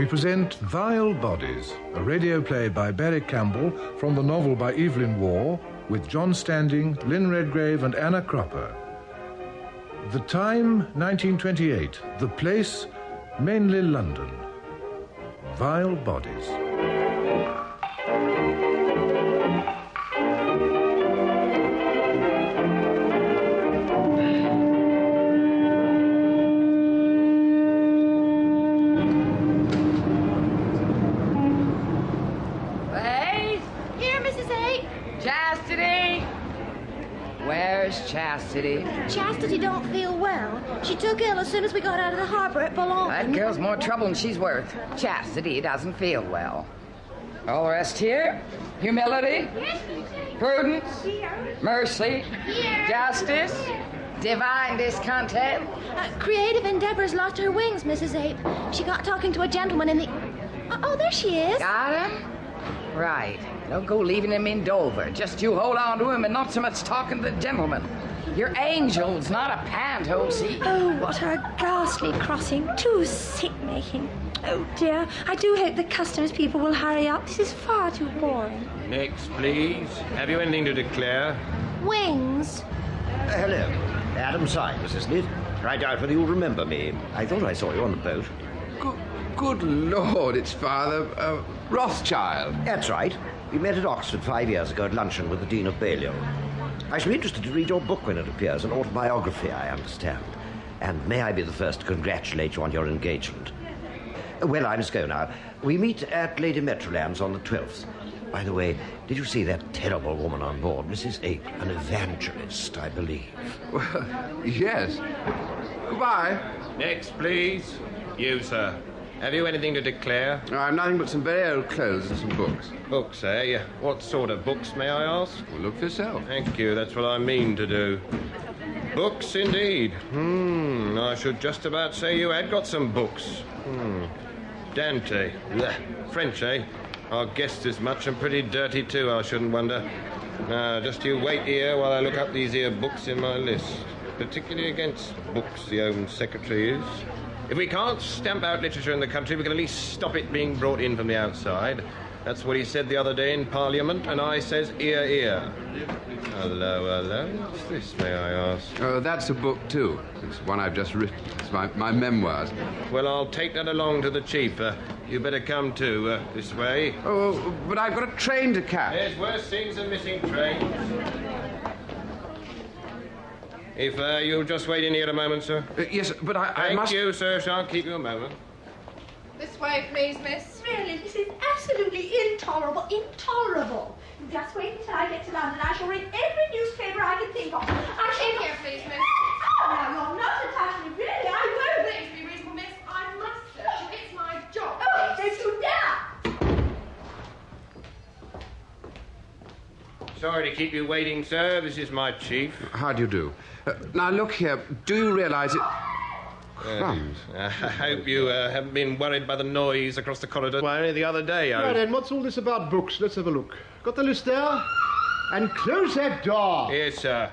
we present Vile Bodies, a radio play by Barry Campbell from the novel by Evelyn Waugh, with John Standing, Lynn Redgrave and Anna Cropper. The time, 1928. The place, mainly London. Vile Bodies. Chastity. Chastity don't feel well. She took ill as soon as we got out of the harbor at Boulogne. That girl's more trouble than she's worth. Chastity doesn't feel well. All the rest here? Humility? Yes, prudence? here. Mercy? Here. Justice? Divine discontent? Creative endeavor's lost her wings, Mrs. Ape. She got talking to a gentleman in the... Oh, there she is. Got him? Right. Don't go leaving him in Dover. Just you hold on to him and not so much talking to the gentleman. Your angel's not a panto, see? Oh, what a ghastly crossing. Too sick-making. Oh, dear. I do hope the customs people will hurry up. This is far too boring. Next, please. Have you anything to declare? Wings. Hello. Adam Symes, isn't it? I doubt whether you'll remember me. I thought I saw you on the boat. Good Lord, it's Father Rothschild. That's right. We met at Oxford 5 years ago at luncheon with the Dean of Balliol. I shall be interested to read your book when it appears, an autobiography, I understand. And may I be the first to congratulate you on your engagement. Well, I must go now. We meet at Lady Metroland's on the 12th. By the way, did you see that terrible woman on board, Mrs. Ape, an evangelist, I believe? Well, yes. Goodbye. Next, please. You, sir. Have you anything to declare? I've nothing but some very old clothes and some books. Books, eh? What sort of books, may I ask? Well, look for yourself. Thank you. That's what I mean to do. Books, indeed. I should just about say you had got some books. Dante. Blech. French, eh? Our guessed as much, and pretty dirty, too, I shouldn't wonder. Now, just you wait here while I look up these here books in my list. Particularly against books, the Home Secretary is. If we can't stamp out literature in the country, we can at least stop it being brought in from the outside. That's what he said the other day in Parliament, and I says, ear, ear. Hello. What's this, may I ask? Oh, that's a book, too. It's one I've just written. It's my memoirs. Well, I'll take that along to the chief. You better come, too, this way. Oh, but I've got a train to catch. There's worse things than missing trains. If you'll just wait in here a moment, sir. Yes, but I must... Thank you, sir. Shan't keep you a moment. This way, please, miss. Really, this is absolutely intolerable. Intolerable. Just wait until I get to London. I shall read every newspaper I can think of. I Take care, please, miss. Oh, now, you're not attached to me. Really, I won't. Please be reasonable, miss. I must search. It's my job. Oh, don't you dare! Sorry to keep you waiting, sir. This is my chief. How do you do? Now, look here. Do you realize it... Crumbs. I hope you haven't been worried by the noise across the corridor. Why, only the other day Right, then, what's all this about books? Let's have a look. Got the list there? And close that door. Yes, sir.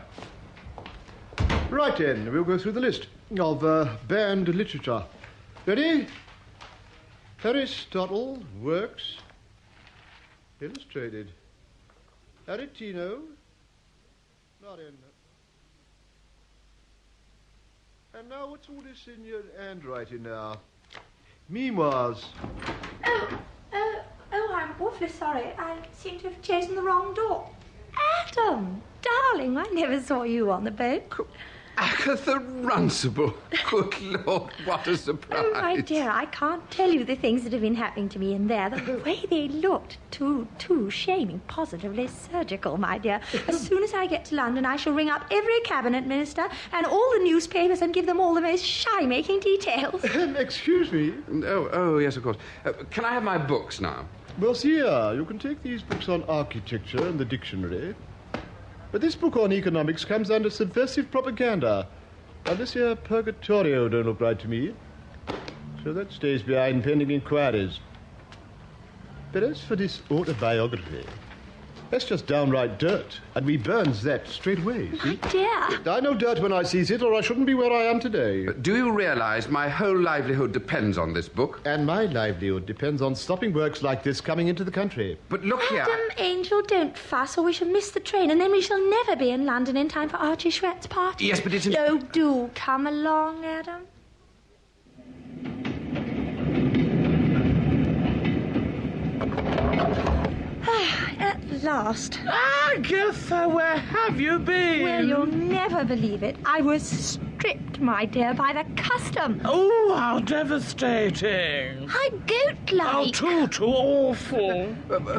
Right, then, we'll go through the list of banned literature. Ready? Aristotle Works. Illustrated. Aretino. Not in... And now, what's all this in your handwriting now? Memoirs. Oh, I'm awfully sorry. I seem to have chosen the wrong door. Adam, darling, I never saw you on the boat. Agatha Runcible. Good Lord, what a surprise. Oh, my dear, I can't tell you the things that have been happening to me in there. The way they looked. Too shaming. Positively surgical, my dear. As soon as I get to London, I shall ring up every cabinet minister and all the newspapers and give them all the most shy-making details. Excuse me. Oh, yes, of course. Can I have my books now? Well, see here, you can take these books on architecture and the dictionary. But this book on economics comes under subversive propaganda. And this here Purgatorio don't look right to me. So that stays behind pending inquiries. But as for this autobiography, That's just downright dirt, and we burns that straight away. My dear. I know dirt when I sees it, or I shouldn't be where I am today. Do you realise my whole livelihood depends on this book? And my livelihood depends on stopping works like this coming into the country. But look here... Adam, Angel, don't fuss, or we shall miss the train, and then we shall never be in London in time for Archie Schwett's party. Yes, but it's... Oh, do come along, Adam. At last. Agatha, where have you been? Well, you'll never believe it. I was stripped, my dear, by the custom. Oh, how devastating. I don't like. Oh, too awful.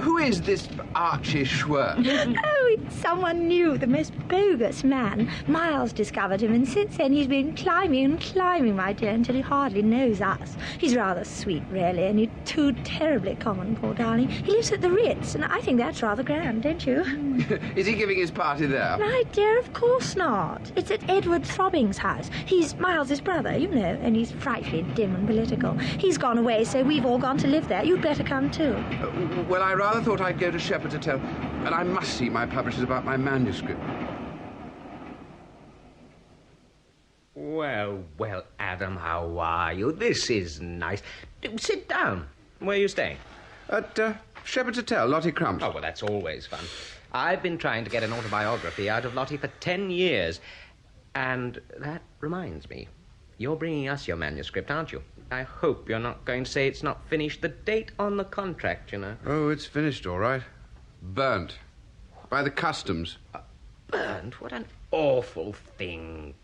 Who is this Archie Schwert? Oh, it's someone new, the most bogus man. Miles discovered him, and since then he's been climbing and climbing, my dear, until he hardly knows us. He's rather sweet, really, and you're too terribly common, poor darling. He lives at the Ritz, and I think that's rather grand, don't you? Is he giving his party there? My dear, of course not. It's at Edward Throbbing's house. He's Miles's brother, you know, and he's frightfully dim and political. He's gone away, so we've all gone to live there. You'd better come too. Well, I rather thought I'd go to Shepherd's Hotel, and I must see my publishers about my manuscript. Well, Adam, how are you? This is nice. Sit down. Where are you staying? At Shepherd's Hotel, Lottie Crump. Oh, well, that's always fun. I've been trying to get an autobiography out of Lottie for 10 years. And that reminds me, you're bringing us your manuscript, aren't you? I hope you're not going to say it's not finished. The date on the contract, you know. Oh, it's finished, all right. Burnt. By the customs. Burnt? What an awful thing.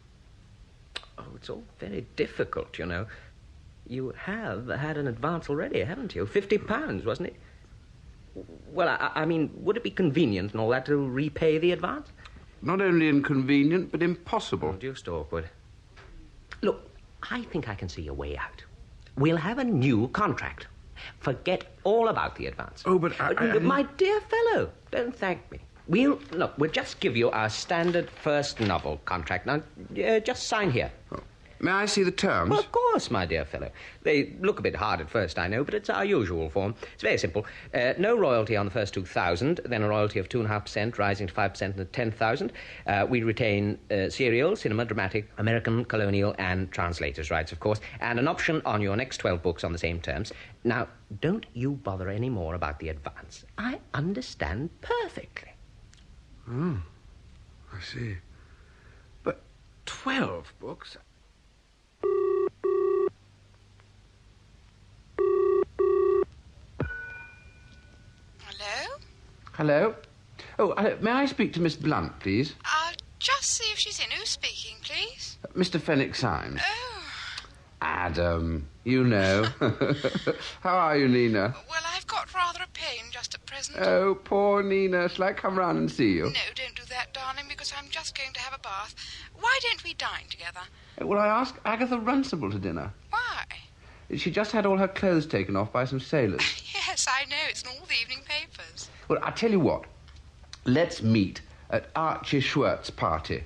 Oh, it's all very difficult, you know. You have had an advance already, haven't you? £50, wasn't it? Well, I mean, would it be convenient and all that to repay the advance? Not only inconvenient, but impossible. Oh, just awkward. Look, I think I can see a way out. We'll have a new contract. Forget all about the advance. Oh, but my dear fellow, don't thank me. We'll just give you our standard first novel contract. Now, just sign here. Oh. May I see the terms? Well, of course, my dear fellow. They look a bit hard at first, I know, but it's our usual form. It's very simple. No royalty on the first 2,000, then a royalty of 2.5%, rising to 5% at 10,000. We retain serial, cinema, dramatic, American, colonial, and translators' rights, of course, and an option on your next 12 books on the same terms. Now, don't you bother any more about the advance. I understand perfectly. Oh, I see. But 12 books... Hello? Oh, may I speak to Miss Blunt, please? I'll just see if she's in. Who's speaking, please? Mr. Fenwick Symes. Oh. Adam, you know. How are you, Nina? Well, I've got rather a pain just at present. Oh, poor Nina. Shall I come round and see you? No, don't do that, darling, because I'm just going to have a bath. Why don't we dine together? Well, I asked Agatha Runcible to dinner. Why? She just had all her clothes taken off by some sailors. Yes, I know. It's in all the evening papers. Well, I tell you what. Let's meet at Archie Schwert's party.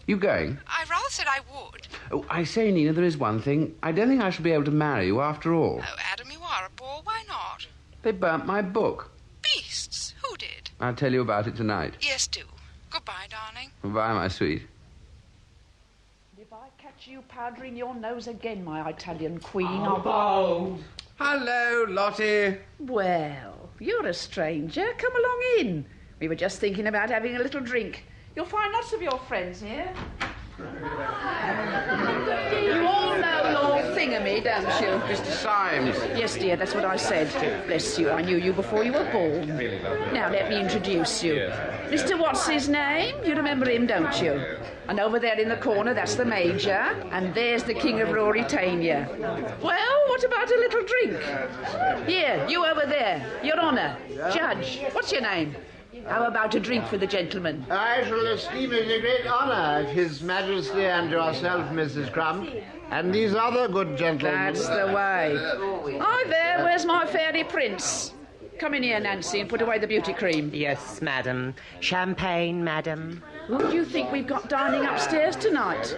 You going? I rather said I would. Oh, I say, Nina, there is one thing. I don't think I shall be able to marry you after all. Oh, Adam, you are a bore. Why not? They burnt my book. Beasts. Who did? I'll tell you about it tonight. Yes, do. Goodbye, darling. Goodbye, my sweet. If I catch you powdering your nose again, my Italian queen, Hello, Lottie. Well, you're a stranger. Come along in. We were just thinking about having a little drink. You'll find lots of your friends here. You all know Lord Thingamy, don't you? Mr. Symes. Yes, dear, that's what I said. Bless you, I knew you before you were born. Now, let me introduce you. Mr. What's his name? You remember him, don't you? And over there in the corner, that's the Major. And there's the King of Ruritania. Well, what about a little drink? Here, you over there. Your Honour. Judge. What's your name? How about a drink for the gentleman? I shall esteem it a great honour if His Majesty and yourself, Mrs. Crump, and these other good gentlemen... That's the way. Hi there, where's my fairy prince? Come in here, Nancy, and put away the beauty cream. Yes, madam. Champagne, madam. Who do you think we've got dining upstairs tonight?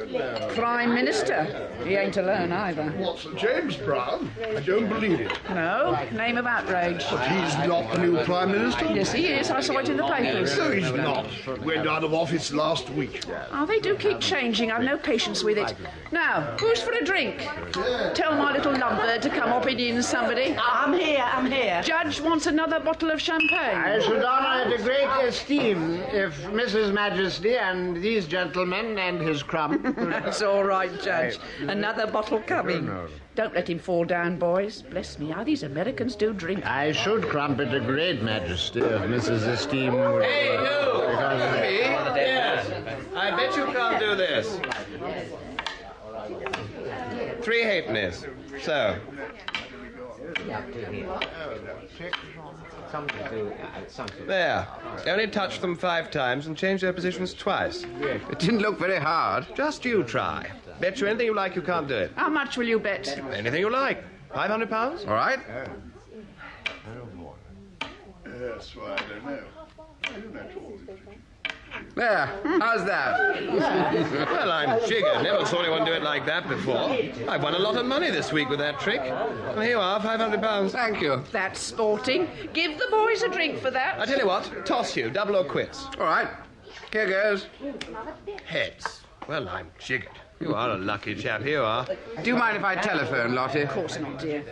Prime Minister. He ain't alone either. What's James Brown? I don't believe it. No, name of outrage. But he's not the new Prime Minister? Yes, he is. I saw it in the papers. No, he's not. Went out of office last week. Oh, they do keep changing. I've no patience with it. Now, who's for a drink? Tell my little lovebird to come up in somebody. I'm here. Judge wants another bottle of champagne. I should honour it a great esteem if Mrs. Majesty and these gentlemen and his crumb... That's all right, Judge. Another bottle coming. Don't let him fall down, boys. Bless me, how these Americans do drink. I should crumpet a great majesty if Mrs. Esteem would... Hey, you! Me? Yes. I bet you can't do this. 3 halfpennies. So. There. Only touch them 5 times and change their positions twice. It didn't look very hard. Just you try. Bet you anything you like you can't do it. How much will you bet? Anything you like. £500? All right. Yes, well, I don't know. I don't know at all. There. How's that? Well, I'm jiggered. Never saw anyone do it like that before. I've won a lot of money this week with that trick. Well, here you are, £500. Thank you. That's sporting. Give the boys a drink for that. I tell you what, toss you, double or quits. All right. Here goes. Heads. Well, I'm jiggered. You are a lucky chap, you are. Do you mind if I telephone, Lottie? Of course not, dear.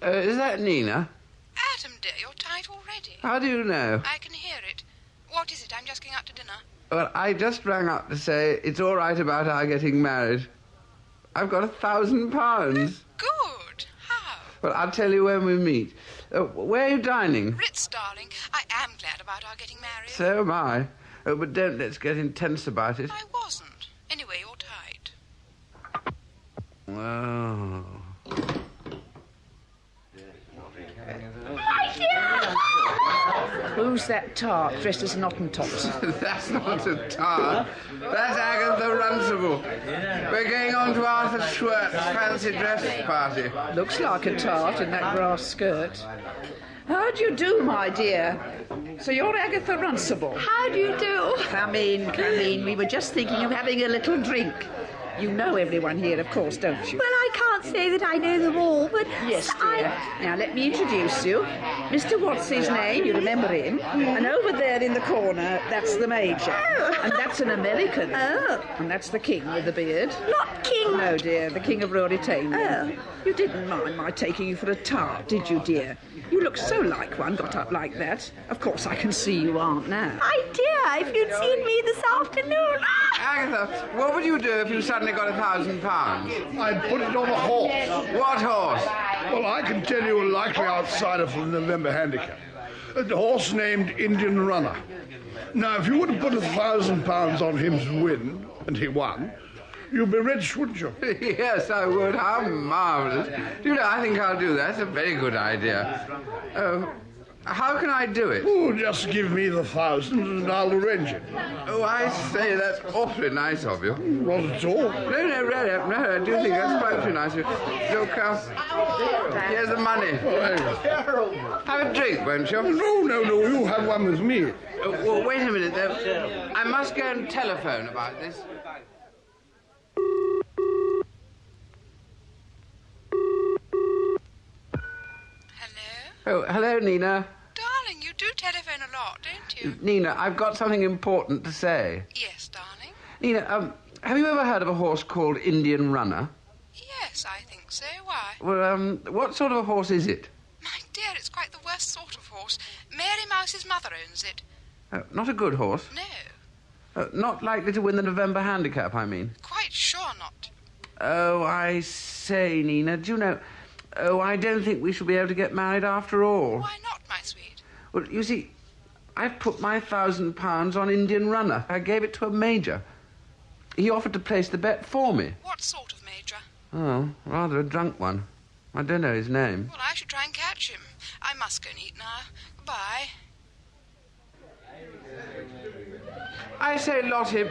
Is that Nina? Adam, dear, you're tight already. How do you know? I can hear it. What is it? I'm just going out to dinner. Well, I just rang up to say it's all right about our getting married. I've got £1,000. Good. How? Well, I'll tell you when we meet. Where are you dining? Ritz, darling. I am glad about our getting married. So am I. Oh, but don't let's get intense about it. I wasn't. Anyway, you're tight. Oh. Who's that tart dressed as an Hottentots? That's not a tart. That's Agatha Runcible. We're going on to Arthur Schwert's fancy dress party. Looks like a tart in that grass skirt. How do you do, my dear? So you're Agatha Runcible. How do you do? Come in, come in. We were just thinking of having a little drink. You know everyone here, of course, don't you? Well, I can't say that I know them all, but... Yes, dear. Now, let me introduce you. Mr. What's his name? You remember him. And over there in the corner, that's the Major. Oh. And that's an American. Oh. And that's the King with the beard. Not King. No, dear, the King of Ruritania. Oh. You didn't mind my taking you for a tart, did you, dear? You look so like one, got up like that. Of course, I can see you aren't now. My dear, if you'd seen me this afternoon... Agatha, what would you do if you suddenly got £1,000? I'd put it on a horse. What horse? Well, I can tell you a likely outsider for the November handicap. A horse named Indian Runner. Now, if you were to put £1,000 on him to win, and he won, you'd be rich, wouldn't you? Yes, I would. How marvellous. Do you know, I think I'll do that. It's a very good idea. How can I do it? Oh, just give me the 1,000 and I'll arrange it. Oh, I say, that's awfully nice of you. Not at all. No, really, no, I do think that's quite too nice of you. Look, here's the money. Have a drink, won't you? No, you have one with me. Well, wait a minute, though. I must go and telephone about this. Oh, hello, Nina. Darling, you do telephone a lot, don't you? Nina, I've got something important to say. Yes, darling. Nina, have you ever heard of a horse called Indian Runner? Yes, I think so. Why? Well, what sort of a horse is it? My dear, it's quite the worst sort of horse. Mary Mouse's mother owns it. Not a good horse? No. Not likely to win the November handicap, I mean. Quite sure not. Oh, I say, Nina, do you know... Oh, I don't think we shall be able to get married after all. Why not, my sweet? Well, you see, I've put my £1,000 on Indian Runner. I gave it to a major. He offered to place the bet for me. What sort of major? Oh, rather a drunk one. I don't know his name. Well, I should try and catch him. I must go and eat now. Goodbye. I say, Lottie,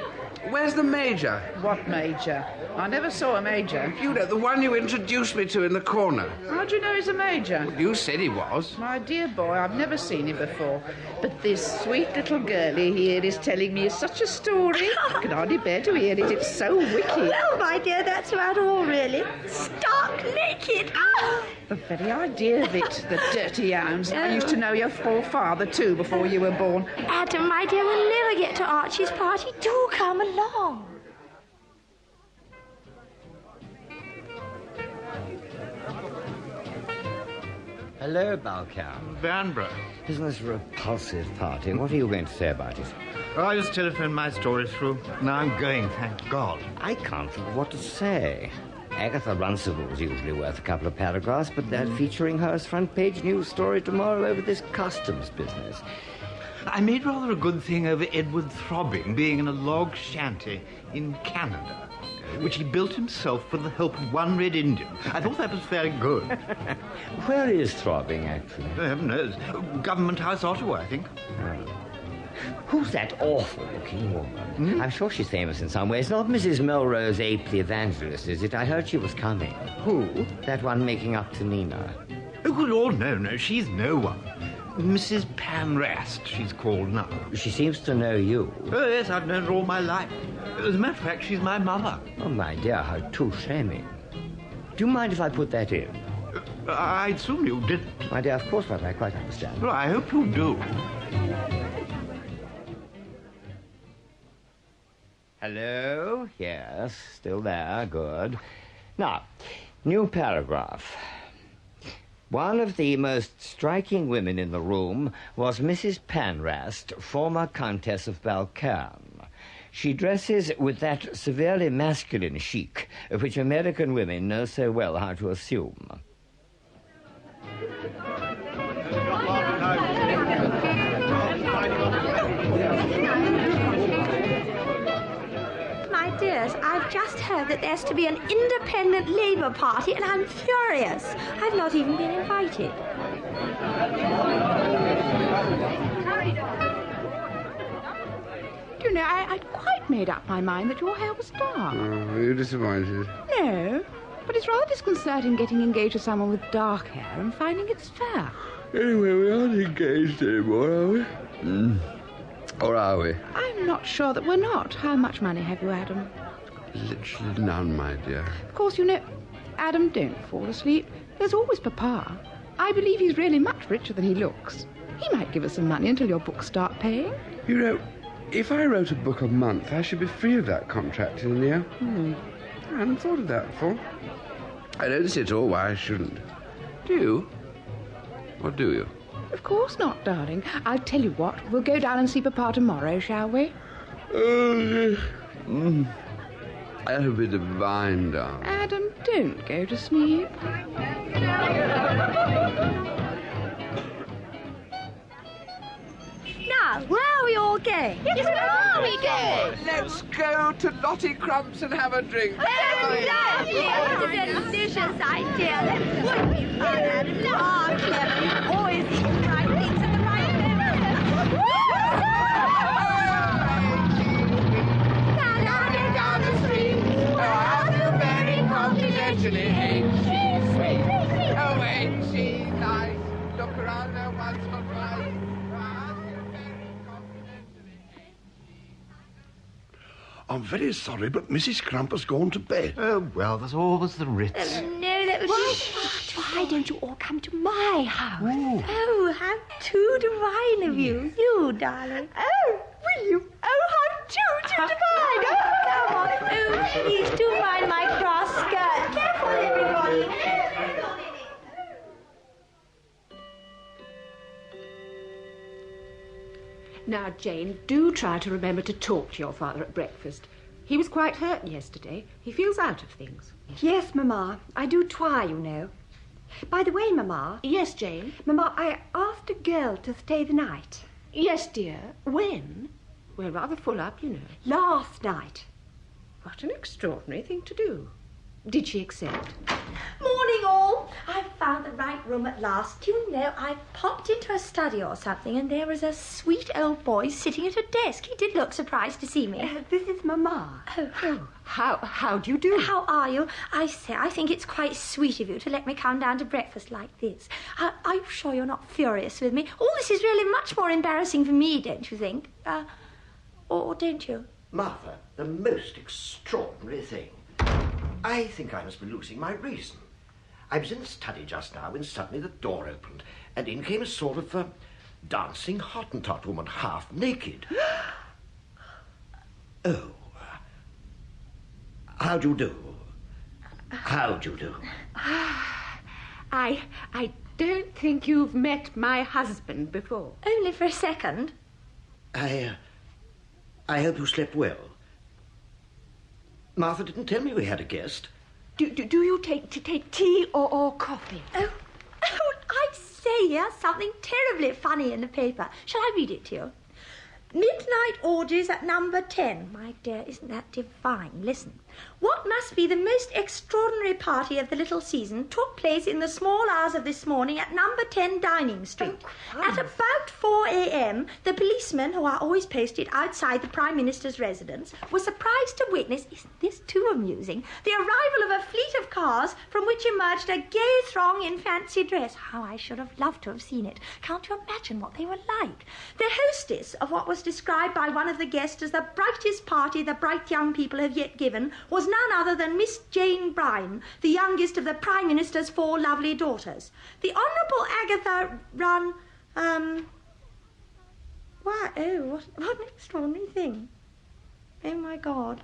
Where's the Major? What Major? I never saw a Major. You know, the one you introduced me to in the corner. How do you know he's a Major? You said he was. My dear boy, I've never seen him before. But this sweet little girlie here is telling me such a story. I can hardly bear to hear it. It's so wicked. Well, my dear, that's about all, really. Stark naked. The very idea of it, the dirty hounds. I used to know your poor father, too, before you were born. Adam, my dear, we'll never get to Archie's party. Do come along. Hello, Balkan. Vanbrugh. Isn't this a repulsive party? What are you going to say about it? Oh, I just telephoned my story through. Now I'm going, thank God. I can't think of what to say. Agatha Runcible's usually worth a couple of paragraphs, but they're featuring her as front-page news story tomorrow over this customs business. I made rather a good thing over Edward Throbbing being in a log shanty in Canada, which he built himself with the help of one Red Indian. I thought that was very good. Where is Throbbing, actually? Heaven knows. Government House, Ottawa, I think. Oh. Who's that awful-looking woman? I'm sure she's famous in some ways. Not Mrs. Melrose Ape, the evangelist, is it? I heard she was coming. Who? That one making up to Nina. Oh, good Lord, no, she's no one. Mrs. Panrast, she's called now. She seems to know you. Oh, yes, I've known her all my life. As a matter of fact, she's my mother. Oh, my dear, how too shaming. Do you mind if I put that in? I assume you didn't. My dear, of course not. I quite understand. Well, I hope you do. Hello? Yes, still there. Good. Now, new paragraph. One of the most striking women in the room was Mrs. Panrast, former Countess of Balkan. She dresses with that severely masculine chic which American women know so well how to assume. My dears, I've just heard that there's to be an independent Labour Party, and I'm furious. I've not even been invited. Do you know, I'd quite made up my mind that your hair was dark. Oh, are you disappointed? No, but it's rather disconcerting getting engaged to someone with dark hair and finding it's fair. Anyway, we aren't engaged anymore, are we? Or are we? I'm not sure that we're not. How much money have you, Adam? Literally none, my dear. Of course, you know, Adam, don't fall asleep. There's always Papa. I believe he's really much richer than he looks. He might give us some money until your books start paying. You know, if I wrote a book a month, I should be free of that contract in a year. I hadn't thought of that before. I don't see at all why I shouldn't. Do you? Or do you? Of course not, darling. I'll tell you what. We'll go down and see Papa tomorrow, shall we? That'll be divine, darling. Adam, don't go to sleep. Now, where are we all going? Yes, where are we going? Let's go to Lottie Crump's and have a drink. What a delicious idea. That would be fun, Adam. Oh, clever. You always eat the right things at the right moment. Now, down the street. How you very confidentially, ain't she sweet? Oh, ain't she nice? Look around there once or twice. I'm very sorry, but Mrs. Crump has gone to bed. Oh, well, there's always the Ritz. No, that was... Why don't you all come to my house? Ooh. Oh, how too divine of you. You, darling. Oh, will you? Oh, how too divine. Oh, come on. Oh, please do mind my cross skirt. Careful, everybody. Now, Jane, do try to remember to talk to your father at breakfast. He was quite hurt yesterday. He feels out of things. Yes, Mamma. I do try, you know. By the way, Mamma. Yes, Jane? Mamma, I asked a girl to stay the night. Yes, dear. When? We're rather full up, you know. Last night. What an extraordinary thing to do. Did she accept? Morning, all. I've found the right room at last. Do you know, I popped into a study or something, and there was a sweet old boy sitting at a desk. He did look surprised to see me. This is Mamma. Oh. How do you do? How are you? I say, I think it's quite sweet of you to let me come down to breakfast like this. Are you sure you're not furious with me? All this is really much more embarrassing for me, don't you think? Or don't you? Martha, the most extraordinary thing. I think I must be losing my reason. I was in the study just now when suddenly the door opened and in came a sort of dancing Hottentot woman, half naked. Oh. How do you do? How do you do? I don't think you've met my husband before. Only for a second. I hope you slept well. Martha didn't tell me we had a guest. Do you take tea or coffee? Oh, I say, here's something terribly funny in the paper. Shall I read it to you? Midnight orgies at number 10. My dear, isn't that divine? Listen. What must be the most extraordinary party of the little season took place in the small hours of this morning at number 10 Dining Street. At about 4 a.m., the policemen, who are always posted outside the Prime Minister's residence, were surprised to witness, isn't this too amusing, the arrival of a fleet of cars from which emerged a gay throng in fancy dress. How I should have loved to have seen it. Can't you imagine what they were like? The hostess of what was described by one of the guests as the brightest party the bright young people have yet given was none other than Miss Jane Bryan, the youngest of the Prime Minister's 4 lovely daughters. The Honourable Agatha what an extraordinary thing. Oh, my God.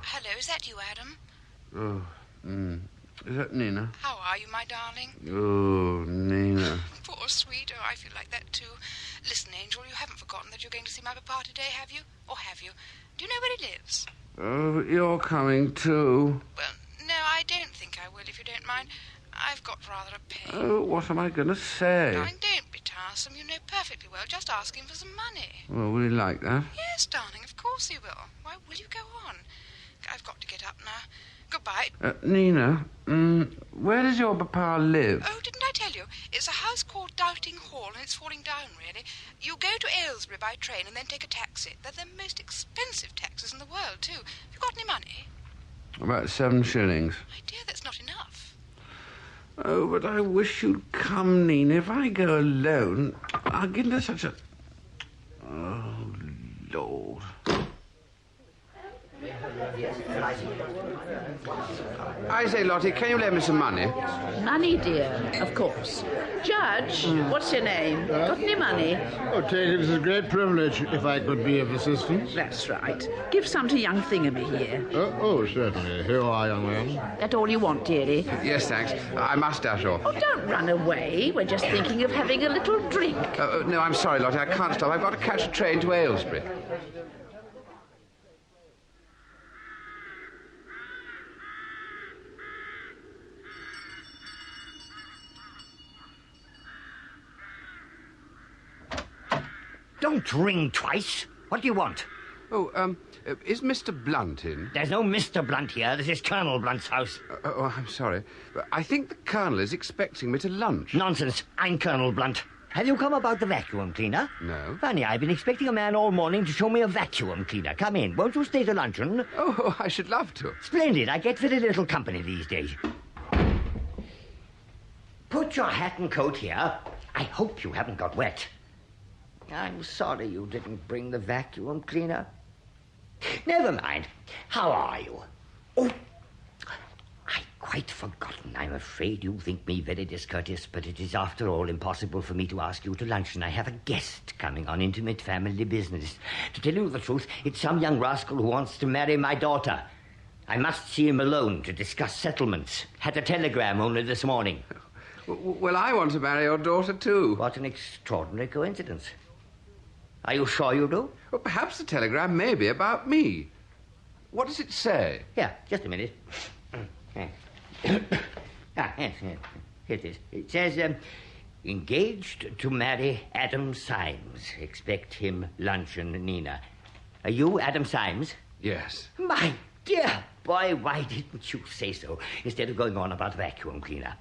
Hello, is that you, Adam? Is that Nina? How are you, my darling? Oh, Nina. Poor sweet. Oh, I feel like that too. Listen, Angel, you haven't forgotten that you're going to see my papa today, have you? Or have you? Do you know where he lives? Oh, you're coming too. Well, no, I don't think I will, if you don't mind. I've got rather a pain. Oh, what am I going to say? Darling, don't be tiresome. You know perfectly well. Just ask him for some money. Well, will he like that? Yes, darling, of course he will. Why will you go on? I've got to get up now. Goodbye. Nina, where does your papa live? Oh, didn't I tell you? It's a house called Doubting Hall, and it's falling down, really. You go to Aylesbury by train and then take a taxi. They're the most expensive taxis in the world, too. Have you got any money? About 7 shillings. My dear, that's not enough. Oh, but I wish you'd come, Nina. If I go alone, I'll get into such a... Oh, Lord. I say, Lottie, can you lend me some money? Money, dear, of course. Judge, what's your name? Got any money? Oh, take it as a great privilege if I could be of assistance. That's right. Give some to young Thingamy here. Oh, certainly. Here you are, young man. That all you want, dearie? Yes, thanks. I must dash off. Oh, don't run away. We're just thinking of having a little drink. No, I'm sorry, Lottie. I can't stop. I've got to catch a train to Aylesbury. Don't ring twice. What do you want? Oh, is Mr. Blunt in? There's no Mr. Blunt here. This is Colonel Blunt's house. I'm sorry. But I think the Colonel is expecting me to lunch. Nonsense. I'm Colonel Blunt. Have you come about the vacuum cleaner? No. Funny, I've been expecting a man all morning to show me a vacuum cleaner. Come in. Won't you stay to luncheon? Oh, I should love to. Splendid. I get very little company these days. Put your hat and coat here. I hope you haven't got wet. I'm sorry you didn't bring the vacuum cleaner. Never mind. How are you? Oh, I'd quite forgotten. I'm afraid you think me very discourteous, but it is after all impossible for me to ask you to luncheon. I have a guest coming on intimate family business. To tell you the truth, it's some young rascal who wants to marry my daughter. I must see him alone to discuss settlements. Had a telegram only this morning. Well, I want to marry your daughter, too. What an extraordinary coincidence. Are you sure you do? Well, perhaps the telegram may be about me. What does it say? Yeah, just a minute. Yes, here it is. It says, Engaged to marry Adam Symes. Expect him luncheon, Nina. Are you Adam Symes? Yes. My dear boy, why didn't you say so instead of going on about vacuum cleaner?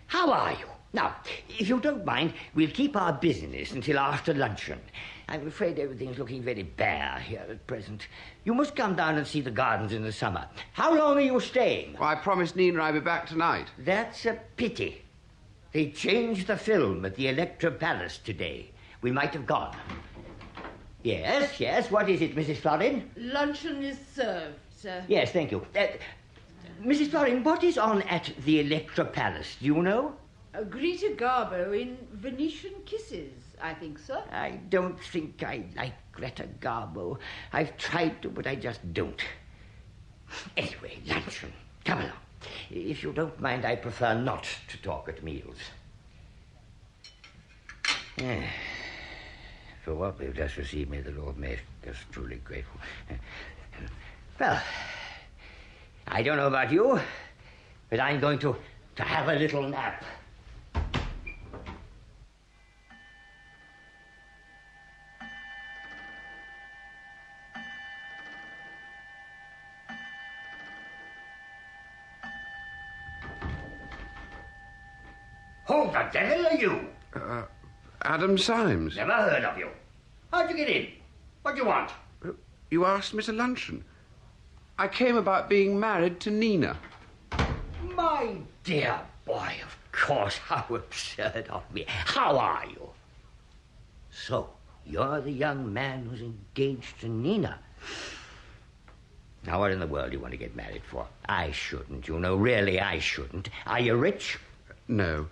How are you? Now, if you don't mind, we'll keep our business until after luncheon. I'm afraid everything's looking very bare here at present. You must come down and see the gardens in the summer. How long are you staying? Well, I promised Nina I'd be back tonight. That's a pity. They changed the film at the Electra Palace today. We might have gone. Yes, what is it, Mrs. Florin? Luncheon is served, sir. Yes, thank you. Mrs. Florin, what is on at the Electra Palace? Do you know? Greta Garbo in Venetian Kisses, I think, sir. I don't think I like Greta Garbo. I've tried to, but I just don't. Anyway, luncheon. Come along. If you don't mind, I prefer not to talk at meals. For what we've just received, may the Lord make us truly grateful. Well, I don't know about you, but I'm going to have a little nap. Who the devil are you? Adam Symes. Never heard of you. How'd you get in? What do you want? You asked me to luncheon. I came about being married to Nina. My dear boy, of course, how absurd of me. How are you? So, you're the young man who's engaged to Nina. Now, what in the world do you want to get married for? I shouldn't, you know. Really, I shouldn't. Are you rich? No.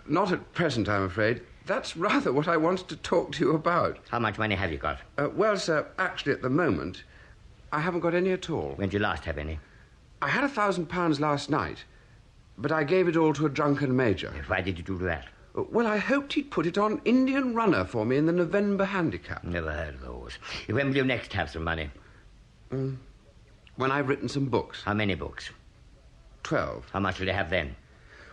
Not at present, I'm afraid. That's rather what I wanted to talk to you about. How much money have you got? Well, sir, actually, at the moment, I haven't got any at all. When did you last have any? I had £1,000 last night, but I gave it all to a drunken major. Why did you do that? Well, I hoped he'd put it on Indian Runner for me in the November Handicap. Never heard of those. When will you next have some money? When I've written some books. How many books? 12. How much will you have then?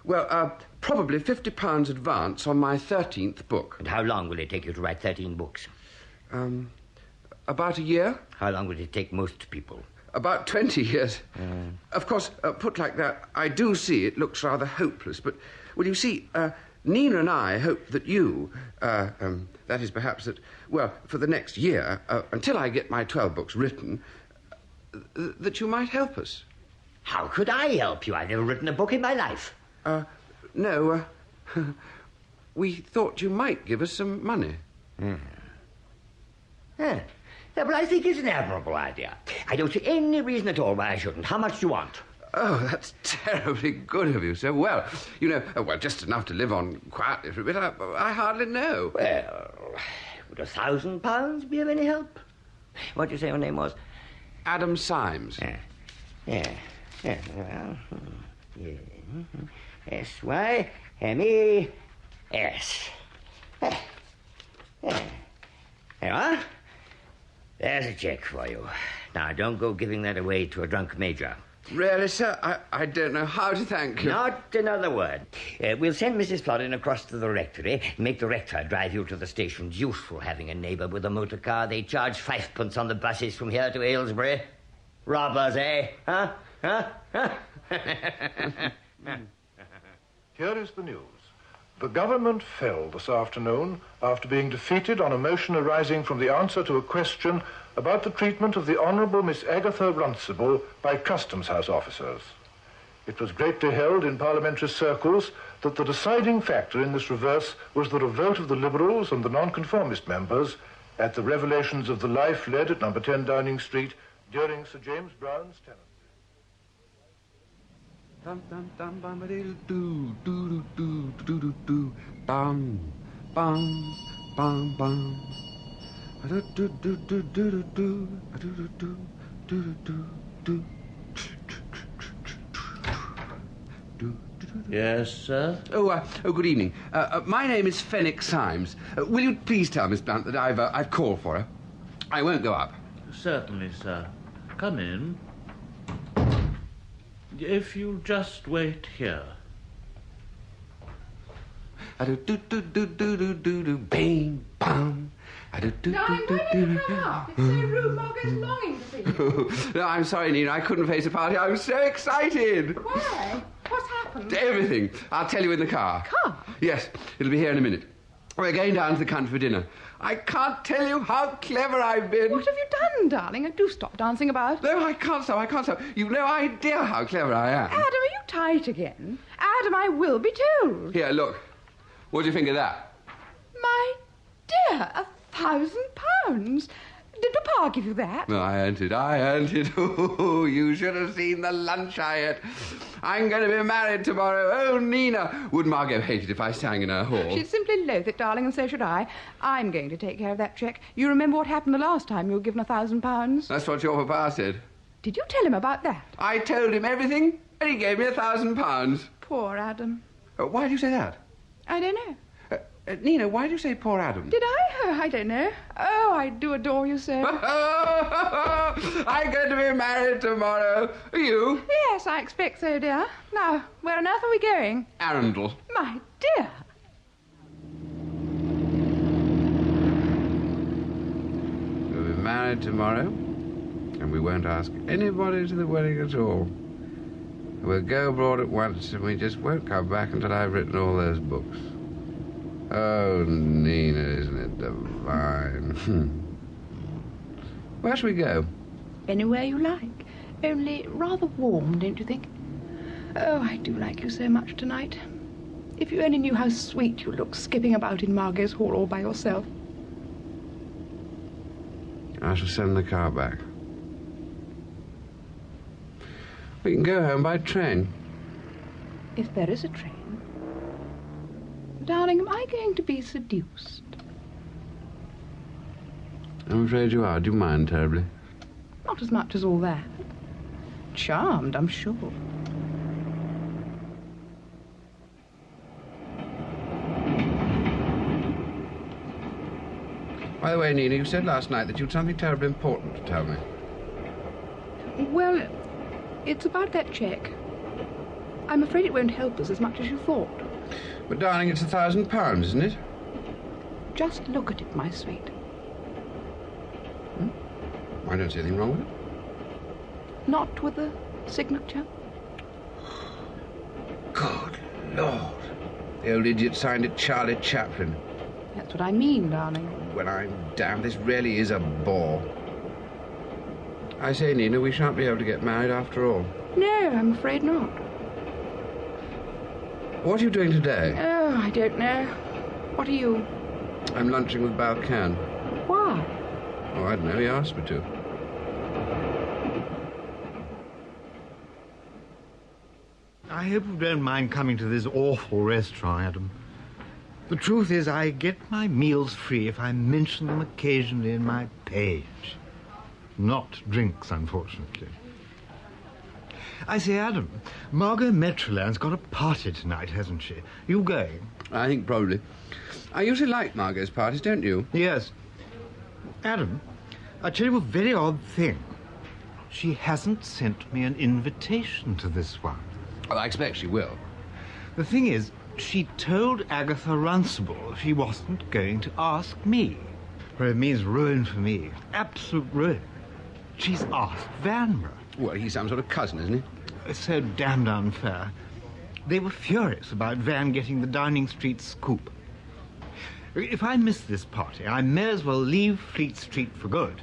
Well, probably £50 advance on my 13th book. And how long will it take you to write 13 books? About a year. How long will it take most people? About 20 years. Of course, put like that, I do see it looks rather hopeless, but, well, you see, Nina and I hope that you, that is perhaps that, well, for the next year, until I get my 12 books written, that you might help us. How could I help you? I've never written a book in my life. No, we thought you might give us some money. Yeah, but I think it's an admirable idea. I don't see any reason at all why I shouldn't. How much do you want? Oh, that's terribly good of you, sir. Well, you know, just enough to live on quietly for a bit. I hardly know. Well, would £1,000 be of any help? What did you say your name was? Adam Symes. Yeah, well, yeah. S-Y-M-E-S. There you are. There's a cheque for you. Now, don't go giving that away to a drunk major. Really, sir? I don't know how to thank you. Not another word. We'll send Mrs. Florin across to the rectory, make the rector drive you to the station. It's useful having a neighbour with a motor car. They charge 5p on the buses from here to Aylesbury. Robbers, eh? Huh? Here is the news. The government fell this afternoon after being defeated on a motion arising from the answer to a question about the treatment of the Honourable Miss Agatha Runcible by Customs House officers. It was greatly held in parliamentary circles that the deciding factor in this reverse was the revolt of the Liberals and the Nonconformist members at the revelations of the life led at number 10 Downing Street during Sir James Brown's tenancy. Dum dum dum bum ba doo doo doo doo doo doo doo bum bum bum bum do do do do do do do do do do do. Yes, sir? Oh, good evening. My name is Fenwick Symes. Will you please tell Miss Blunt that I've called for her? I won't go up. Certainly, sir. Come in. If you'll just wait here. A-do-do-do-do-do-do-do, bing, bang. Darling, why did you come up? It's so Rue Morgue is longing to see you. No, I'm sorry, Nina. I couldn't face the party. I was so excited. Why? What's happened? Everything. I'll tell you in the car. Car? Yes, it'll be here in a minute. We're going down to the country for dinner. I can't tell you how clever I've been. What have you done, darling? And do stop dancing about. No, I can't stop. You've no idea how clever I am. Adam, are you tight again? Adam, I will be told. Here, look. What do you think of that? My dear, £1,000. Did Papa give you that? No, I earned it. Oh, you should have seen the lunch I ate. I'm going to be married tomorrow. Oh, Nina. Would Margot hate it if I sang in her hall? She'd simply loathe it, darling, and so should I. I'm going to take care of that cheque. You remember what happened the last time you were given £1,000? That's what your papa said. Did you tell him about that? I told him everything, and he gave me £1,000. Poor Adam. Why do you say that? I don't know. Nina, why do you say poor Adam? Did I? Oh, I don't know. Oh, I do adore you so. I'm going to be married tomorrow. Are you? Yes, I expect so, dear. Now, where on earth are we going? Arundel. My dear. We'll be married tomorrow, and we won't ask anybody to the wedding at all. We'll go abroad at once, and we just won't come back until I've written all those books. Oh, Nina, isn't it divine? Where shall we go? Anywhere you like. Only rather warm, don't you think? Oh, I do like you so much tonight. If you only knew how sweet you look skipping about in Margot's hall all by yourself. I shall send the car back. We can go home by train. If there is a train. Darling, am I going to be seduced? I'm afraid you are. Do you mind terribly? Not as much as all that. Charmed, I'm sure. By the way, Nina, you said last night that you'd something terribly important to tell me. Well, it's about that cheque. I'm afraid it won't help us as much as you thought. But, darling, it's £1,000, isn't it? Just look at it, my sweet. I don't see anything wrong with it. Not with the signature? Good Lord. The old idiot signed it Charlie Chaplin. That's what I mean, darling. When I'm damned, this really is a bore. I say, Nina, we shan't be able to get married after all. No, I'm afraid not. What are you doing today? Oh, I don't know. What are you? I'm lunching with Balkan. Why? Oh, I don't know. He asked me to. I hope you don't mind coming to this awful restaurant, Adam. The truth is, I get my meals free if I mention them occasionally in my page. Not drinks, unfortunately. I say, Adam, Margot Metroland's got a party tonight, hasn't she? You going? I think probably. I usually like Margot's parties, don't you? Yes. Adam, I'll tell you a very odd thing. She hasn't sent me an invitation to this one. Well, I expect she will. The thing is, she told Agatha Runcible she wasn't going to ask me. Well, it means ruin for me. Absolute ruin. She's asked Vanbrugh. Well, he's some sort of cousin, isn't he? It's so damned unfair. They were furious about Van getting the Downing Street scoop. If I miss this party, I may as well leave Fleet Street for good.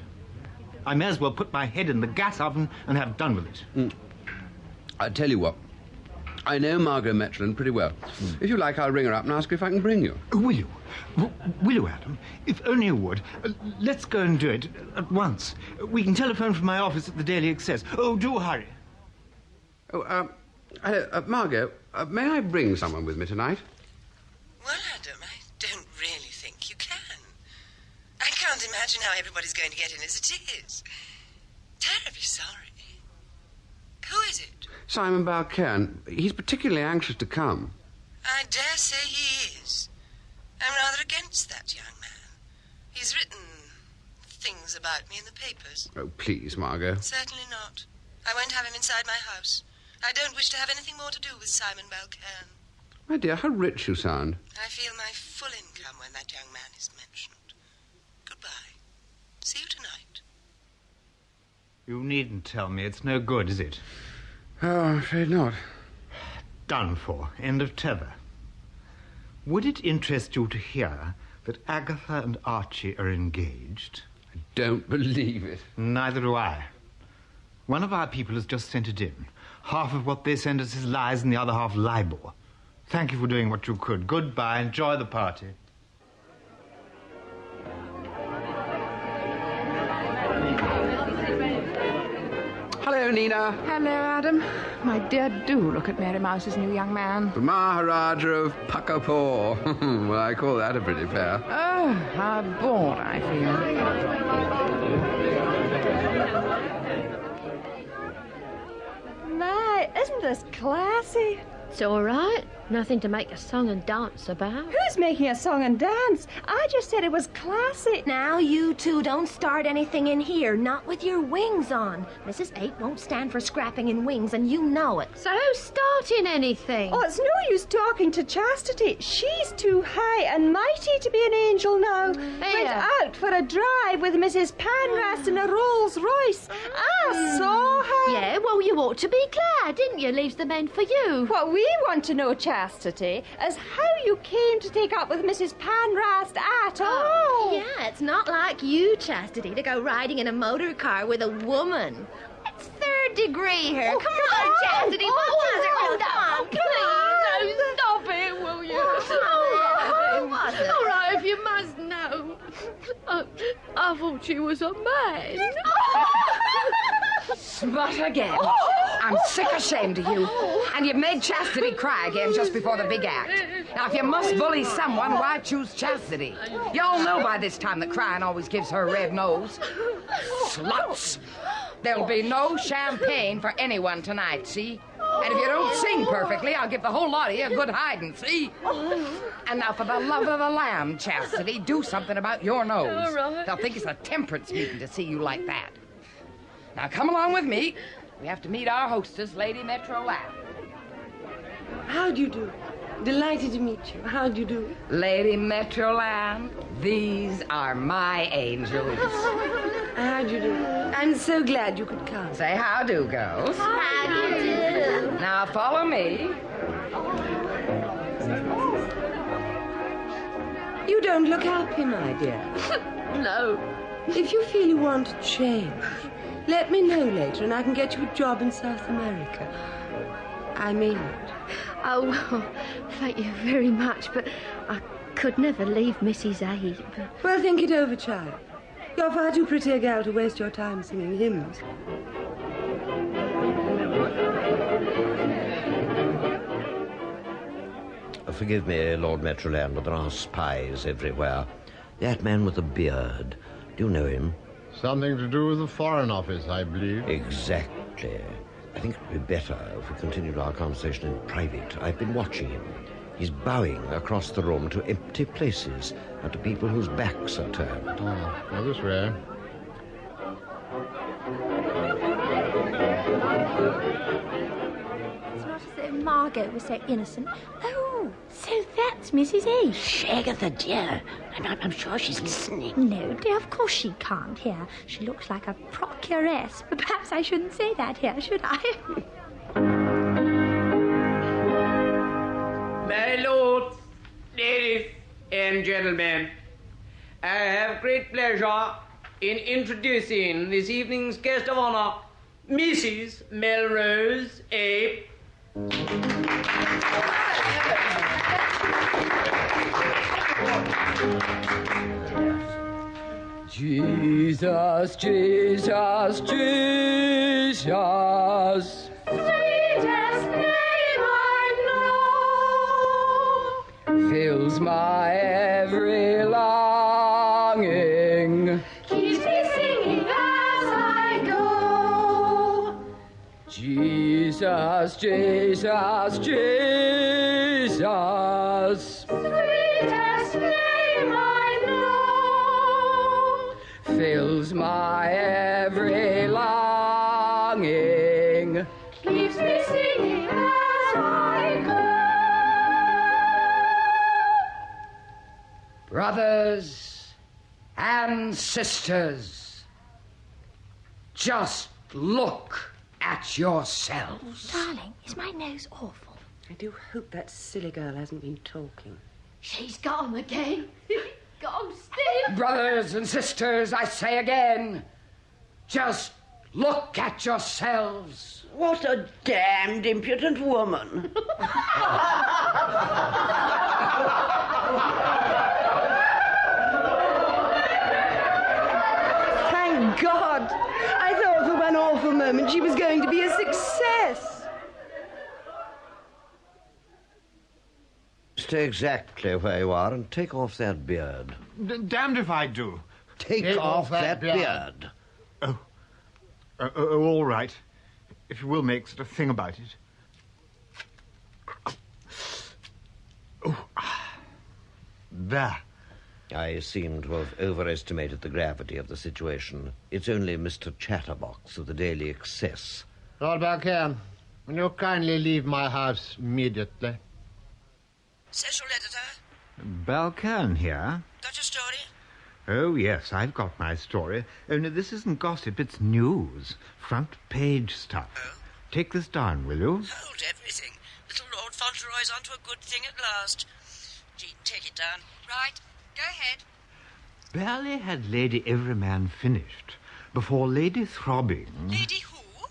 I may as well put my head in the gas oven and have done with it. I'll tell you what. I know Margot Metroland pretty well. If you like, I'll ring her up and ask her if I can bring you. Will you? Will you, Adam? If only you would. Let's go and do it at once. We can telephone from my office at the Daily Excess. Oh, do hurry. Oh, hello, Margot, may I bring someone with me tonight? Well, Adam, I don't really think you can. I can't imagine how everybody's going to get in as it is. Terribly sorry. Who is it? Simon Balkan. He's particularly anxious to come. I dare say he is. I'm rather against that young man. He's written things about me in the papers. Oh, please, Margot. Certainly not. I won't have him inside my house. I don't wish to have anything more to do with Simon Balkan. My dear, how rich you sound. I feel my full income when that young man is mentioned. Goodbye. See you tonight. You needn't tell me. It's no good, is it? Oh, I'm afraid not. Done for. End of tether. Would it interest you to hear that Agatha and Archie are engaged? I don't believe it. Neither do I. One of our people has just sent it in. Half of what they send us is lies and the other half libel. Thank you for doing what you could. Goodbye. Enjoy the party. Hello, Nina. Hello, Adam. My dear, do look at Mary Mouse's new young man. The Maharaja of Puckapore. Well, I call that a pretty pair. Oh, how bored I feel. My, isn't this classy? It's all right. Nothing to make a song and dance about. Who's making a song and dance? I just said it was classy. Now, you two don't start anything in here, not with your wings on. Mrs. 8 won't stand for scrapping in wings, and you know it. So who's starting anything? Oh, it's no use talking to Chastity. She's too high and mighty to be an angel now. Went out for a drive with Mrs. Panrast in a Rolls Royce. I saw her. Yeah, well, you ought to be glad, didn't you? Leaves the men for you. What we want to know, Chastity, is how you came to take up with Mrs. Panrast at all. Yeah, it's not like you, Chastity, to go riding in a motor car with a woman. It's third degree here. Oh, come on, Chastity. What was it? Hold Come on, up. Please, don't stop it, will you? What was it? All right, if you must know. I thought she was a man. Smut again. I'm sick ashamed of you. And you've made Chastity cry again just before the big act. Now, if you must bully someone, why choose Chastity? You all know by this time that crying always gives her a red nose. Sluts. There'll be no champagne for anyone tonight, see? And if you don't sing perfectly, I'll give the whole lot of you a good hiding, see? And now, for the love of the lamb, Chastity, do something about your nose. All right. They'll think it's a temperance meeting to see you like that. Now, come along with me. We have to meet our hostess, Lady Metro Lamb. How do you do? Delighted to meet you. How do you do? Lady Metro Lamb, these are my angels. How do you do? I'm so glad you could come. Say how do, girls. How do you do? Now, follow me. You don't look happy, my dear. No. If you feel you want to change, let me know later and I can get you a job in South America. I mean it. Oh, well, thank you very much, but I could never leave Mrs. 8. But... Well, think it over, child. You're far too pretty a gal to waste your time singing hymns. Forgive me, Lord Metroland, but there are spies everywhere. That man with the beard, do you know him? Something to do with the Foreign Office, I believe. Exactly. I think it would be better if we continued our conversation in private. I've been watching him. He's bowing across the room to empty places and to people whose backs are turned. Oh, go this way. It's not as though Margot was so innocent. Oh, so that's Mrs. H. Agatha, dear. I'm sure she's listening. No, dear, of course she can't hear. She looks like a procuress. But perhaps I shouldn't say that here, should I? My lords, ladies, and gentlemen, I have great pleasure in introducing this evening's guest of honor, Mrs. Melrose A. Jesus, Jesus, Jesus. Sweetest name I know. Fills my every longing. Keeps me singing as I go. Jesus, Jesus, Jesus. Sweetest name I know. Fills my every longing. Keeps me singing as I go. Brothers and sisters, just look at yourselves. Darling, is my nose awful? I do hope that silly girl hasn't been talking. She's got 'em again. Got 'em still. Brothers and sisters, I say again, just look at yourselves. What a damned impudent woman. Thank God! I thought for one awful moment she was going to be a success. Stay exactly where you are and take off that beard. Damned if I do. Take off that beard. Oh, all right. If you will make such a thing about it. Oh, there. I seem to have overestimated the gravity of the situation. It's only Mr. Chatterbox of the Daily Excess. Lord Balcairn, will you kindly leave my house immediately? Social editor, Balcairn here. got your story? Oh, yes, I've got my story. Only this isn't gossip, it's news. Front page stuff. Oh? Take this down, will you? Hold everything. Little Lord Fauntleroy's onto a good thing at last. Jean, take it down. Right. Go ahead. Barely had Lady Everyman finished before Lady Throbbing... Lady who?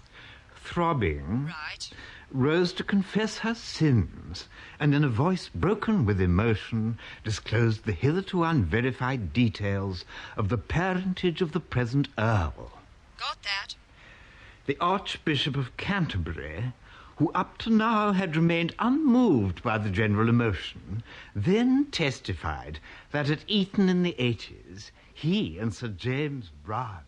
Throbbing... Right. rose to confess her sins, and in a voice broken with emotion disclosed the hitherto unverified details of the parentage of the present Earl. Got that. The Archbishop of Canterbury, who up to now had remained unmoved by the general emotion, then testified that at Eton in the 80s, he and Sir James Brown...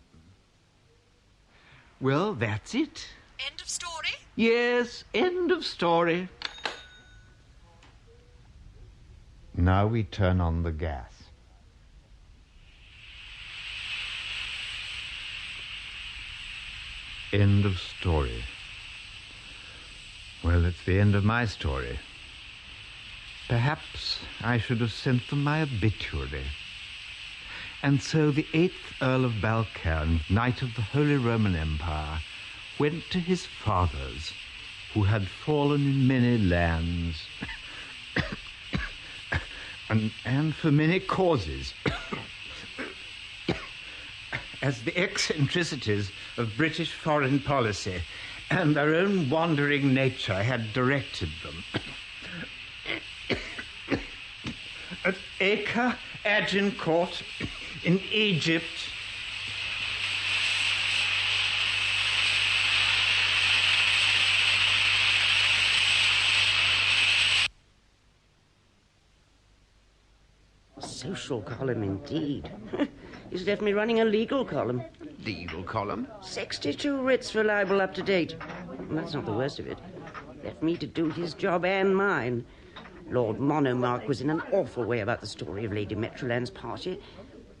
Well, that's it. End of story? Yes, end of story. Now we turn on the gas. End of story. Well, it's the end of my story. Perhaps I should have sent them my obituary. And so the 8th Earl of Balcairn, Knight of the Holy Roman Empire, went to his fathers, who had fallen in many lands, and for many causes, as the eccentricities of British foreign policy and their own wandering nature had directed them. At Acre, Agincourt, in Egypt, Social column, indeed. He's left me running a legal column. Legal column? 62 writs for libel up to date. And that's not the worst of it. Left me to do his job and mine. Lord Monomark was in an awful way about the story of Lady Metroland's party.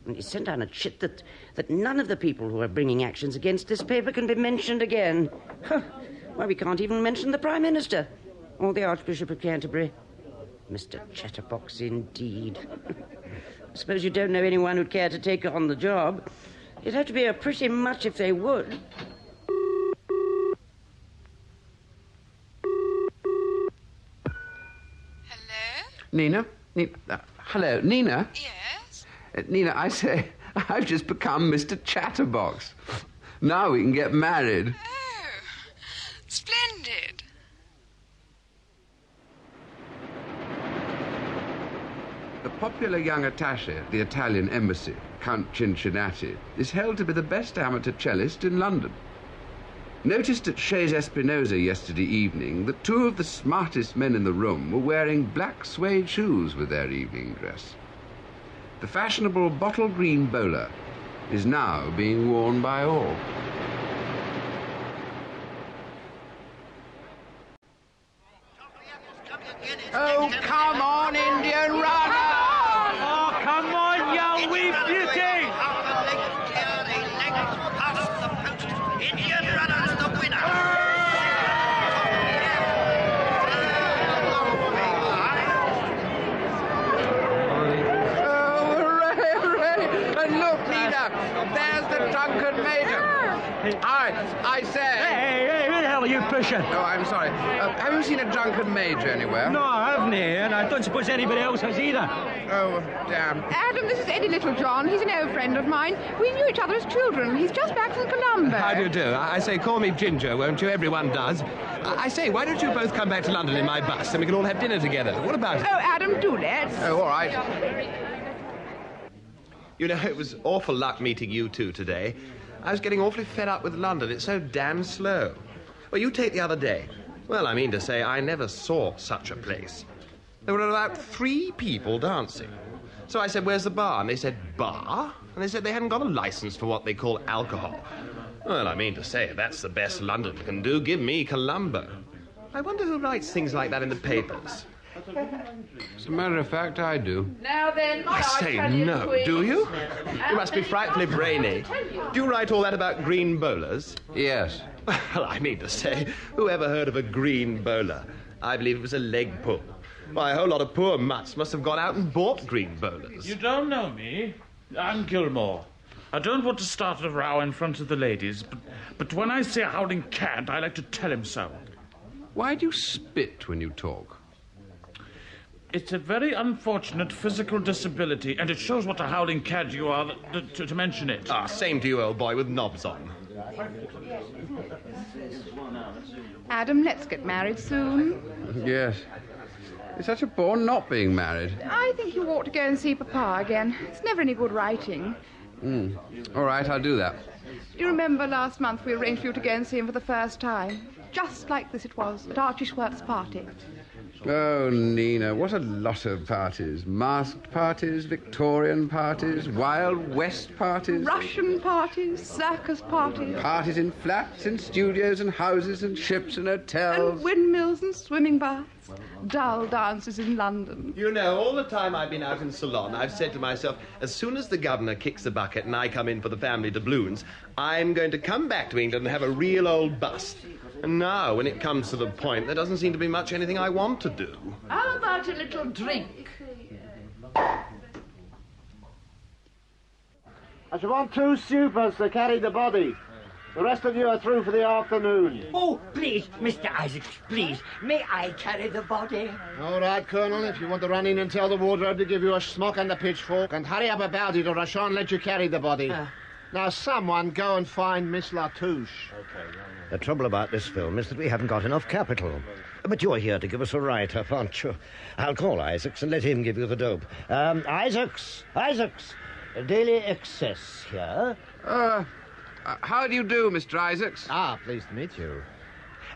And he sent down a chit that none of the people who are bringing actions against this paper can be mentioned again. Why, we can't even mention the Prime Minister or the Archbishop of Canterbury. Mr. Chatterbox, indeed. I suppose you don't know anyone who'd care to take on the job. It'd have to be a pretty much if they would. Nina? Hello, Nina? Yes? Nina, I say, I've just become Mr. Chatterbox. Now we can get married. Oh, splendid. The popular young attaché at the Italian embassy, Count Cincinnati, is held to be the best amateur cellist in London. Noticed at Chez Espinosa yesterday evening that 2 of the smartest men in the room were wearing black suede shoes with their evening dress. The fashionable bottle green bowler is now being worn by all. Oh, come on, Indian runner! Oh, come on, you wee beauty! Indian runner is the winner! Oh, I say. Hey, who the hell are you pushing? Oh, I'm sorry. Have you seen a drunken major anywhere? No, I haven't, and I don't suppose anybody else has either. Oh, damn. Adam, this is Eddie Littlejohn. He's an old friend of mine. We knew each other as children. He's just back from Colombo. How do you do? I say, call me Ginger, won't you? Everyone does. I say, why don't you both come back to London in my bus and we can all have dinner together? What about it? Oh, Adam, do let's. Oh, all right. You know, it was awful luck meeting you two today. I was getting awfully fed up with London. It's so damn slow. Well, you take the other day. Well, I mean to say, I never saw such a place. There were about 3 people dancing. So I said, where's the bar? And they said, bar? And they said they hadn't got a license for what they call alcohol. Well, I mean to say, that's the best London can do. Give me Colombo. I wonder who writes things like that in the papers. As a matter of fact, I do. Now then, I say no, do you? You must be frightfully brainy. Do you write all that about green bowlers? Yes. Well, I mean to say, who ever heard of a green bowler? I believe it was a leg pull. Why, a whole lot of poor mutts must have gone out and bought green bowlers. You don't know me. I'm Gilmore. I don't want to start a row in front of the ladies, but when I see a howling cad, I like to tell him so. Why do you spit when you talk? It's a very unfortunate physical disability, and it shows what a howling cad you are to mention it. Ah, same to you, old boy, with knobs on. Adam, let's get married soon. Yes. It's such a bore not being married. I think you ought to go and see Papa again. It's never any good writing. All right, I'll do that. Do you remember last month we arranged for you to go and see him for the first time? Just like this it was, at Archie Schwert's party. Oh, Nina, what a lot of parties. Masked parties, Victorian parties, Wild West parties. Russian parties, circus parties. Parties in flats, in studios and houses and ships and hotels. And windmills and swimming baths. Dull dances in London. You know, all the time I've been out in Ceylon, I've said to myself, as soon as the governor kicks the bucket and I come in for the family doubloons, I'm going to come back to England and have a real old bust. And now, when it comes to the point, there doesn't seem to be much anything I want to do. How about a little drink? I shall want 2 supers to carry the body. The rest of you are through for the afternoon. Oh, please, Mr. Isaacs, please, may I carry the body? All right, Colonel, if you want to run in and tell the wardrobe to give you a smock and a pitchfork, and hurry up about it or I shan't let you carry the body. Now, someone go and find Miss Latouche. Okay. The trouble about this film is that we haven't got enough capital. But you're here to give us a write-up, aren't you? I'll call Isaacs and let him give you the dope. Isaacs, Daily Excess here. How do you do, Mr. Isaacs? Ah, pleased to meet you.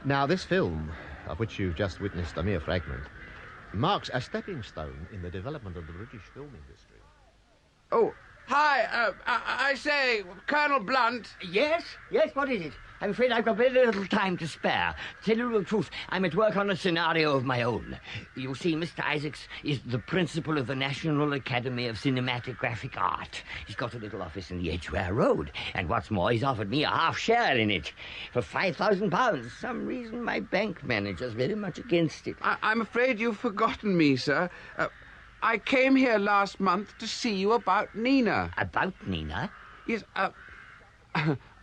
Now, this film, of which you've just witnessed a mere fragment, marks a stepping stone in the development of the British film industry. Oh, hi, I say, Colonel Blunt. Yes, what is it? I'm afraid I've got very little time to spare. To tell you the truth, I'm at work on a scenario of my own. You see, Mr. Isaacs is the principal of the National Academy of Cinematographic Art. He's got a little office in the Edgware Road, and what's more, he's offered me a half share in it for £5,000. Some reason my bank manager's very much against it. I'm afraid you've forgotten me, sir. I came here last month to see you about Nina. About Nina? Yes,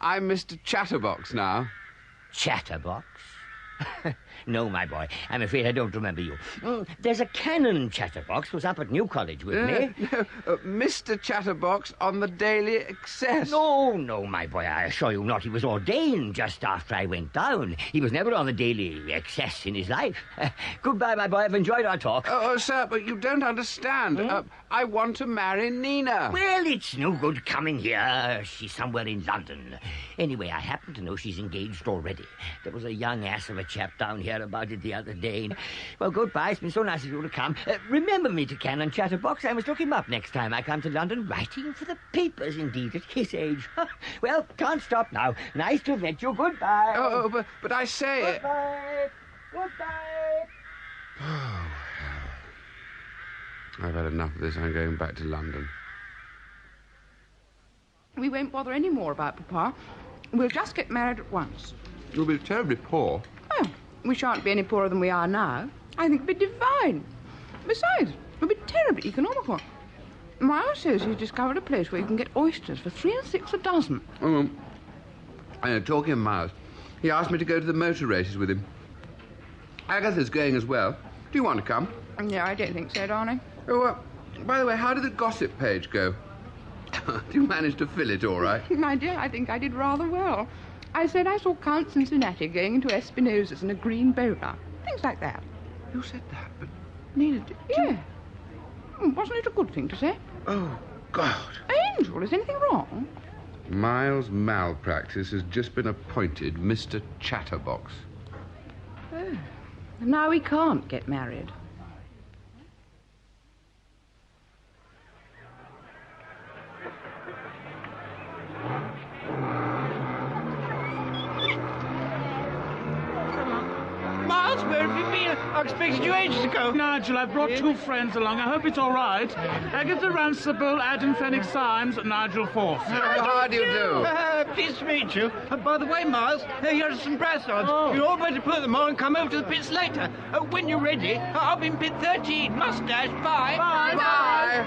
I'm Mr. Chatterbox now. Chatterbox? No, my boy, I'm afraid I don't remember you. There's a Canon Chatterbox was up at New College with me. No, Mr. Chatterbox on the Daily Excess. No, my boy, I assure you not. He was ordained just after I went down. He was never on the Daily Excess in his life. Goodbye, my boy, I've enjoyed our talk. Oh, sir, but you don't understand. I want to marry Nina. Well, it's no good coming here. She's somewhere in London. Anyway, I happen to know she's engaged already. There was a young ass of a chap down here about it the other day. Well, goodbye. It's been so nice of you to come. Remember me to Canon Chatterbox. I must look him up next time I come to London. Writing for the papers, indeed, at his age. Well, can't stop now. Nice to have met you. Goodbye. Oh, but I say... Goodbye. I've had enough of this. I'm going back to London. We won't bother any more about Papa. We'll just get married at once. You'll be terribly poor. Oh, we shan't be any poorer than we are now. I think it'd be divine. Besides, we'll be terribly economical. Miles says he's discovered a place where you can get oysters for 3 and 6 a dozen. Talking of Miles, he asked me to go to the motor races with him. Agatha's going as well. Do you want to come? No, I don't think so, darling. Oh, by the way, how did the gossip page go? Did you manage to fill it all right? My dear, I think I did rather well. I said I saw Count Cincinnati going into Espinosa's in a green bowler. Things like that. You said that, but... Neither did you. Yeah. Wasn't it a good thing to say? Oh, God. Angel, is anything wrong? Miles Malpractice has just been appointed Mr. Chatterbox. Oh. Now we can't get married. Miles, where have you been? I expected you ages ago. Nigel, I've brought two friends along. I hope it's all right. Agatha Ransable, Adam Phoenix Symes, and Nigel Force. How do you do? Pleased to meet you. By the way, Miles, here are some brassards. Oh. You all better put them on and come over to the pits later. When you're ready, I'll be in pit 13. Mustache, bye. Bye.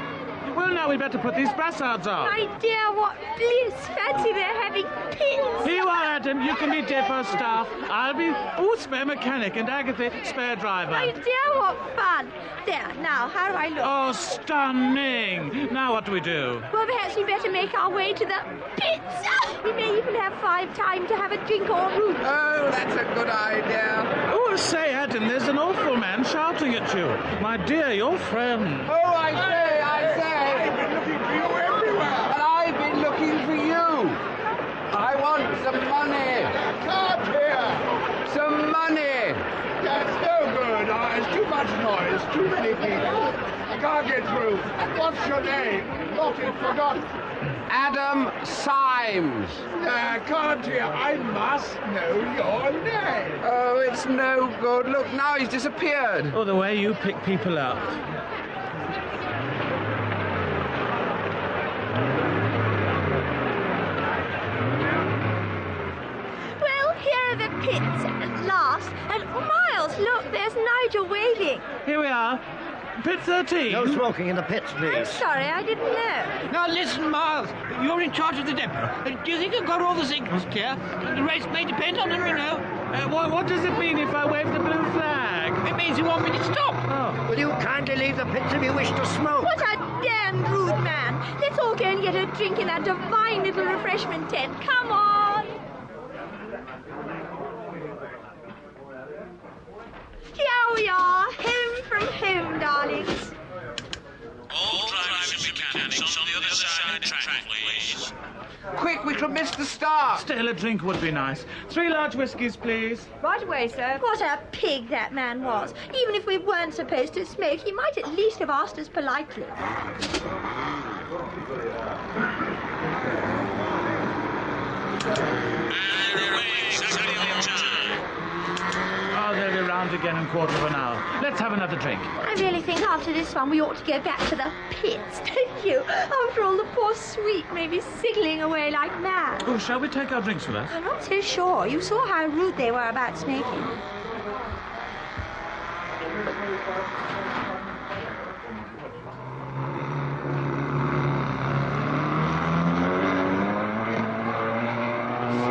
Well, now we'd better put these brassards on. My dear, what bliss. Fancy they're having pins. Here you are, Adam. You can be depot staff. I'll be, spare mechanic, and Agatha, spare driver. My dear, what fun. There, now, how do I look? Oh, stunning. Now what do we do? Well, perhaps we'd better make our way to the pits. We may even have time to have a drink en route. Oh, that's a good idea. Oh, say, Adam, there's an awful man shouting at you. My dear, your friend. Oh, I say. I've been looking for you everywhere. And I've been looking for you. I want some money. Can't hear. Some money. That's no good. There's too much noise. Too many people. I can't get through. What's your name? Lottie forgotten. Adam Symes. Can't hear. I must know your name. Oh, it's no good. Look, now he's disappeared. Oh, the way you pick people up. The pits at last. And Miles, look, there's Nigel waving. Here we are. Pit 13. No smoking in the pits, please. I'm sorry, I didn't know. Now listen, Miles. You're in charge of the depot. Do you think I've got all the signals clear? The race may depend on it, you know. What does it mean if I wave the blue flag? It means you want me to stop. Oh. Will you kindly leave the pits if you wish to smoke? What a damned rude man. Let's all go and get a drink in that divine little refreshment tent. Come on. Here we are, home from home, darlings. All drivers and mechanics on the other side of the track, please. Quick, we could miss the start. Still, a drink would be nice. 3 large whiskies, please. Right away, sir. What a pig that man was. Even if we weren't supposed to smoke, he might at least have asked us politely. Oh, they'll be round again in 1/4 Let's have another drink. I really think after this one we ought to go back to the pits, don't you? After all, the poor sweet may be sizzling away like mad. Oh, shall we take our drinks with us? I'm not so sure. You saw how rude they were about smoking.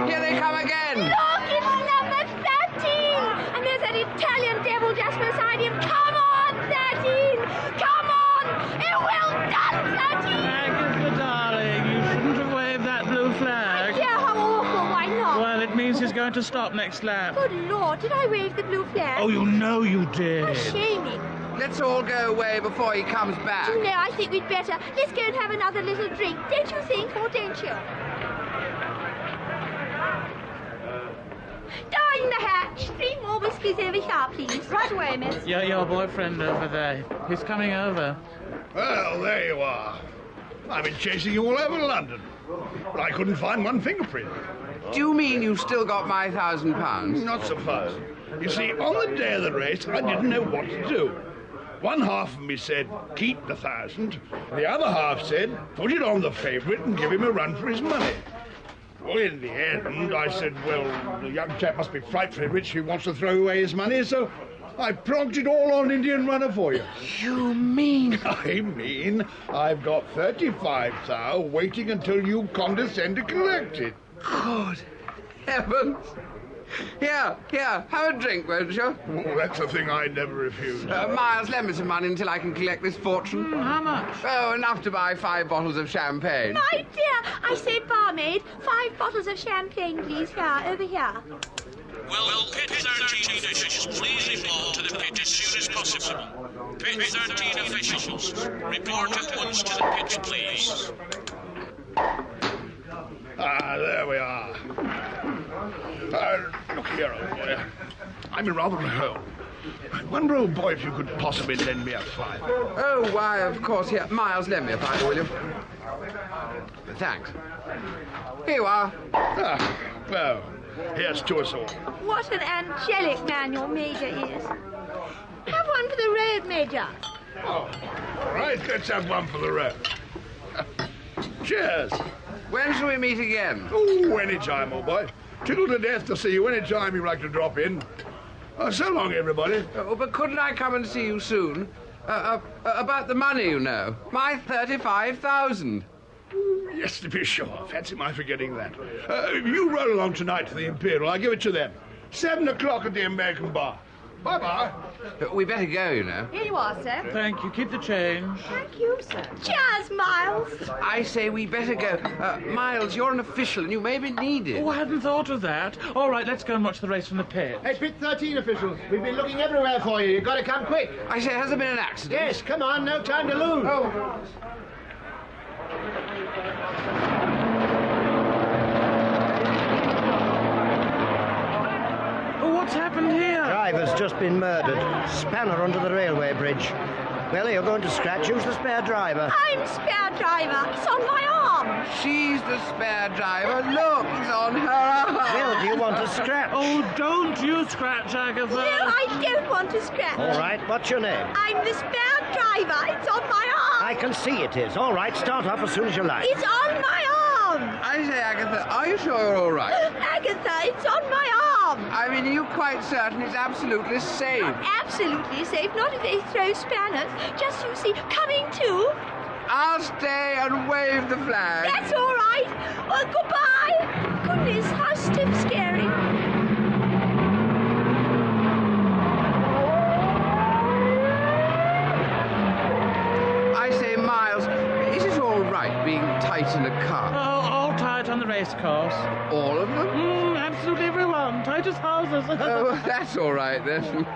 Here they come again. Look, it's number 13! And there's that Italian devil just beside him. Come on, 13! Come on! Well done, 13! Agatha, darling, you shouldn't have waved that blue flag. Yeah, how awful. Why not? Well, it means he's going to stop next lap. Good Lord, did I wave the blue flag? Oh, you know you did. How shaming. Let's all go away before he comes back. Do you know, I think we'd better. Let's go and have another little drink. Don't you think, or don't you? Down the hatch. 3 more whiskies over here, please. Right away, miss. Yeah, your boyfriend over there. He's coming over. Well, there you are. I've been chasing you all over London, but I couldn't find one fingerprint. Do you mean you've still got my £1,000? Not so fast. You see, on the day of the race, I didn't know what to do. One half of me said, keep the 1,000. The other half said, put it on the favourite and give him a run for his money. Well, in the end, I said, well, the young chap must be frightfully rich if he wants to throw away his money, so I progged it all on Indian Runner for you. You mean? I mean, I've got 35 thou waiting until you condescend to collect it. Good Heavens! Here, have a drink, won't you? Oh, that's a thing I never refuse. Miles, lend me some money until I can collect this fortune. How much? Oh, enough to buy 5 bottles of champagne. My dear, I say, barmaid, 5 bottles of champagne, please. Here, over here. Will Pit 13 officials please report to the pit as soon as possible? Pit 13 officials, report at once to the pit, please. Ah, there we are. Look here, old boy. I'm in rather a hole. I wonder, old boy, if you could possibly lend me a 5. Oh, why, of course. Here, Miles, lend me a 5, will you? Thanks. Here you are. Ah, well, here's to us all. What an angelic man your Major is. Have one for the road, Major. Oh, all right, let's have one for the road. Cheers. When shall we meet again? Oh, any time, old boy. Tickled to death to see you any time you like to drop in. So long, everybody. Oh, but couldn't I come and see you soon? About the money, you know. My 35,000. Yes, to be sure. Fancy my forgetting that. You roll along tonight to the Imperial. I'll give it to them. 7 o'clock at the American Bar. Bye-bye. We better go, you know. Here you are, sir. Thank you. Keep the change. Thank you, sir. Cheers, Miles. I say we better go. Miles, you're an official and you may be needed. Oh, I hadn't thought of that. All right, let's go and watch the race from the pit. Hey, Pit 13 officials, we've been looking everywhere for you. You've got to come quick. I say, has there been an accident? Yes, come on, no time to lose. Oh. What's happened here? Driver's just been murdered. Spanner under the railway bridge. Well, you're going to scratch. Who's the spare driver? I'm spare driver. It's on my arm. She's the spare driver. Look, it's on her arm. Well, do you want to scratch? Oh, don't you scratch, Agatha. No, I don't want to scratch. All right, what's your name? I'm the spare driver. It's on my arm. I can see it is. All right, start off as soon as you like. It's on my arm. I say, Agatha, are you sure you're all right? Agatha, it's on my arm. I mean, are you quite certain it's absolutely safe? Absolutely safe. Not if they throw spanners. Just, you see, coming to. I'll stay and wave the flag. That's all right. Well, goodbye. Goodness, how stiff scary. I say, Miles, is it all right being tight in a car? Oh, all tight on the race course. All of them? Absolutely everyone. Tight as houses. Oh, that's all right then. Number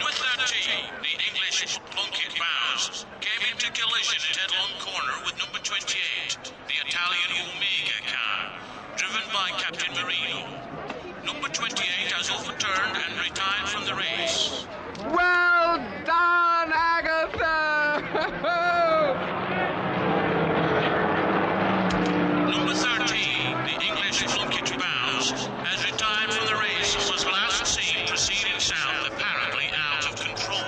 13, the English Plunkett Bows, came into collision at headlong corner with number 28, the Italian Omega car, driven by Captain Marino. Number 28 has overturned and retired from the race. Well done, Agatha! Number 13, the English Plunkett Bows, has retired from the race and was last seen proceeding south, apparently out of control.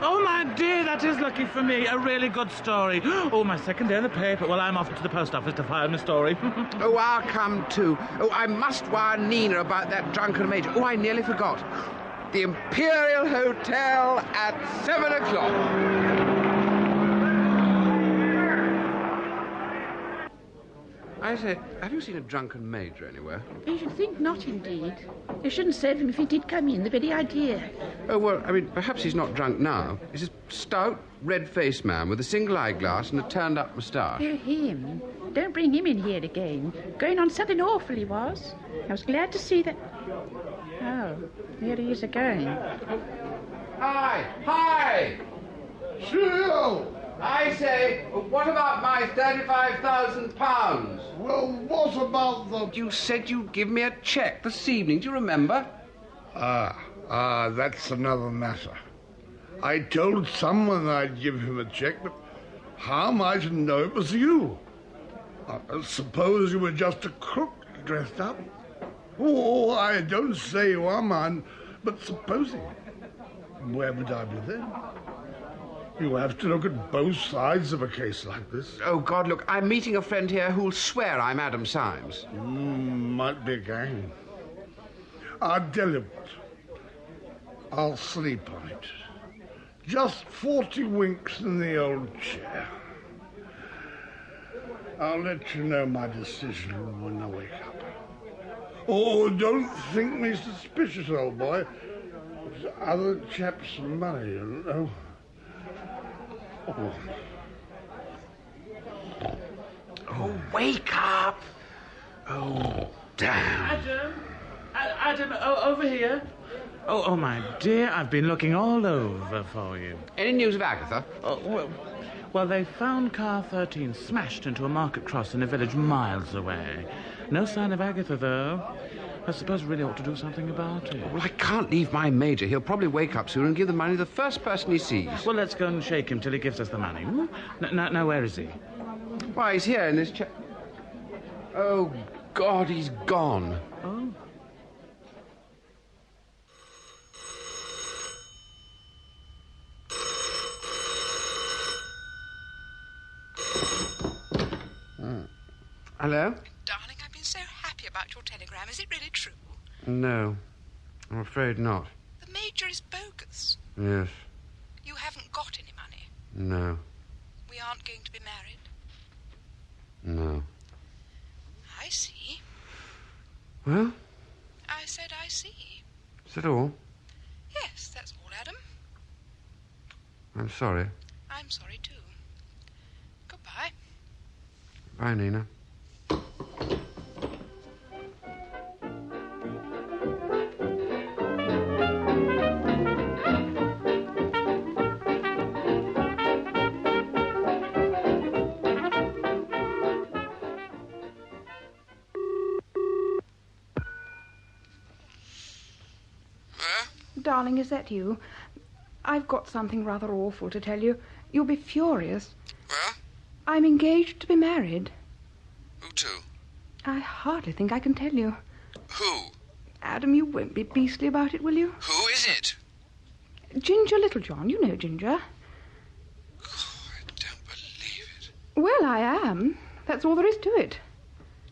Oh, my dear, that is lucky for me. A really good story. Oh, my second day in the paper. Well, I'm off to the post office to file my story. Oh, I'll come too. Oh, I must wire Nina about that drunken major. Oh, I nearly forgot. The Imperial Hotel at 7 o'clock. I say, have you seen a drunken major anywhere? I should think not, indeed. They shouldn't save him if he did come in, the very idea. Oh, well, I mean, perhaps he's not drunk now. He's a stout, red-faced man with a single eyeglass and a turned-up moustache. Oh, him. Don't bring him in here again. Going on something awful, he was. I was glad to see that... Oh, here he is again. Hi! Hi! Cheerio! I say, what about my £35,000? Well, what about the... You said you'd give me a cheque this evening, do you remember? That's another matter. I told someone I'd give him a cheque, but how am I to know it was you? I suppose you were just a crook dressed up? Oh, I don't say you are, man, but supposing. Where would I be then? You have to look at both sides of a case like this. Oh, God, look, I'm meeting a friend here who'll swear I'm Adam Symes. Might be a gang. I'll tell you what. I'll sleep on it. Just 40 winks in the old chair. I'll let you know my decision when I wake up. Oh, don't think me suspicious, old boy. It's other chaps' money, you know. Oh. Oh, wake up! Oh, damn. Adam, over here. Oh, my dear, I've been looking all over for you. Any news of Agatha? Oh, well, they found car 13 smashed into a market cross in a village miles away. No sign of Agatha, though. I suppose we really ought to do something about it. Well, I can't leave my major. He'll probably wake up soon and give the money to the first person he sees. Well, let's go and shake him till he gives us the money. Hmm? Now, where is he? Why, he's here in this chair. Oh, God, he's gone. Oh. Hello? Darling, I've been so happy about your telegram. Is it really true? No, I'm afraid not. The Major is bogus. Yes. You haven't got any money. No. We aren't going to be married. No. I see. Well? I said I see. Is that all? Yes, that's all, Adam. I'm sorry. I'm sorry, too. Goodbye. Bye, Nina. Darling, is that you? I've got something rather awful to tell you. You'll be furious. Well? I'm engaged to be married. Who to? I hardly think I can tell you. Who? Adam, you won't be beastly about it, will you? Who is it? Ginger Littlejohn. You know Ginger. Oh, I don't believe it. Well, I am. That's all there is to it.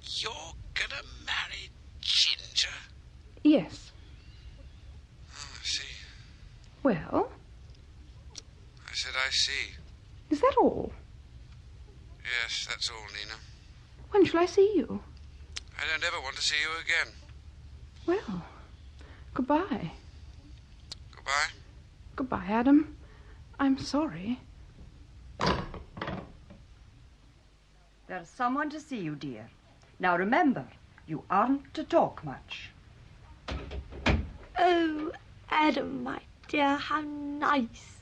You're gonna marry Ginger? Yes. Oh, I see. Well? I said I see. Is that all? Yes, that's all, Nina. When shall I see you? I don't ever want to see you again. Well, goodbye. Goodbye. Goodbye, Adam. I'm sorry. There's someone to see you, dear. Now remember, you aren't to talk much. Oh, Adam, my dear, how nice.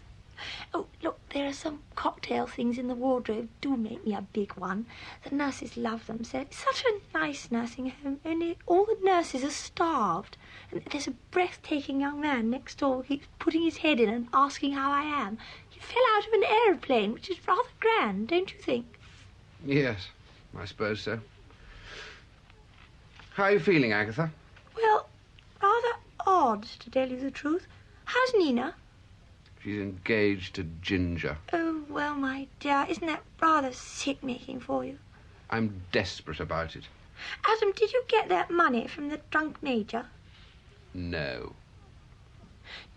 Oh, look, there are some cocktail things in the wardrobe. Do make me a big one. The nurses love them, so it's such a nice nursing home, only all the nurses are starved. And there's a breathtaking young man next door who keeps putting his head in and asking how I am. He fell out of an aeroplane, which is rather grand, don't you think? Yes, I suppose so. How are you feeling, Agatha? Well, rather odd, to tell you the truth. How's Nina? She's engaged to Ginger. Oh, well, my dear, isn't that rather sick-making for you? I'm desperate about it. Adam, did you get that money from the drunk major? No.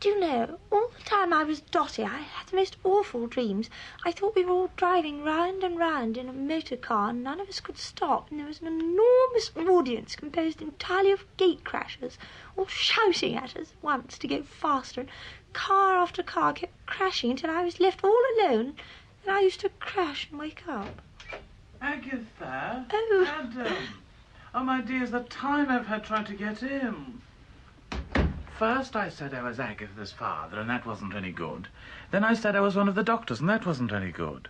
Do you know, all the time I was dotty, I had the most awful dreams. I thought we were all driving round and round in a motor car, and none of us could stop, and there was an enormous audience composed entirely of gate crashers, all shouting at us at once to go faster, and car after car kept crashing until I was left all alone, and I used to crash and wake up. Agatha? Oh. Adam. Oh, my dear, it's the time I've had trying to get in. First I said I was Agatha's father, and that wasn't any good. Then I said I was one of the doctors, and that wasn't any good.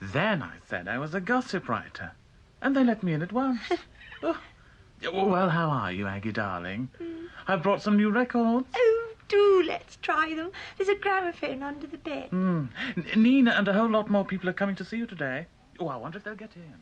Then I said I was a gossip writer, and they let me in at once. Oh. Well, how are you, Aggie, darling? I've brought some new records. Oh, do let's try them. There's a gramophone under the bed. Nina and a whole lot more people are coming to see you today. Oh, I wonder if they'll get in.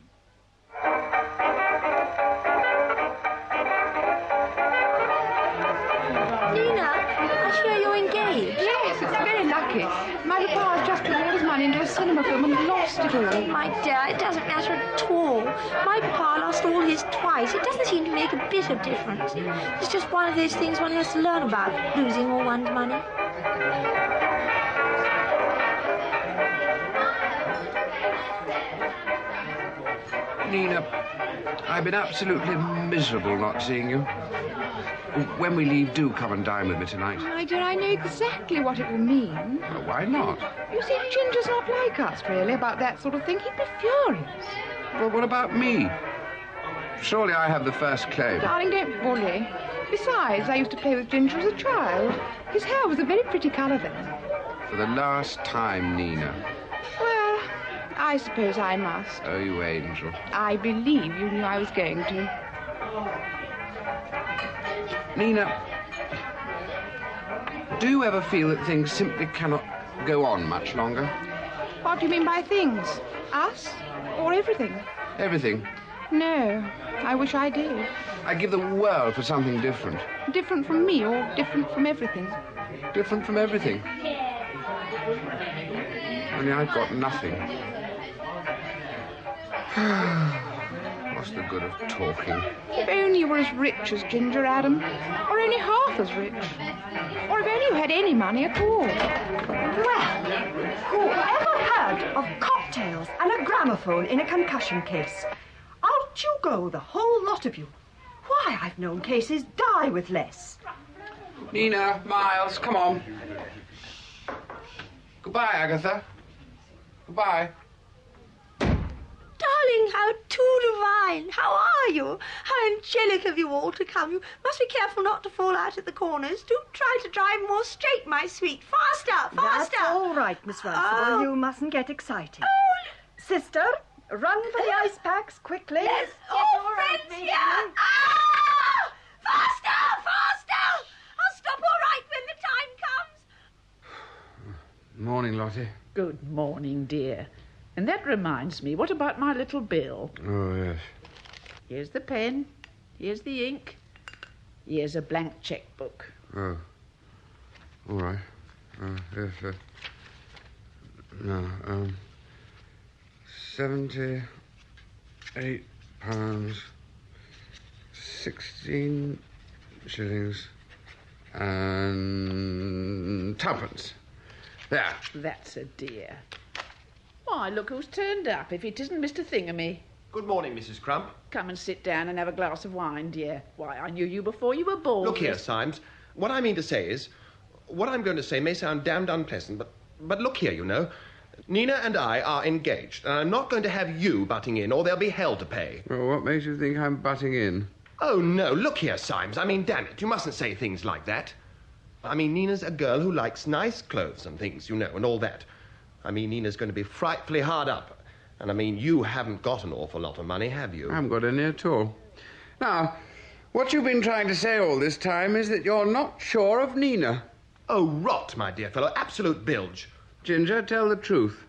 Nina, I hear you're engaged. Yes, it's very lucky. My papa has just put all his money into a cinema film and lost it all. My dear, it doesn't matter at all. My papa lost all his twice. It doesn't seem to make a bit of difference. It's just one of those things one has to learn about, losing all one's money. Nina, I've been absolutely miserable not seeing you. When we leave, do come and dine with me tonight. My dear, I know exactly what it will mean. Well, why not? You see, Ginger's not like us, really, about that sort of thing. He'd be furious. Well, what about me? Surely I have the first claim. Darling, don't bully. Besides, I used to play with Ginger as a child. His hair was a very pretty colour then. For the last time, Nina. Well, I suppose I must. Oh, you angel. I believe you knew I was going to. Nina, do you ever feel that things simply cannot go on much longer? What do you mean by things? Us? Or everything? Everything. No, I wish I did. I'd give the world for something different. Different from me or different from everything? Different from everything. Only I've got nothing. What's the good of talking? If only you were as rich as Ginger, Adam. Or only half as rich. Or if only you had any money at all. Well, whoever heard of cocktails and a gramophone in a concussion case? Out you go, the whole lot of you. Why, I've known cases die with less. Nina, Miles, come on. Goodbye, Agatha. Goodbye. Darling, how too divine. How are you? How angelic of you all to come. You must be careful not to fall out at the corners. Do try to drive more straight, my sweet. Faster, faster. That's all right, Miss Runcible. Oh. You mustn't get excited. Oh. Sister, run for the ice packs quickly. Yes, friends here. Ah! Faster, faster. I'll stop all right when the time comes. Morning, Lottie. Good morning, dear. And that reminds me, what about my little bill? Oh, yes. Here's the pen. Here's the ink. Here's a blank checkbook. Oh. All right. Yes, no, £78, 16 shillings and twopence. There. That's a dear. Why, look who's turned up, if it isn't Mr. Thingamy. Good morning, Mrs. Crump. Come and sit down and have a glass of wine, dear. Why, I knew you before you were born. Look here, Symes. What I mean to say is, what I'm going to say may sound damned unpleasant, but look here, you know. Nina and I are engaged, and I'm not going to have you butting in, or there'll be hell to pay. Well, what makes you think I'm butting in? Oh, no, look here, Symes. I mean, damn it, you mustn't say things like that. I mean, Nina's a girl who likes nice clothes and things, you know, and all that. I mean, Nina's going to be frightfully hard up. And I mean, you haven't got an awful lot of money, have you? I haven't got any at all. Now, what you've been trying to say all this time is that you're not sure of Nina. Oh, rot, my dear fellow. Absolute bilge. Ginger, tell the truth.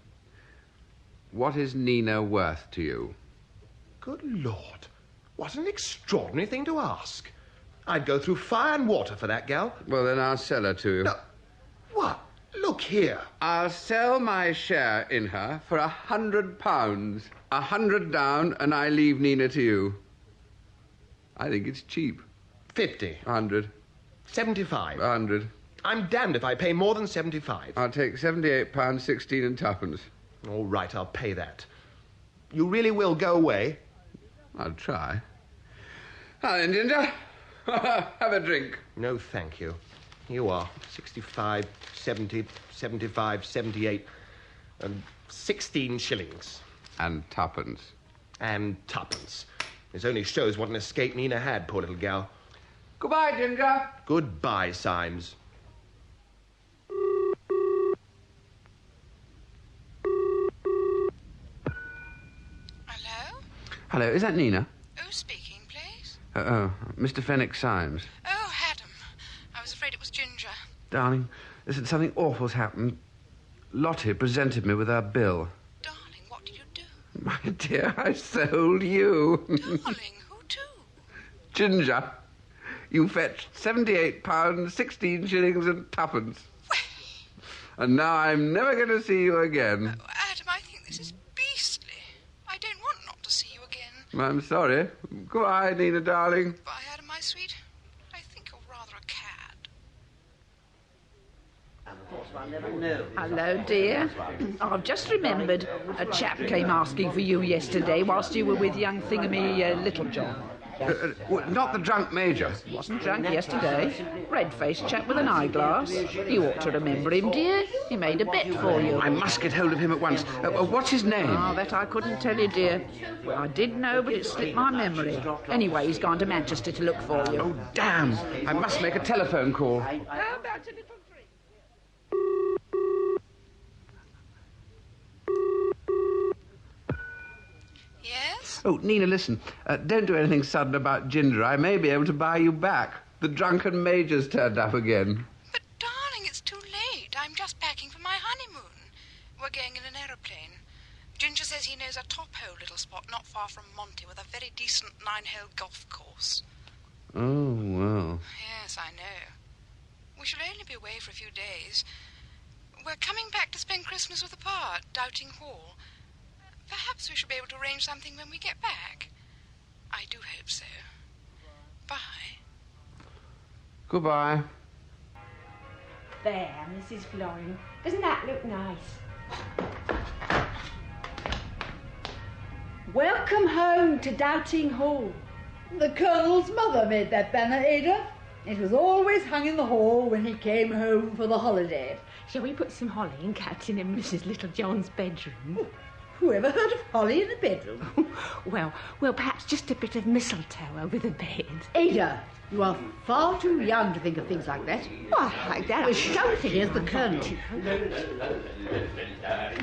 What is Nina worth to you? Good Lord. What an extraordinary thing to ask. I'd go through fire and water for that gal. Well, then I'll sell her to you. No. What? Look here. I'll sell my share in her for £100. 100 down, and I leave Nina to you. I think it's cheap. 50. 100. 75. 100. I'm damned if I pay more than 75. I'll take £78, 16 and twopence. All right, I'll pay that. You really will go away? I'll try. Now then, Ginger, have a drink. No, thank you. Here you are. 65, 70, 75, 78, and 16 shillings. And twopence. And twopence. This only shows what an escape Nina had, poor little gal. Goodbye, Ginger. Goodbye, Symes. Hello? Hello, is that Nina? Who's speaking, please? Mr. Fenwick Symes. Oh, Adam. I was afraid it was Ginger. Darling, listen, something awful's happened. Lottie presented me with her bill. Darling, what did you do? My dear, I sold you. Darling, who to? Ginger. You fetched £78, 16 shillings and twopence. Well. And now I'm never going to see you again. Adam, I think this is beastly. I don't want not to see you again. I'm sorry. Goodbye, Nina, darling. Goodbye, Adam, my sweet. I think you're rather a cad. Hello, dear. I've just remembered a chap came asking for you yesterday whilst you were with young Thingamy Littlejohn. Not the drunk major. Wasn't drunk yesterday. Red-faced chap with an eyeglass. You ought to remember him, dear. He made a bet for you. I must get hold of him at once. What's his name? Oh, that I couldn't tell you, dear. Well, I did know, but it slipped my memory. Anyway, he's gone to Manchester to look for you. Oh, damn. I must make a telephone call. How about a little drink? Yes? Oh, Nina, listen. Don't do anything sudden about Ginger. I may be able to buy you back. The drunken major's turned up again. But, darling, it's too late. I'm just packing for my honeymoon. We're going in an aeroplane. Ginger says he knows a top-hole little spot not far from Monty with a very decent 9-hole golf course. Oh, well. Yes, I know. We shall only be away for a few days. We're coming back to spend Christmas with the Pa at Doubting Hall. Perhaps we shall be able to arrange something when we get back. I do hope so. Bye. Goodbye. There, Mrs. Florin. Doesn't that look nice? Welcome home to Doubting Hall. The Colonel's mother made that banner, Ada. It was always hung in the hall when he came home for the holiday. Shall we put some holly in Captain and Mrs. Littlejohn's bedroom? Who ever heard of holly in a bedroom? well, perhaps just a bit of mistletoe over the bed. Ada, you are far too young to think of things like that. Why, like that? We're shouting as the Colonel.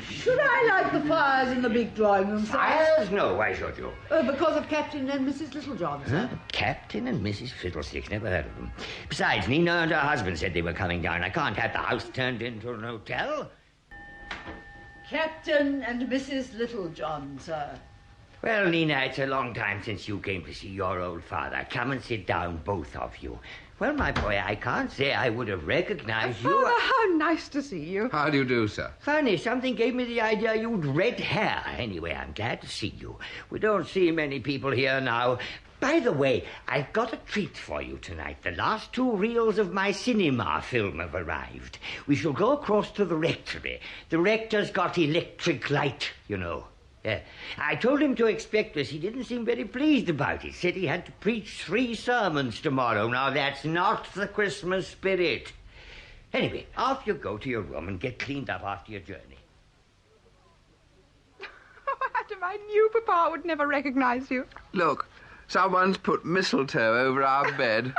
Should I light the fires in the big drawing room, sir? Fires? No, why should you? Because of Captain and Mrs. Littlejohn, sir. Huh? Captain and Mrs. Fiddlesticks, never heard of them. Besides, Nina and her husband said they were coming down. I can't have the house turned into an hotel. Captain and Mrs. Littlejohn, sir. Well, Nina, it's a long time since you came to see your old father. Come and sit down, both of you. Well, my boy, I can't say I would have recognized you. Father, how nice to see you. How do you do, sir? Funny, something gave me the idea you'd red hair. Anyway, I'm glad to see you. We don't see many people here now. By the way, I've got a treat for you tonight. The last 2 reels of my cinema film have arrived. We shall go across to the rectory. The rector's got electric light, you know. I told him to expect us. He didn't seem very pleased about it. Said he had to preach 3 sermons tomorrow. Now, that's not the Christmas spirit. Anyway, off you go to your room and get cleaned up after your journey. Oh, Adam, I knew Papa would never recognize you. Look, someone's put mistletoe over our bed.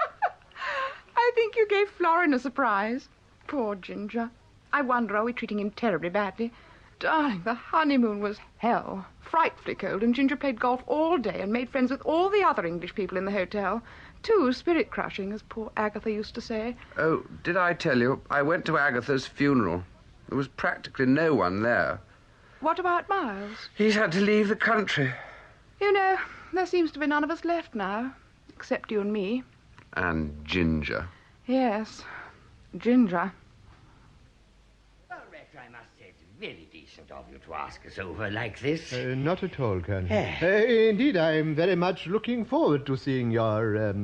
I think you gave Florin a surprise. Poor Ginger. I wonder, are we treating him terribly badly? Darling, the honeymoon was hell. Frightfully cold, and Ginger played golf all day and made friends with all the other English people in the hotel. Too spirit-crushing, as poor Agatha used to say. Oh, did I tell you? I went to Agatha's funeral. There was practically no one there. What about Miles? He's had to leave the country. You know, there seems to be none of us left now, except you and me. And Ginger. Yes, Ginger. Well, Rector, I must say it's very decent of you to ask us over like this. Not at all, Colonel. Indeed, I'm very much looking forward to seeing your,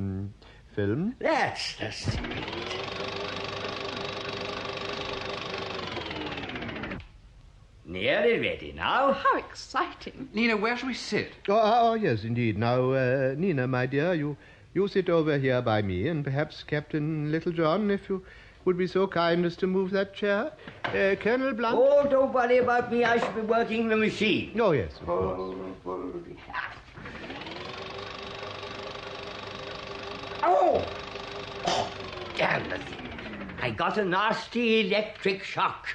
film. That's the spirit. Nearly ready now. How exciting. Nina, where shall we sit? Oh, yes, indeed. Now, Nina, my dear, you sit over here by me, and perhaps Captain Littlejohn, if you would be so kind as to move that chair. Colonel Blunt? Oh, don't worry about me. I shall be working the machine. Oh, yes, of course. Oh! Damn the thing. I got a nasty electric shock.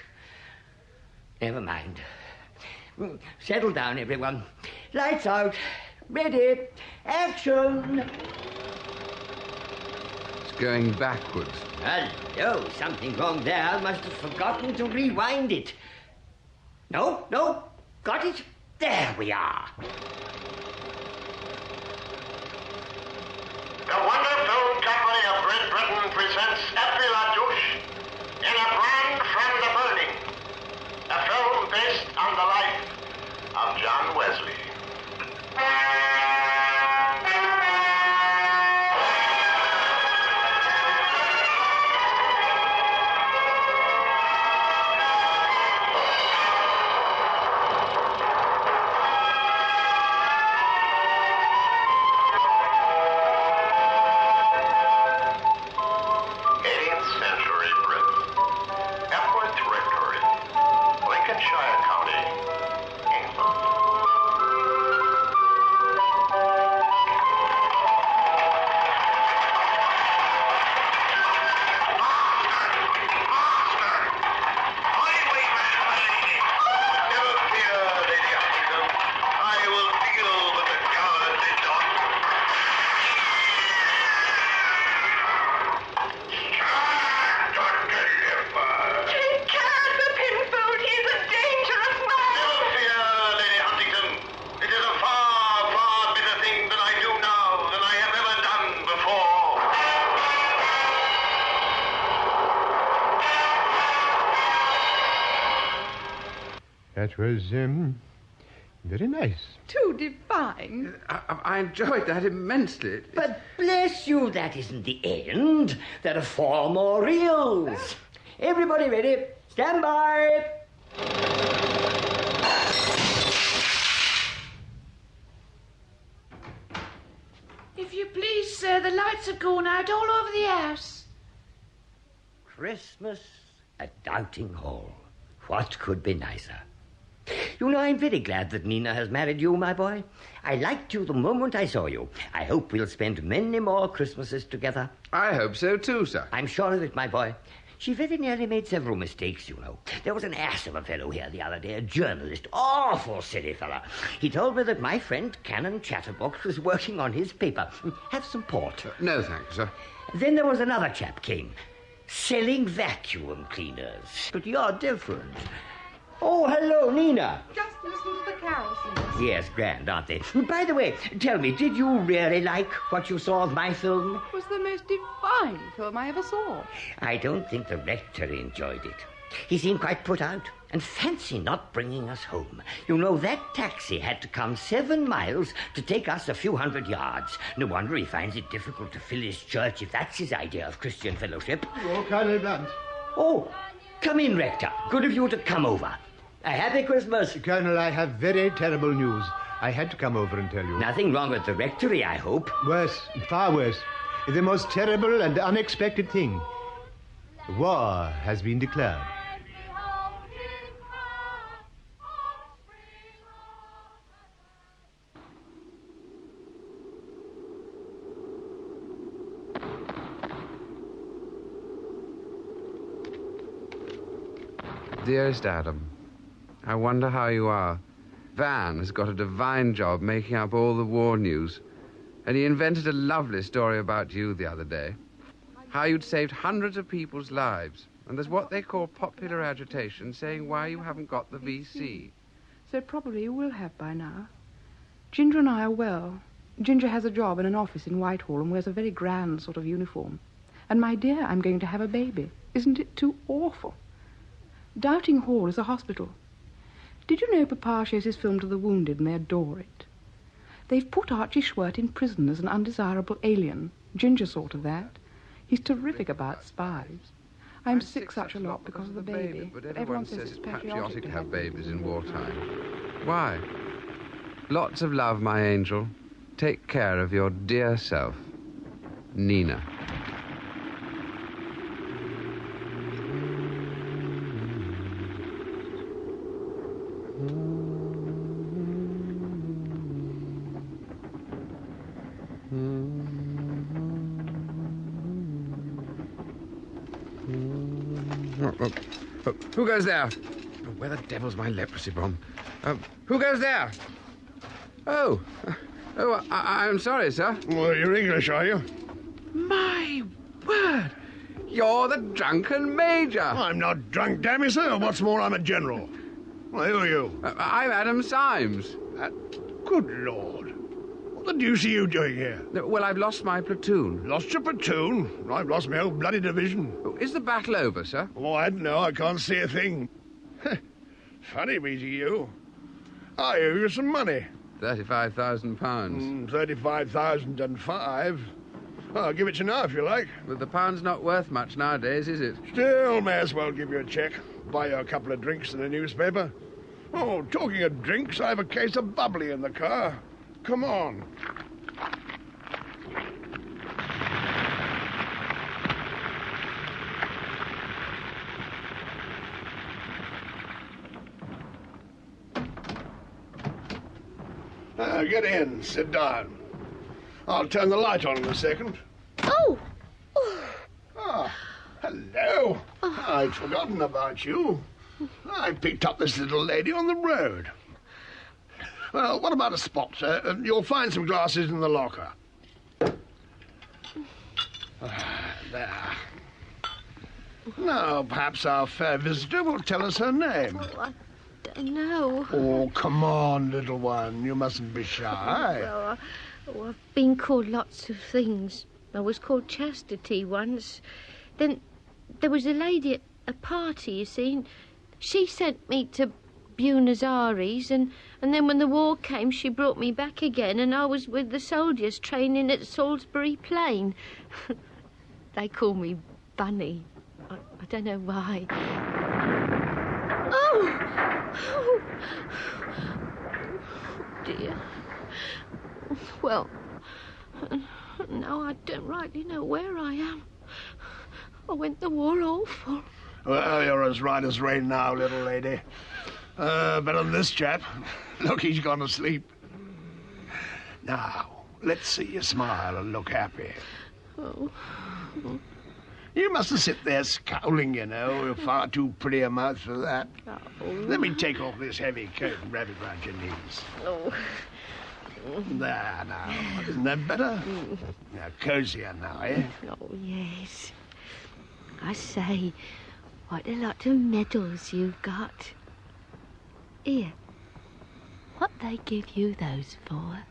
Never mind. Settle down, everyone. Lights out. Ready. Action. It's going backwards. Hello, something wrong there. I must have forgotten to rewind it. No, got it. There we are. The Wonder Film Company of Great Britain presents Appel à Douche in A Brand from the Burning, a film based on the life of John Wesley. That was very nice. Too divine. I enjoyed that immensely. But bless you, that isn't the end. There are 4 more reels. Everybody ready? Stand by. If you please, sir, the lights have gone out all over the house. Christmas at Doubting Hall. What could be nicer? You know, I'm very glad that Nina has married you, my boy. I liked you the moment I saw you. I hope we'll spend many more Christmases together. I hope so too, sir. I'm sure of it, my boy. She very nearly made several mistakes, you know. There was an ass of a fellow here the other day, a journalist. Awful silly fella. He told me that my friend Canon Chatterbox was working on his paper. Have some port. No, thanks, sir. Then there was another chap came, selling vacuum cleaners. But you're different. Oh, hello, Nina. Just listen to the carols. Yes, grand, aren't they? By the way, tell me, did you really like what you saw of my film? It was the most divine film I ever saw. I don't think the rector enjoyed it. He seemed quite put out. And fancy not bringing us home. You know, that taxi had to come 7 miles to take us a few hundred yards. No wonder he finds it difficult to fill his church if that's his idea of Christian fellowship. Oh, Colonel Blunt. Oh, come in, Rector. Good of you to come over. A happy Christmas. Colonel, I have very terrible news. I had to come over and tell you. Nothing wrong at the rectory, I hope. Worse, far worse. The most terrible and unexpected thing. War has been declared. Dearest Adam, I wonder how you are. Van has got a divine job making up all the war news, and he invented a lovely story about you the other day. How you'd saved hundreds of people's lives, and there's what they call popular agitation saying why you haven't got the VC. So probably you will have by now. Ginger and I are well. Ginger has a job in an office in Whitehall and wears a very grand sort of uniform. And, my dear, I'm going to have a baby. Isn't it too awful? Doubting Hall is a hospital. Did you know Papa shows his film to the wounded and they adore it? They've put Archie Schwert in prison as an undesirable alien. Ginger sort of that. He's terrific about spies. I'm sick such a lot because of the baby. But everyone says it's patriotic to have babies in wartime. Why? Lots of love, my angel. Take care of your dear self. Nina. Who goes there? Oh, where the devil's my leprosy bomb? Who goes there? Oh, I'm sorry, sir. Well, you're English, are you? My word! You're the drunken major. I'm not drunk, damn you, sir. What's more, I'm a general. Well, who are you? I'm Adam Symes. Good Lord. What the deuce are you doing here? Well, I've lost my platoon. Lost your platoon? I've lost my whole bloody division. Is the battle over, sir? Oh, I don't know. I can't see a thing. Funny meeting you. I owe you some money. £35,000. 35,005. Well, I'll give it to you now if you like. But the pound's not worth much nowadays, is it? Still, may as well give you a cheque. Buy you a couple of drinks and a newspaper. Oh, talking of drinks, I have a case of bubbly in the car. Come on. Get in. Sit down. I'll turn the light on in a second. Oh! Ah, hello. I'd forgotten about you. I picked up this little lady on the road. Well, what about a spot, sir? You'll find some glasses in the locker. There. Now, perhaps our fair visitor will tell us her name. Oh, I don't know. Oh, come on, little one. You mustn't be shy. Well, I've been called lots of things. I was called Chastity once. Then there was a lady at a party, you see. She sent me to Buenos Aires, and then when the war came, she brought me back again, and I was with the soldiers training at Salisbury Plain. They call me Bunny. I don't know why. Oh, dear. Well, now I don't rightly know where I am. I went the war awful. Well, you're as right as rain now, little lady. Better than this chap. Look, he's gone to sleep. Now, let's see you smile and look happy. Oh. You mustn't sit there scowling, you know. You're far too pretty a mouth for that. Oh. Let me take off this heavy coat and wrap it round your knees. Oh. There, now. Isn't that better? Now, cozier now, eh? Oh, yes. I say, what a lot of medals you've got. Here, what they give you those for?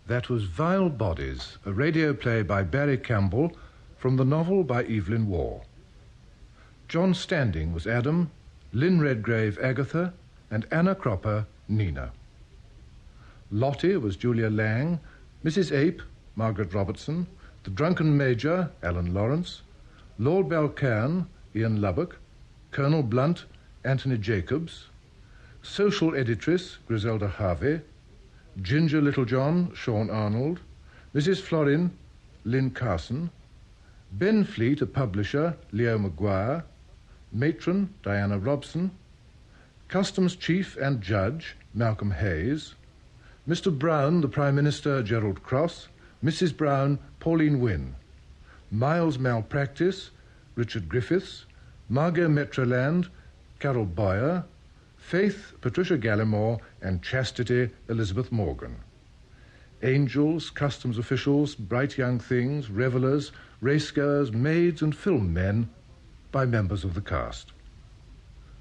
That was Vile Bodies, a radio play by Barry Campbell from the novel by Evelyn Waugh. John Standing was Adam, Lynn Redgrave Agatha, and Anna Cropper Nina. Lottie was Julia Lang, Mrs. Ape Margaret Robertson, the Drunken Major Alan Lawrence, Lord Balcairn Ian Lubbock, Colonel Blunt Anthony Jacobs, Social Editress Griselda Harvey, Ginger Littlejohn, Sean Arnold, Mrs. Florin, Lynn Carson, Ben Fleet, a publisher, Leo Maguire, Matron, Diana Robson, Customs Chief and Judge, Malcolm Hayes, Mr. Brown, the Prime Minister, Gerald Cross, Mrs. Brown, Pauline Wynne, Miles Malpractice, Richard Griffiths, Margot Metroland, Carol Boyer, Faith, Patricia Gallimore, and Chastity, Elizabeth Morgan. Angels, customs officials, bright young things, revellers, racegoers, maids, and film men by members of the cast.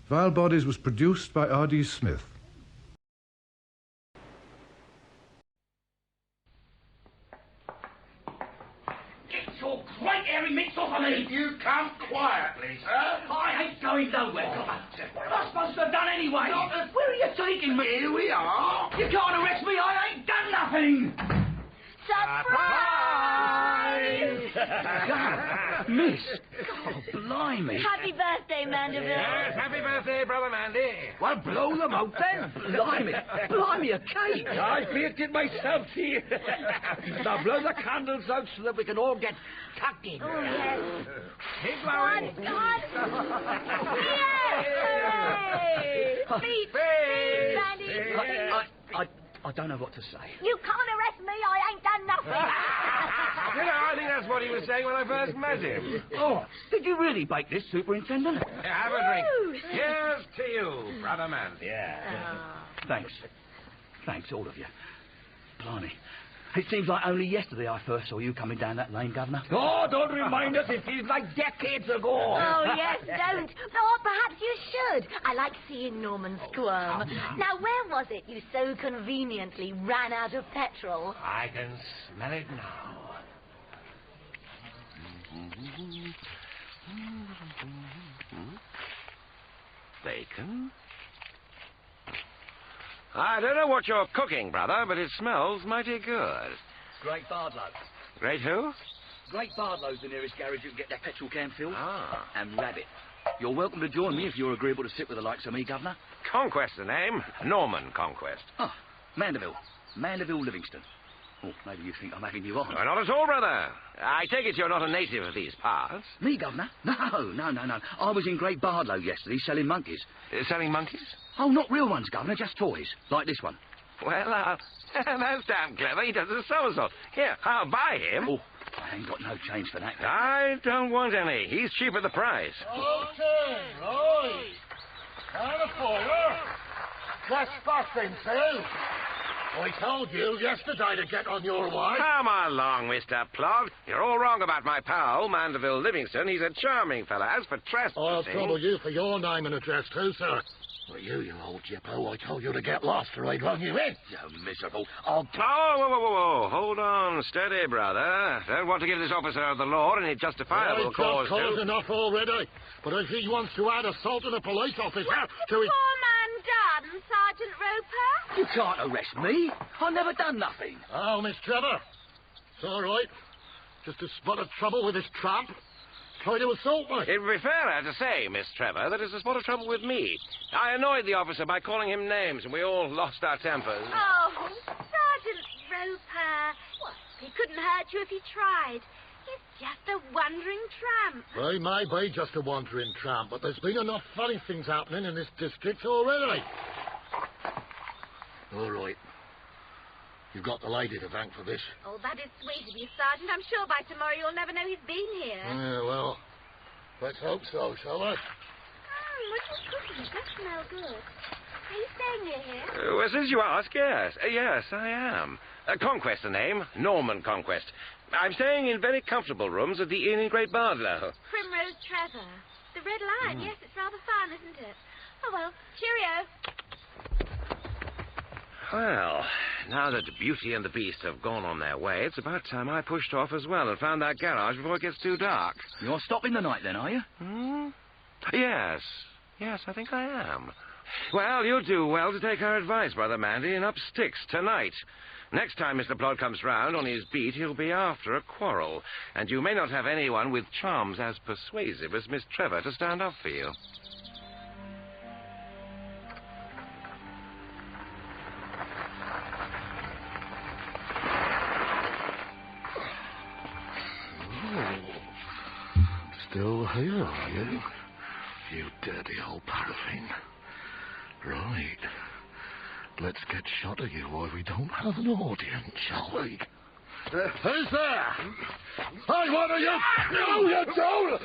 Vile Bodies was produced by R.D. Smith. Get your great hairy mitts off of me! You come quietly, sir. I ain't going nowhere, Copper. What am I supposed to have done anyway? Where are you taking me? Here we are. You can't arrest me, I ain't done nothing! Surprise! Miss! Oh, blimey. Happy birthday, Mandeville. Yes, happy birthday, Brother Mandy. Well, blow them out then. Blimey. Blimey, a cake. I baked it myself, see. Now blow the candles out so that we can all get tucked in. Oh, yes. Keep blowing. Yay! Speed, Mandy. I don't know what to say. You can't arrest me, I ain't done nothing. You know, I think that's what he was saying when I first met him. Oh, did you really bake this, Superintendent? Have a drink. Here's to you, Brother Mandy. Yeah. Thanks. Thanks, all of you. Blimey. It seems like only yesterday I first saw you coming down that lane, Governor. Oh, don't remind us. It feels like decades ago. Oh, yes, don't. Or perhaps you should. I like seeing Norman squirm. Now, where was it you so conveniently ran out of petrol? I can smell it now. Bacon? I don't know what you're cooking, brother, but it smells mighty good. Great Bardlow. Great who? Great Bardlow's the nearest garage you can get that petrol can filled. Ah. And Rabbit. You're welcome to join me if you're agreeable to sit with the likes of me, Governor. Conquest the name. Norman Conquest. Oh, Mandeville. Mandeville Livingston. Oh, maybe you think I'm having you on. Not at all, brother. I take it you're not a native of these parts. Me, Governor? No. I was in Great Bardlow yesterday selling monkeys. Selling monkeys? Oh, not real ones, Governor, just toys, like this one. Well, that's damn clever. He does a somersault. Here, I'll buy him. Oh, I ain't got no change for that. I don't want any. He's cheap at the price. Okay, right. And a fire. Trespassing, too. I told you yesterday to get on your way. Come along, Mr. Plod. You're all wrong about my pal, Mandeville Livingston. He's a charming fella. As for trespassing... I'll trouble you for your name and address, too, sir. Well, you old jippo, I told you to get lost or I'd run you in. You miserable... Oh, whoa. Hold on. Steady, brother. Don't want to give this officer of the law any justifiable cause to... cause enough already. But if he wants to add assault on a police officer to his... Poor man done, Sergeant Roper. You can't arrest me. I've never done nothing. Oh, Miss Trevor. It's all right. Just a spot of trouble with this tramp. Trying to assault me. It would be fairer to say, Miss Trevor, that it's a spot of trouble with me. I annoyed the officer by calling him names, and we all lost our tempers. Oh, Sergeant Roper. What? He couldn't hurt you if he tried. He's just a wandering tramp. He may be just a wandering tramp, but there's been enough funny things happening in this district already. All right. You've got the lady to thank for this. Oh, that is sweet of you, Sergeant. I'm sure by tomorrow you'll never know he's been here. Yeah, well, let's hope so, shall we? What are you cooking? It does smell good. Are you staying near here? Well, since you ask, yes. Yes, I am. Conquest, the name. Norman Conquest. I'm staying in very comfortable rooms at the inn in Great Bardlow. Primrose Trevor. The Red Lion. Yes, it's rather fun, isn't it? Oh, well, cheerio. Well, now that Beauty and the Beast have gone on their way, it's about time I pushed off as well and found that garage before it gets too dark. You're stopping the night then, are you? Yes, I think I am. Well, you'll do well to take her advice, Brother Mandy, and up sticks tonight. Next time Mr. Plod comes round on his beat, he'll be after a quarrel, and you may not have anyone with charms as persuasive as Miss Trevor to stand up for you. Still here, are you? You dirty old paraffin. Right. Let's get shot of you while we don't have an audience, shall we? Who's there? Hey, what are you? No, you don't!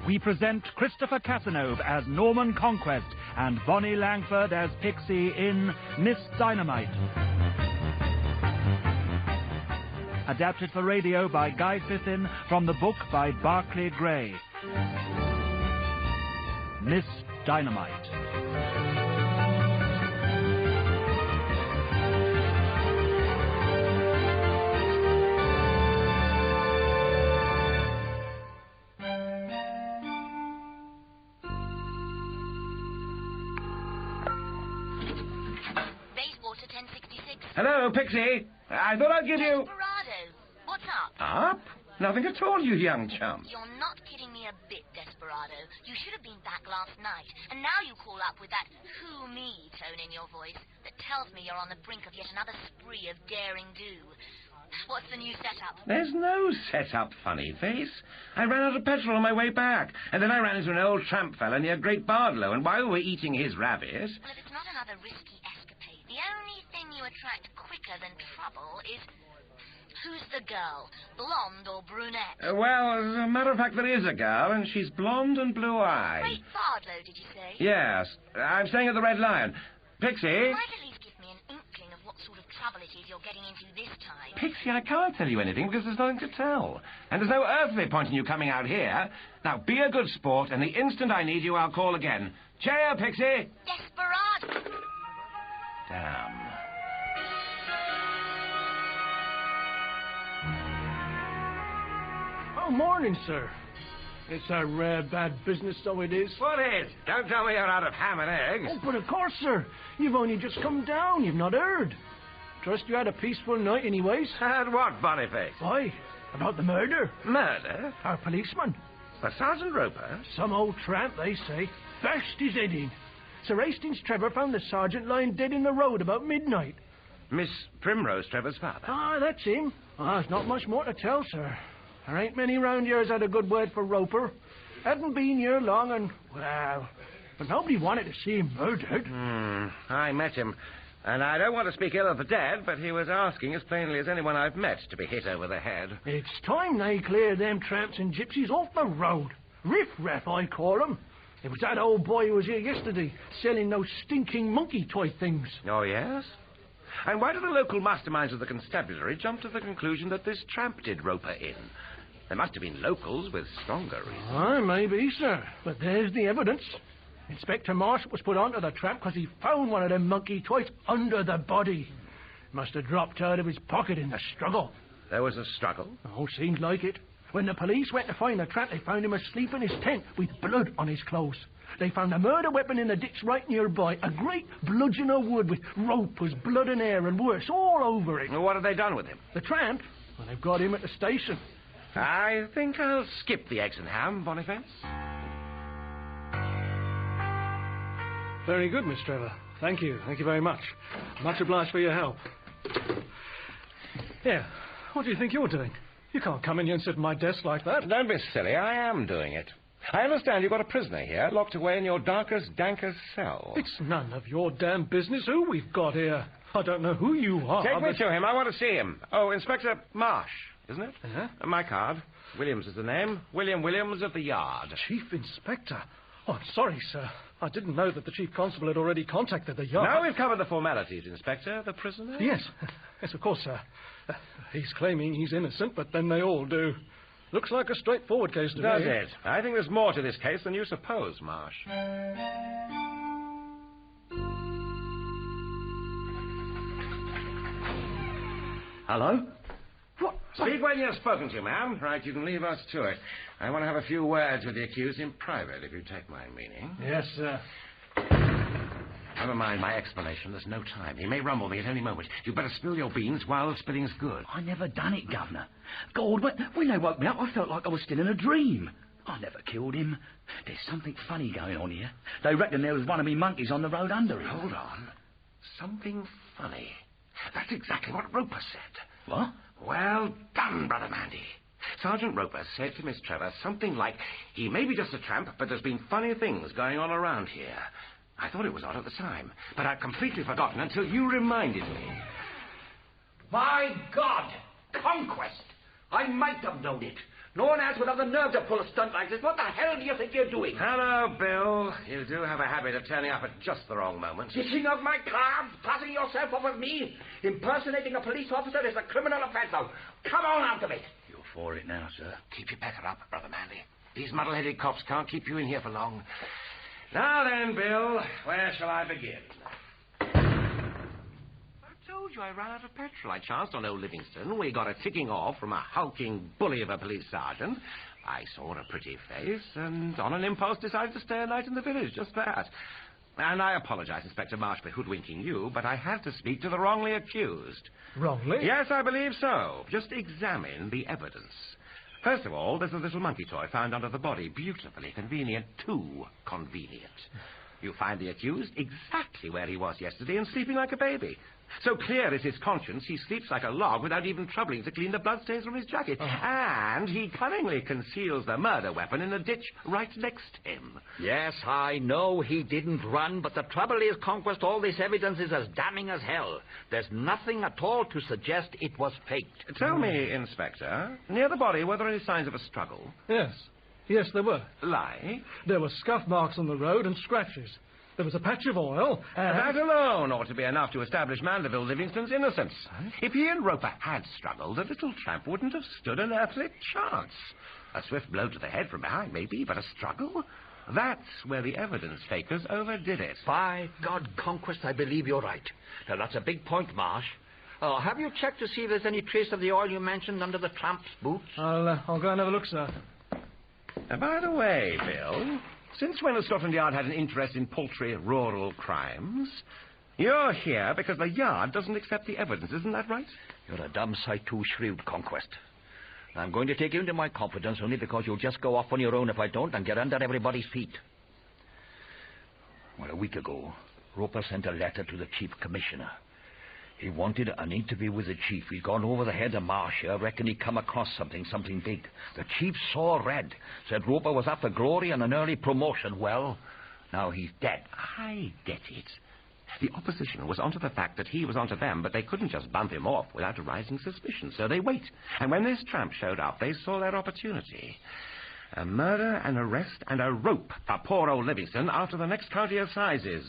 We present Christopher Casanova as Norman Conquest and Bonnie Langford as Pixie in Miss Dynamite. Adapted for radio by Guy Fithin from the book by Barclay Gray. Miss Dynamite. Hello, Pixie. I thought I'd give you... Desperado. What's up? Up? Nothing at all, you young chum. You're not kidding me a bit, Desperado. You should have been back last night, and now you call up with that who me tone in your voice that tells me you're on the brink of yet another spree of daring do. What's the new setup? There's no setup, funny face. I ran out of petrol on my way back, and then I ran into an old tramp fella near Great Bardlow, and while we were eating his rabbit... Well, if it's not another risky escapade, the only thing you attract quicker than trouble is... Who's the girl? Blonde or brunette? Well, as a matter of fact, there is a girl, and she's blonde and blue-eyed. Great Bardlow, did you say? Yes. I'm staying at the Red Lion. Pixie? You might at least give me an inkling of what sort of trouble it is you're getting into this time. Pixie, I can't tell you anything because there's nothing to tell. And there's no earthly point in you coming out here. Now, be a good sport, and the instant I need you, I'll call again. Cheerio, Pixie! Desperado! Damn. Oh, morning, sir. It's a rare bad business, so it is. What is? Don't tell me you're out of ham and eggs. Oh, but of course, sir. You've only just come down. You've not heard. Trust you had a peaceful night anyways. Had what, Boniface? Why? About the murder. Murder? Our policeman. But Sergeant Roper? Some old tramp, they say. Bashed his head in. Sir Hastings Trevor found the sergeant lying dead in the road about midnight. Miss Primrose Trevor's father? Ah, that's him. There's not much more to tell, sir. There ain't many round here has had a good word for Roper. Hadn't been here long and, well, but nobody wanted to see him murdered. I met him. And I don't want to speak ill of the dead, but he was asking as plainly as anyone I've met to be hit over the head. It's time they clear them tramps and gypsies off the road. Riff-raff, I call them. It was that old boy who was here yesterday, selling those stinking monkey toy things. Oh, yes? And why do the local masterminds of the constabulary jump to the conclusion that this tramp did Roper in? There must have been locals with stronger reasons. Aye, maybe, sir. But there's the evidence. Inspector Marshall was put onto the trap because he found one of them monkey toys under the body. Must have dropped out of his pocket in the struggle. There was a struggle? Oh, seems like it. When the police went to find the trap, they found him asleep in his tent with blood on his clothes. They found a murder weapon in the ditch right nearby, a great bludgeon of wood with ropers, blood and hair and worse all over it. Well, what have they done with him? The tramp? Well, they've got him at the station. I think I'll skip the eggs and ham, Boniface. Very good, Miss Trevor. Thank you. Thank you very much. Much obliged for your help. Here, what do you think you're doing? You can't come in here and sit at my desk like that. Don't be silly. I am doing it. I understand you've got a prisoner here, locked away in your darkest, dankest cell. It's none of your damn business who we've got here. I don't know who you are. Take me to him. I want to see him. Oh, Inspector Marsh, isn't it? Uh-huh. My card. Williams is the name. William Williams of the Yard. Chief Inspector? Oh, I'm sorry, sir. I didn't know that the Chief Constable had already contacted the Yard. Now we've covered the formalities, Inspector. The prisoner? Yes. Yes, of course, sir. He's claiming he's innocent, but then they all do. Looks like a straightforward case to me. Does it? I think there's more to this case than you suppose, Marsh. Hello? What? Speak when you're spoken to, ma'am. Right, you can leave us to it. I want to have a few words with the accused in private, if you take my meaning. Yes, sir. Never mind my explanation. There's no time. He may rumble me at any moment. You'd better spill your beans while spilling's good. I never done it, Governor. God, when they woke me up, I felt like I was still in a dream. I never killed him. There's something funny going on here. They reckon there was one of me monkeys on the road under him. Hold on. Something funny. That's exactly what Roper said. What? Well done, Brother Mandy. Sergeant Roper said to Miss Trevor something like, he may be just a tramp, but there's been funny things going on around here. I thought it was odd at the time, but I'd completely forgotten until you reminded me. My God! Conquest! I might have known it. No one else would have the nerve to pull a stunt like this. What the hell do you think you're doing? Hello, Bill. You do have a habit of turning up at just the wrong moment. Dishing out my cards, passing yourself off as me, impersonating a police officer is a criminal offence now. Come on out of it. You're for it now, sir. Keep your pecker up, Brother Mandy. These muddle-headed cops can't keep you in here for long. Now then, Bill, where shall I begin? I told you I ran out of petrol. I chanced on old Livingston. We got a ticking off from a hulking bully of a police sergeant. I saw a pretty face, and on an impulse decided to stay a night in the village, just that. And I apologize, Inspector Marsh, for hoodwinking you, but I had to speak to the wrongly accused. Wrongly? Yes, I believe so. Just examine the evidence. First of all, there's a little monkey toy found under the body. Beautifully convenient. Too convenient. You find the accused exactly where he was yesterday and sleeping like a baby. So clear is his conscience, he sleeps like a log without even troubling to clean the bloodstains from his jacket. Oh. And he cunningly conceals the murder weapon in a ditch right next to him. Yes, I know he didn't run, but the trouble is, Conquest, all this evidence is as damning as hell. There's nothing at all to suggest it was faked. Tell me, Inspector, near the body, were there any signs of a struggle? Yes. Yes, there were. Like? There were scuff marks on the road and scratches. There was a patch of oil, and... That alone ought to be enough to establish Mandeville Livingston's innocence. If he and Roper had struggled, the little tramp wouldn't have stood an earthly chance. A swift blow to the head from behind, maybe, but a struggle? That's where the evidence fakers overdid it. By God, Conquest, I believe you're right. Now, that's a big point, Marsh. Have you checked to see if there's any trace of the oil you mentioned under the tramp's boots? I'll go and have a look, sir. By the way, Bill, since when has Scotland Yard had an interest in paltry rural crimes? You're here because the Yard doesn't accept the evidence, isn't that right? You're a damn sight too shrewd, Conquest. I'm going to take you into my confidence only because you'll just go off on your own if I don't and get under everybody's feet. Well, a week ago, Roper sent a letter to the Chief Commissioner. He wanted an interview with the Chief. He'd gone over the head of Marcia, reckoned he'd come across something big. The Chief saw red, said Roper was after glory and an early promotion. Well, now he's dead. I get it. The opposition was onto the fact that he was onto them, but they couldn't just bump him off without arousing suspicion, so they wait. And when this tramp showed up, they saw their opportunity. A murder, an arrest, and a rope for poor old Livingston after the next county assizes.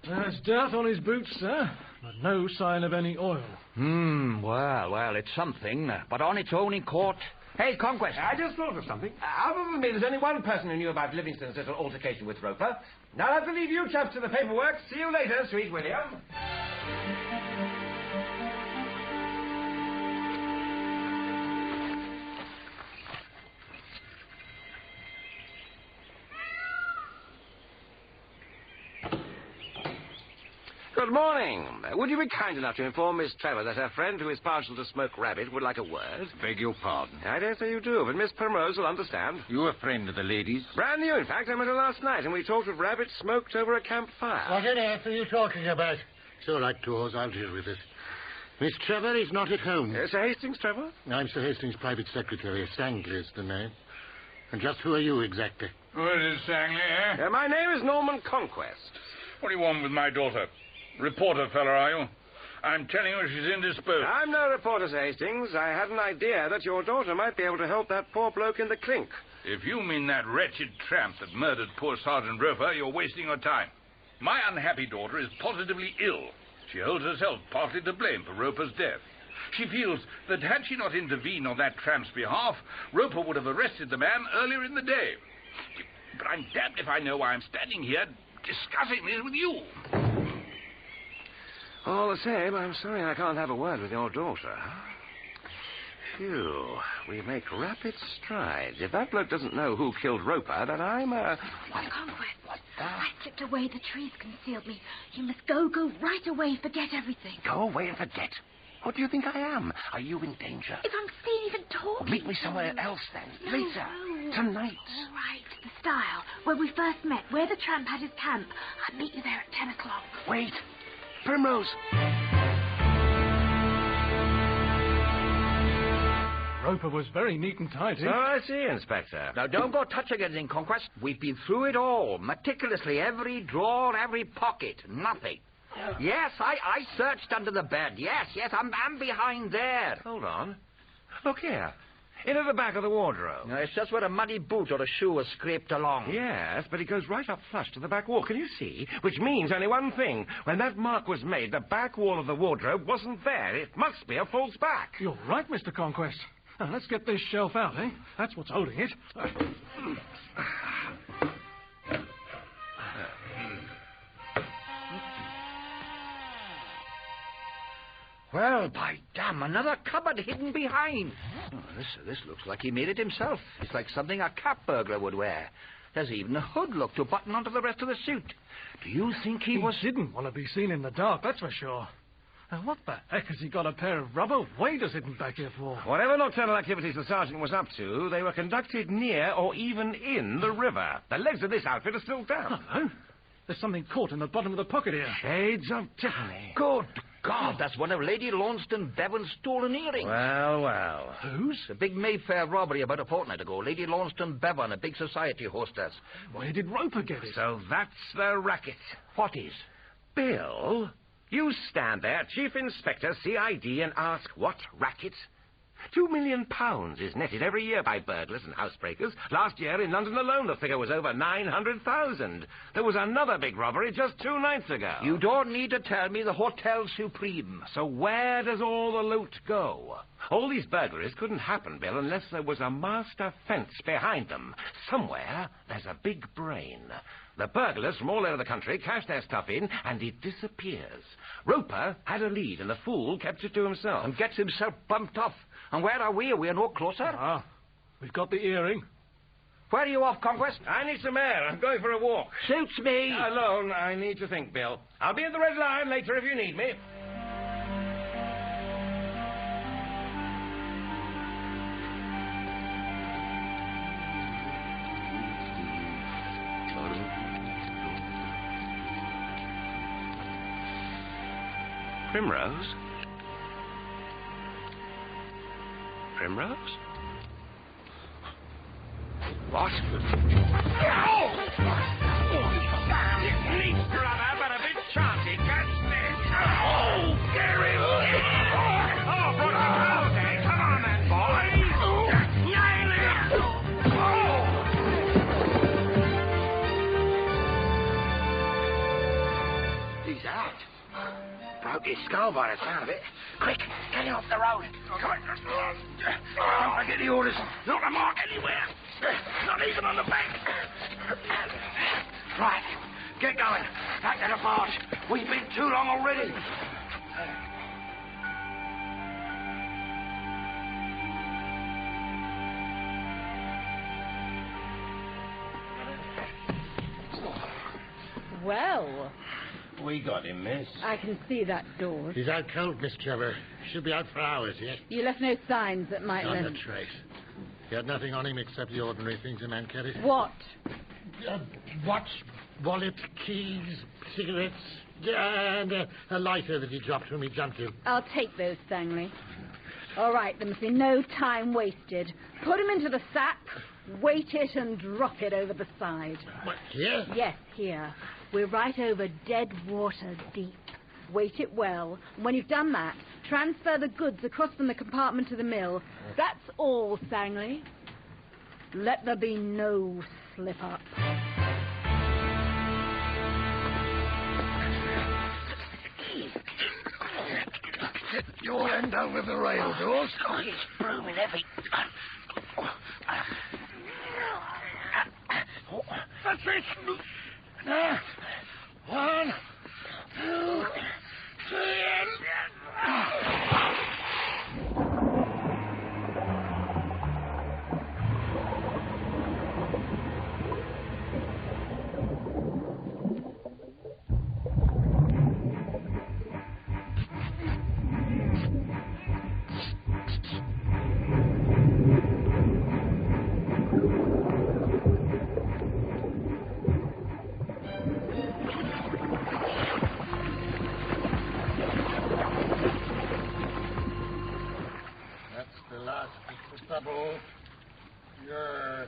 There's dirt on his boots, sir, but no sign of any oil. Well, it's something, but on its own in court. Hey, Conquest. I just thought of something. Other than me, there's only one person who knew about Livingston's little altercation with Roper. Now I'll have to leave you chaps to the paperwork. See you later, sweet William. Good morning. Would you be kind enough to inform Miss Trevor that her friend, who is partial to smoked rabbit, would like a word? Beg your pardon. I dare say you do, but Miss Primrose will understand. You a friend of the ladies? Brand new, in fact. I met her last night, and we talked of rabbit smoked over a campfire. What on earth are you talking about? It's all right, Dawes. I'll deal with it. Miss Trevor is not at home. Sir Hastings, Trevor? I'm Sir Hastings' private secretary. Sangley is the name. And just who are you exactly? Who is Sangley, eh? My name is Norman Conquest. What do you want with my daughter? Reporter fella, are you? I'm telling you she's indisposed. I'm no reporter, Sir Hastings. I had an idea that your daughter might be able to help that poor bloke in the clink. If you mean that wretched tramp that murdered poor Sergeant Roper, you're wasting your time. My unhappy daughter is positively ill. She holds herself partly to blame for Roper's death. She feels that had she not intervened on that tramp's behalf, Roper would have arrested the man earlier in the day. But I'm damned if I know why I'm standing here discussing this with you. All the same, I'm sorry I can't have a word with your daughter. Phew, we make rapid strides. If that bloke doesn't know who killed Roper, then I'm Conquest. I slipped away. The trees concealed me. You must go right away. Forget everything. Go away and forget. What do you think I am? Are you in danger? If I'm seen even talking... Meet me somewhere else, then. Later. No. Tonight. All right. The stile, where we first met, where the tramp had his camp. I'll meet you there at 10 o'clock. Wait. Primrose. Roper was very neat and tidy. So I see, Inspector. Now, don't go touching anything, Conquest. We've been through it all, meticulously, every drawer, every pocket. Nothing. Yes, I searched under the bed. Yes, I'm behind there. Hold on. Look here. Into the back of the wardrobe. No, it's just where a muddy boot or a shoe was scraped along. Yes, but it goes right up flush to the back wall. Can you see? Which means only one thing. When that mark was made, the back wall of the wardrobe wasn't there. It must be a false back. You're right, Mr. Conquest. Now, let's get this shelf out, eh? That's what's holding it. Well, by damn, another cupboard hidden behind. Oh, this looks like he made it himself. It's like something a cap burglar would wear. There's even a hood look to button onto the rest of the suit. Do you think he didn't want to be seen in the dark, that's for sure. Now, what the heck has he got a pair of rubber waders hidden back here for? Whatever nocturnal activities the sergeant was up to, they were conducted near or even in the river. The legs of this outfit are still down. Hello. There's something caught in the bottom of the pocket here. Shades of Tiffany. Good God, that's one of Lady Launceston Bevan's stolen earrings. Well. Whose? The big Mayfair robbery about a fortnight ago. Lady Launceston Bevan, a big society hostess. Where did Roper get it? So that's the racket. What is? Bill, you stand there, Chief Inspector, CID, and ask what racket? £2 million is netted every year by burglars and housebreakers. Last year in London alone, the figure was over 900,000. There was another big robbery just 2 nights ago. You don't need to tell me the Hotel Supreme. So where does all the loot go? All these burglaries couldn't happen, Bill, unless there was a master fence behind them. Somewhere there's a big brain. The burglars from all over the country cash their stuff in, and it disappears. Roper had a lead, and the fool kept it to himself. And gets himself bumped off. And where are we? Are we no closer? We've got the earring. Where are you off, Conquest? I need some air. I'm going for a walk. Suits me. Alone, I need to think, Bill. I'll be at the Red Lion later if you need me. Primrose? Primrose? What? Oh! Neat brother, but a bit chancy. Catch this. Oh, Gary! Oh, brother, okay. Come on, then, boy. Nail it! He's out. Broke his skull by the sound of it. Quick, get him off the road. Come on. Don't forget the orders. Not a mark anywhere. Not even on the bank. Right, get going. Back to the barge. We've been too long already. Well, We got him, miss. I can see that door. He's out cold, Miss Trevor. Should be out for hours yet. You left no signs that might Not a let... trace. He had nothing on him except the ordinary things a man carries. What? Watch, wallet, keys, cigarettes, and a lighter that he dropped when he jumped in. I'll take those, Stanley. All right, there must be no time wasted. Put him into the sack, weight it, and drop it over the side. What, here? Yes, here. We're right over dead water deep. Weight it well, and when you've done that, transfer the goods across from the compartment to the mill. That's all, Stanley. Let there be no slip-up. You'll end over the rail doors. Oh, he's brooming heavy. That's it. There. 1, 2, 3, Double. Yes.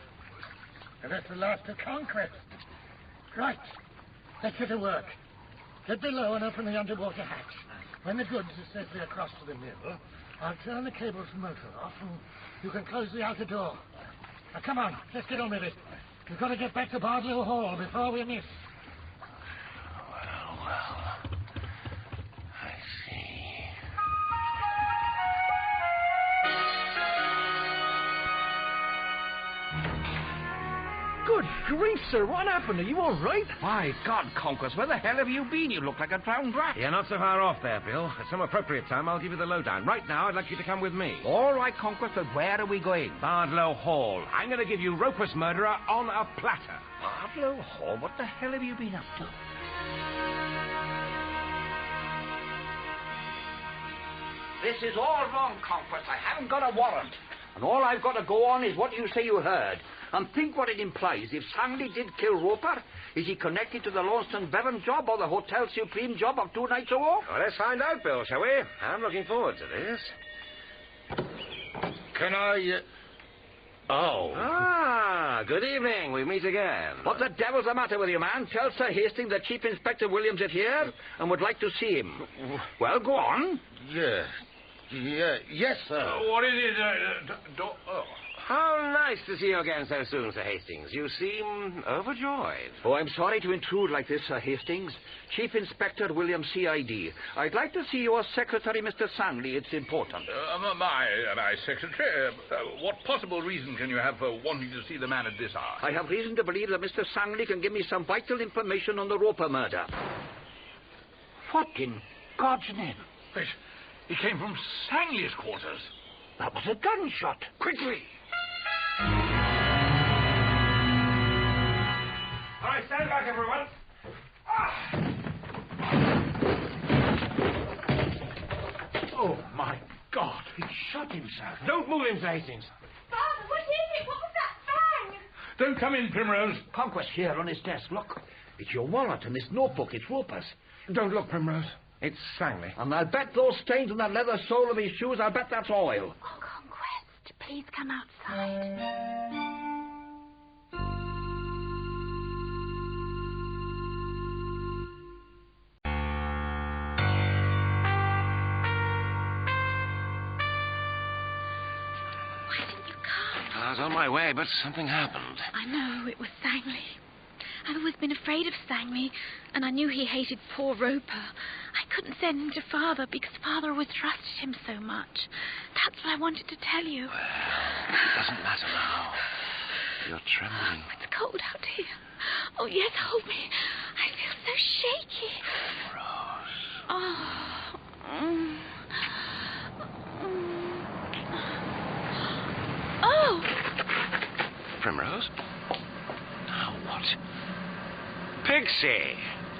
And that's the last of conquest. Right. Let's get to work. Get below and open the underwater hatch. When the goods are safely across to the mill, I'll turn the cable's motor off and you can close the outer door. Now, come on. Let's get on with it. We've got to get back to Bardlow Hall before we miss. Well. I see. Good grief, sir. What happened? Are you all right? My God, Conquest, where the hell have you been? You look like a drowned rat. You're not so far off there, Bill. At some appropriate time, I'll give you the lowdown. Right now, I'd like you to come with me. All right, Conquest, but where are we going? Bardlow Hall. I'm going to give you Roper's murderer on a platter. Bardlow Hall? What the hell have you been up to? This is all wrong, Conquest. I haven't got a warrant. And all I've got to go on is what you say you heard. And think what it implies. If Sangley did kill Roper, is he connected to the Launceston Bevan job or the Hotel Supreme job of 2 nights ago? Well, let's find out, Bill, shall we? I'm looking forward to this. Can I... Oh. Ah, good evening. We meet again. What the devil's the matter with you, man? Tell Sir Hastings that Chief Inspector Williams is here and would like to see him. Well, go on. Yes. Yes, sir. What is it? How nice to see you again so soon, Sir Hastings. You seem overjoyed. Oh, I'm sorry to intrude like this, Sir Hastings. Chief Inspector Williams, C.I.D. I'd like to see your secretary, Mr. Sangley. It's important. My secretary? What possible reason can you have for wanting to see the man at this hour? I have reason to believe that Mr. Sangley can give me some vital information on the Roper murder. What in God's name? He came from Sangley's quarters. That was a gunshot. Quickly! All right, stand back, everyone. Oh, my God. He shot himself. Don't move him, Hastings. Father, what is it? What was that bang? Don't come in, Primrose. Conquest here on his desk. Look. It's your wallet and this notebook. It's Roper's. Don't look, Primrose. It's Sangley. And I'll bet those stains on that leather sole of his shoes, I'll bet that's oil. Oh, Conquest, please come outside. Why didn't you come? I was on my way, but something happened. I know, it was Sangley. I've always been afraid of Sangley, and I knew he hated poor Roper. I couldn't send him to Father because Father always trusted him so much. That's what I wanted to tell you. Well, it doesn't matter now. You're trembling. Oh, it's cold out here. Oh, yes, hold me. I feel so shaky. Rose. Oh. Oh! Primrose? Now what? Pixie!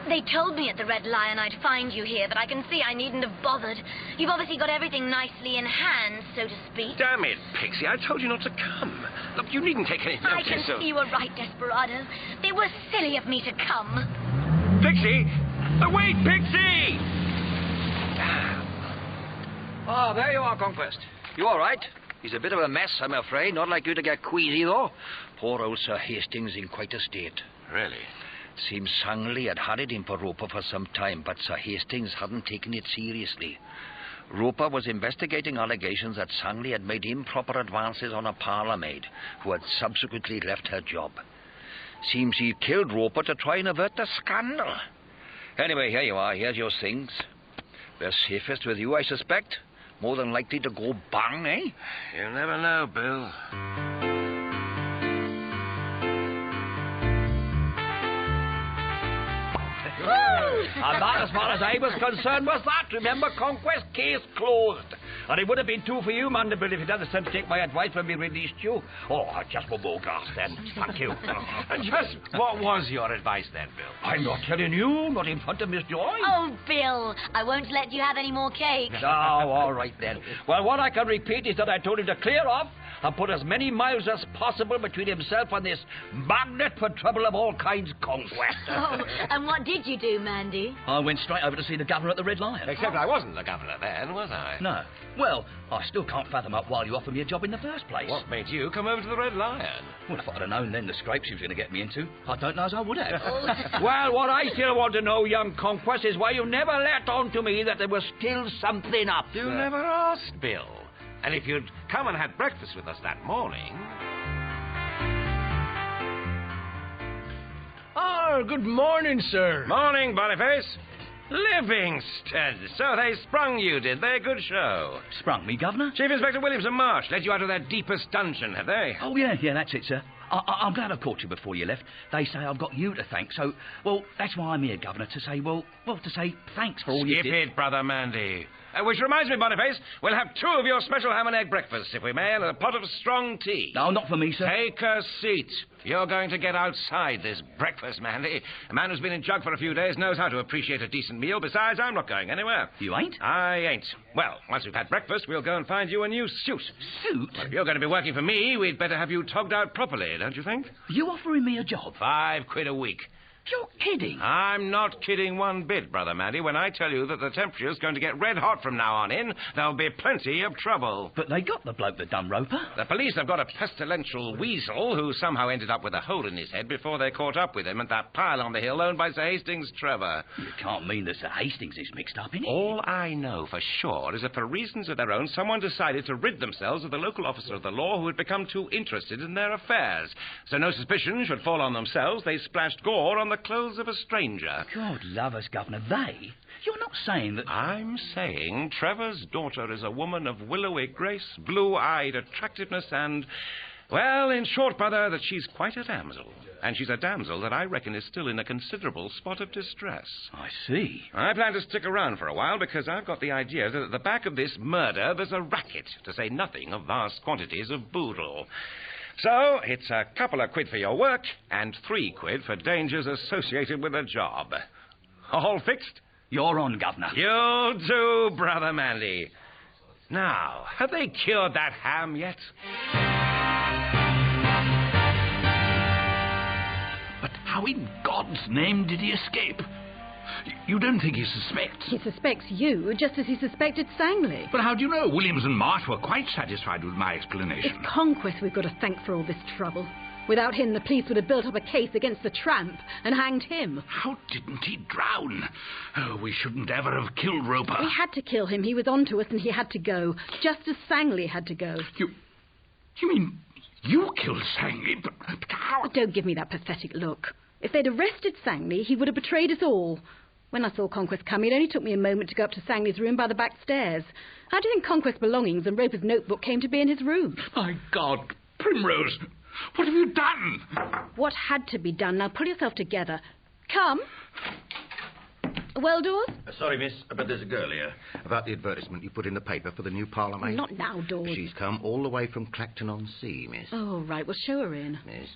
They told me at the Red Lion I'd find you here, but I can see I needn't have bothered. You've obviously got everything nicely in hand, so to speak. Damn it, Pixie, I told you not to come. Look, you needn't take any I notice can see you were right, Desperado. They were silly of me to come. Pixie! Wait, Pixie! Ah, there you are, Conquest. You all right? He's a bit of a mess, I'm afraid. Not like you to get queasy, though. Poor old Sir Hastings in quite a state. Really? Seems Sangley had harried him for Roper for some time, but Sir Hastings hadn't taken it seriously. Roper was investigating allegations that Sangley had made improper advances on a parlour maid, who had subsequently left her job. Seems he killed Roper to try and avert the scandal. Anyway, here you are. Here's your things. They're safest with you, I suspect. More than likely to go bang, eh? You never know, Bill. And that, as far as I was concerned, was that. Remember, Conquest, case closed. And it would have been too for you, Mandible, if you'd had the sense to take my advice when we released you. Oh, just one more glass, then. Thank you. And just what was your advice then, Bill? I'm not telling you, not in front of Miss Joy. Oh, Bill, I won't let you have any more cake. Oh, all right, then. Well, what I can repeat is that I told him to clear off and put as many miles as possible between himself and this magnet for trouble of all kinds, Conquest. Oh, and what did you do, Mandy? I went straight over to see the governor at the Red Lion. Except I wasn't the governor then, was I? No. Well, I still can't fathom up why you offered me a job in the first place. What made you come over to the Red Lion? Well, if I'd have known then the scrapes he was going to get me into, I don't know as I would have. Well, what I still want to know, young Conquest, is why you never let on to me that there was still something up. You never asked, Bill. And if you'd come and had breakfast with us that morning... Oh, good morning, sir. Morning, Boniface. Livingston. So they sprung you, did they? Good show. Sprung me, Governor? Chief Inspector Williamson Marsh led you out of that deepest dungeon, have they? Oh, yeah, that's it, sir. I'm glad I caught you before you left. They say I've got you to thank, so, well, that's why I'm here, Governor, to say, to say thanks for all you did. Skip it, Brother Mandy. Which reminds me, Boniface, we'll have 2 of your special ham and egg breakfasts, if we may, and a pot of strong tea. No, not for me, sir. Take a seat. You're going to get outside this breakfast, Mandy. A man who's been in jug for a few days knows how to appreciate a decent meal. Besides, I'm not going anywhere. You ain't? I ain't. Well, once we've had breakfast, we'll go and find you a new suit. Suit? Well, if you're going to be working for me, we'd better have you togged out properly, don't you think? You offering me a job? £5 a week. You're kidding. I'm not kidding one bit, Brother Mandy, when I tell you that the temperature's going to get red hot from now on in. There'll be plenty of trouble. But they got the bloke that done Roper. The police have got a pestilential weasel who somehow ended up with a hole in his head before they caught up with him at that pile on the hill owned by Sir Hastings Trevor. You can't mean that Sir Hastings is mixed up in it. All I know for sure is that for reasons of their own, someone decided to rid themselves of the local officer of the law who had become too interested in their affairs. So no suspicion should fall on themselves. They splashed gore on the clothes of a stranger. God love us, Governor. They? You're not saying that... I'm saying Trevor's daughter is a woman of willowy grace, blue-eyed attractiveness, and... well, in short, brother, that she's quite a damsel. And she's a damsel that I reckon is still in a considerable spot of distress. I see. I plan to stick around for a while because I've got the idea that at the back of this murder there's a racket, to say nothing of vast quantities of boodle. So, it's a couple of quid for your work and 3 quid for dangers associated with the job. All fixed? You're on, Governor. You'll do, Brother Mandy. Now, have they cured that ham yet? But how in God's name did he escape? You don't think he suspects? He suspects you, just as he suspected Sangley. But how do you know? Williams and Marsh were quite satisfied with my explanation. It's Conquest we've got to thank for all this trouble. Without him, the police would have built up a case against the tramp and hanged him. How didn't he drown? Oh, we shouldn't ever have killed Roper. We had to kill him. He was on to us and he had to go, just as Sangley had to go. You mean you killed Sangley? But how? Oh, don't give me that pathetic look. If they'd arrested Sangley, he would have betrayed us all. When I saw Conquest come, it only took me a moment to go up to Sangley's room by the back stairs. How do you think Conquest's belongings and Roper's notebook came to be in his room? My God, Primrose, what have you done? What had to be done? Now pull yourself together. Come. Well, Dawes? Sorry, miss, but there's a girl here about the advertisement you put in the paper for the new parlourmaid. Not now, Dawes. She's come all the way from Clacton-on-Sea, miss. Oh, right. Well, show her in. Miss.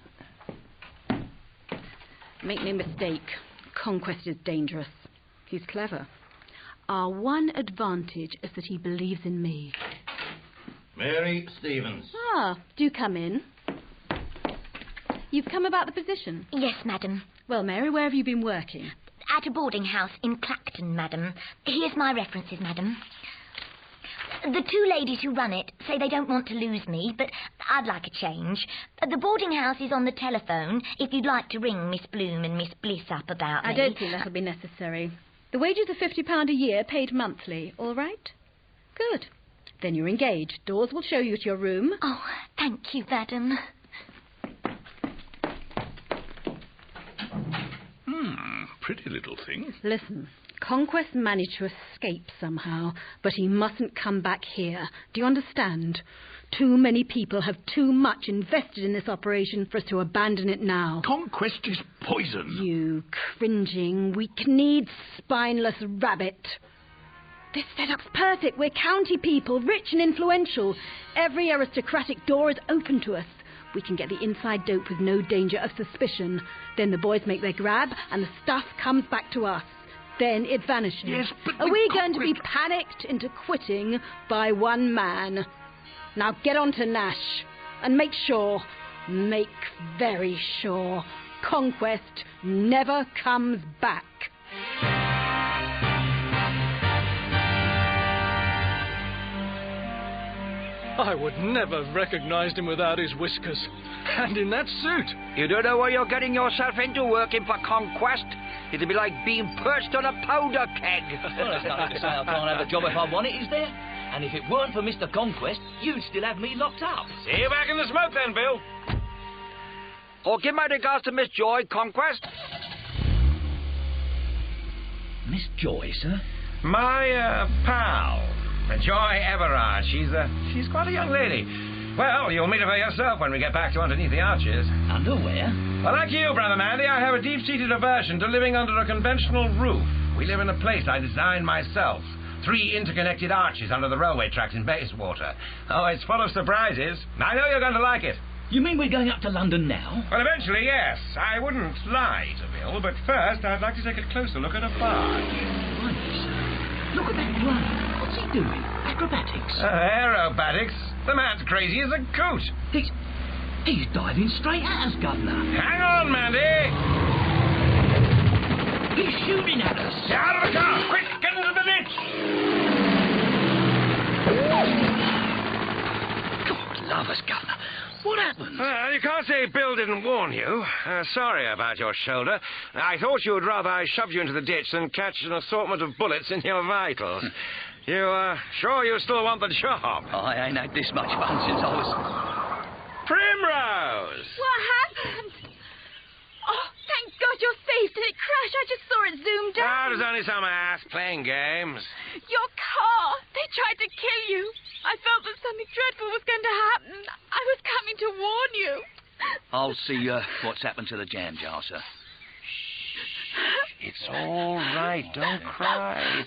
Make no mistake. Conquest is dangerous. He's clever. Our one advantage is that he believes in me. Mary Stevens. Ah, do come in. You've come about the position? Yes, madam. Well, Mary, where have you been working? At a boarding house in Clacton, madam. Here's my references, madam. The 2 ladies who run it say they don't want to lose me, but I'd like a change. The boarding house is on the telephone if you'd like to ring Miss Bloom and Miss Bliss up about me. I don't think that'll be necessary. The wages are £50 a year, paid monthly, all right? Good. Then you're engaged. Dawes will show you to your room. Oh, thank you, madam. Pretty little thing. Listen, Conquest managed to escape somehow, but he mustn't come back here. Do you understand? Too many people have too much invested in this operation for us to abandon it now. Conquest is poison. You cringing, weak-kneed, spineless rabbit. This setup's perfect. We're county people, rich and influential. Every aristocratic door is open to us. We can get the inside dope with no danger of suspicion. Then the boys make their grab, and the stuff comes back to us. Then it vanishes. Yes, but are we going to be panicked into quitting by one man? Now get on to Nash, and make very sure, Conquest never comes back. I would never have recognized him without his whiskers. And in that suit. You don't know what you're getting yourself into working for Conquest. It'd be like being perched on a powder keg. Well, it's not to say I can't have a job if I want it, is there? And if it weren't for Mr. Conquest, you'd still have me locked up. See you back in the smoke then, Bill. Or give my regards to Miss Joy, Conquest. Miss Joy, sir? My, pal. Joy Everard. She's quite a young lady. Well, you'll meet her for yourself when we get back to underneath the arches. Underwear? Well, like you, Brother Mandy, I have a deep-seated aversion to living under a conventional roof. We live in a place I designed myself. 3 interconnected arches under the railway tracks in Bayswater. Oh, it's full of surprises. I know you're going to like it. You mean we're going up to London now? Well, eventually, yes. I wouldn't lie to Bill, but first I'd like to take a closer look at a barge. Look at that drone. What's he doing? Acrobatics? Aerobatics? The man's crazy as a coot. He's diving straight at us, Governor. Hang on, Mandy. He's shooting at us. Get out of the car! Quick, get into the ditch! God love us, Governor. What happened? You can't say Bill didn't warn you. Sorry about your shoulder. I thought you would rather I shoved you into the ditch than catch an assortment of bullets in your vitals. You, sure you still want the job? I ain't had this much fun since I was... Primrose! What happened? Oh, thank God you're safe. Did it crash? I just saw it zoom down. There's only some ass playing games. Your car. They tried to kill you. I felt that something dreadful was going to happen. I was coming to warn you. I'll see what's happened to the jam jar, sir. It's all right. Don't cry.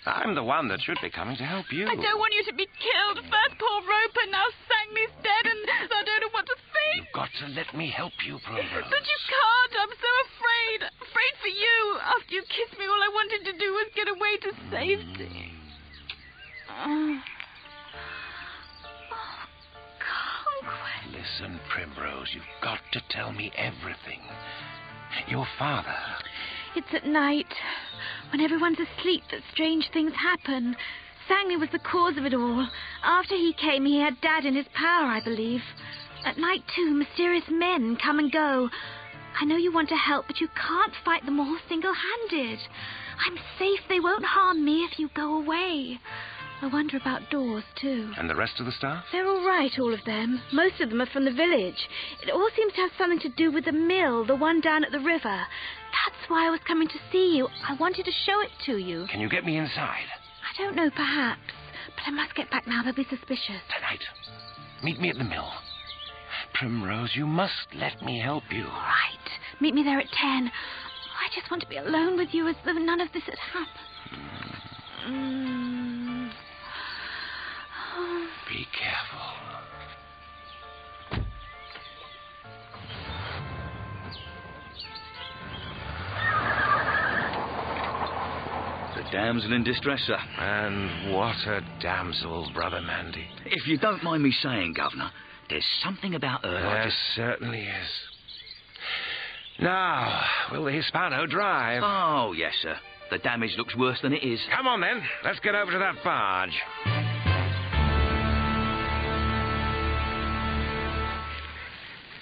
I'm the one that should be coming to help you. I don't want you to be killed. First poor Roper, now Sangley's dead, and I don't know what to think. to let me help you, Primrose. But you can't. I'm so afraid. Afraid for you. After you kissed me, all I wanted to do was get away to safety. Conquest. Listen, Primrose, you've got to tell me everything. Your father... It's at night, when everyone's asleep, that strange things happen. Sangley was the cause of it all. After he came, he had Dad in his power, I believe. At night, too, mysterious men come and go. I know you want to help, but you can't fight them all single-handed. I'm safe. They won't harm me if you go away. I wonder about Dawes, too. And the rest of the staff? They're all right, all of them. Most of them are from the village. It all seems to have something to do with the mill, the one down at the river. That's why I was coming to see you. I wanted to show it to you. Can you get me inside? I don't know, perhaps. But I must get back now. They'll be suspicious. Tonight. Meet me at the mill. Primrose, you must let me help you. All right. Meet me there at 10. I just want to be alone with you as though none of this had happened. Be careful. The damsel in distress, sir. And what a damsel, Brother Mandy. If you don't mind me saying, Governor, there's something about her. There certainly is. Now, will the Hispano drive? Oh, yes, sir. The damage looks worse than it is. Come on, then. Let's get over to that barge.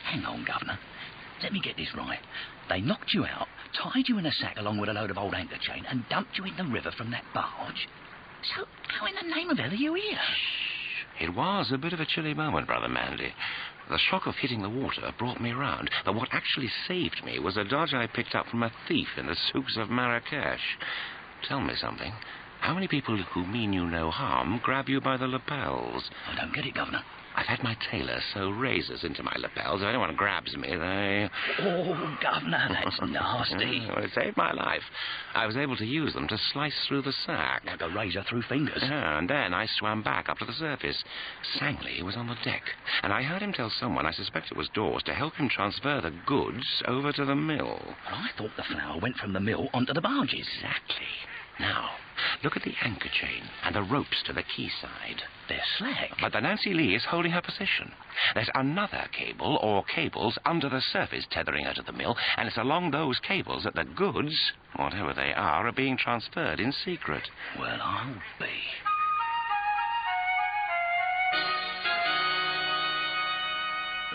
Hang on, Governor. Let me get this right. They knocked you out, tied you in a sack along with a load of old anchor chain, and dumped you in the river from that barge. So, how in the name of hell are you here? It was a bit of a chilly moment, Brother Mandy. The shock of hitting the water brought me round, but what actually saved me was a dodge I picked up from a thief in the souks of Marrakesh. Tell me something. How many people who mean you no harm grab you by the lapels? I don't get it, Governor. I've had my tailor sew razors into my lapels. If anyone grabs me, they... Oh, Governor, that's nasty. Well, it saved my life. I was able to use them to slice through the sack. Like a razor through fingers. Yeah, and then I swam back up to the surface. Sangley was on the deck, and I heard him tell someone, I suspect it was Dawes, to help him transfer the goods over to the mill. Well, I thought the flour went from the mill onto the barges. Exactly. Now, look at the anchor chain and the ropes to the quayside. They're slack. But the Nancy Lee is holding her position. There's another cable or cables under the surface tethering her to the mill, and it's along those cables that the goods, whatever they are being transferred in secret. Well, I'll be.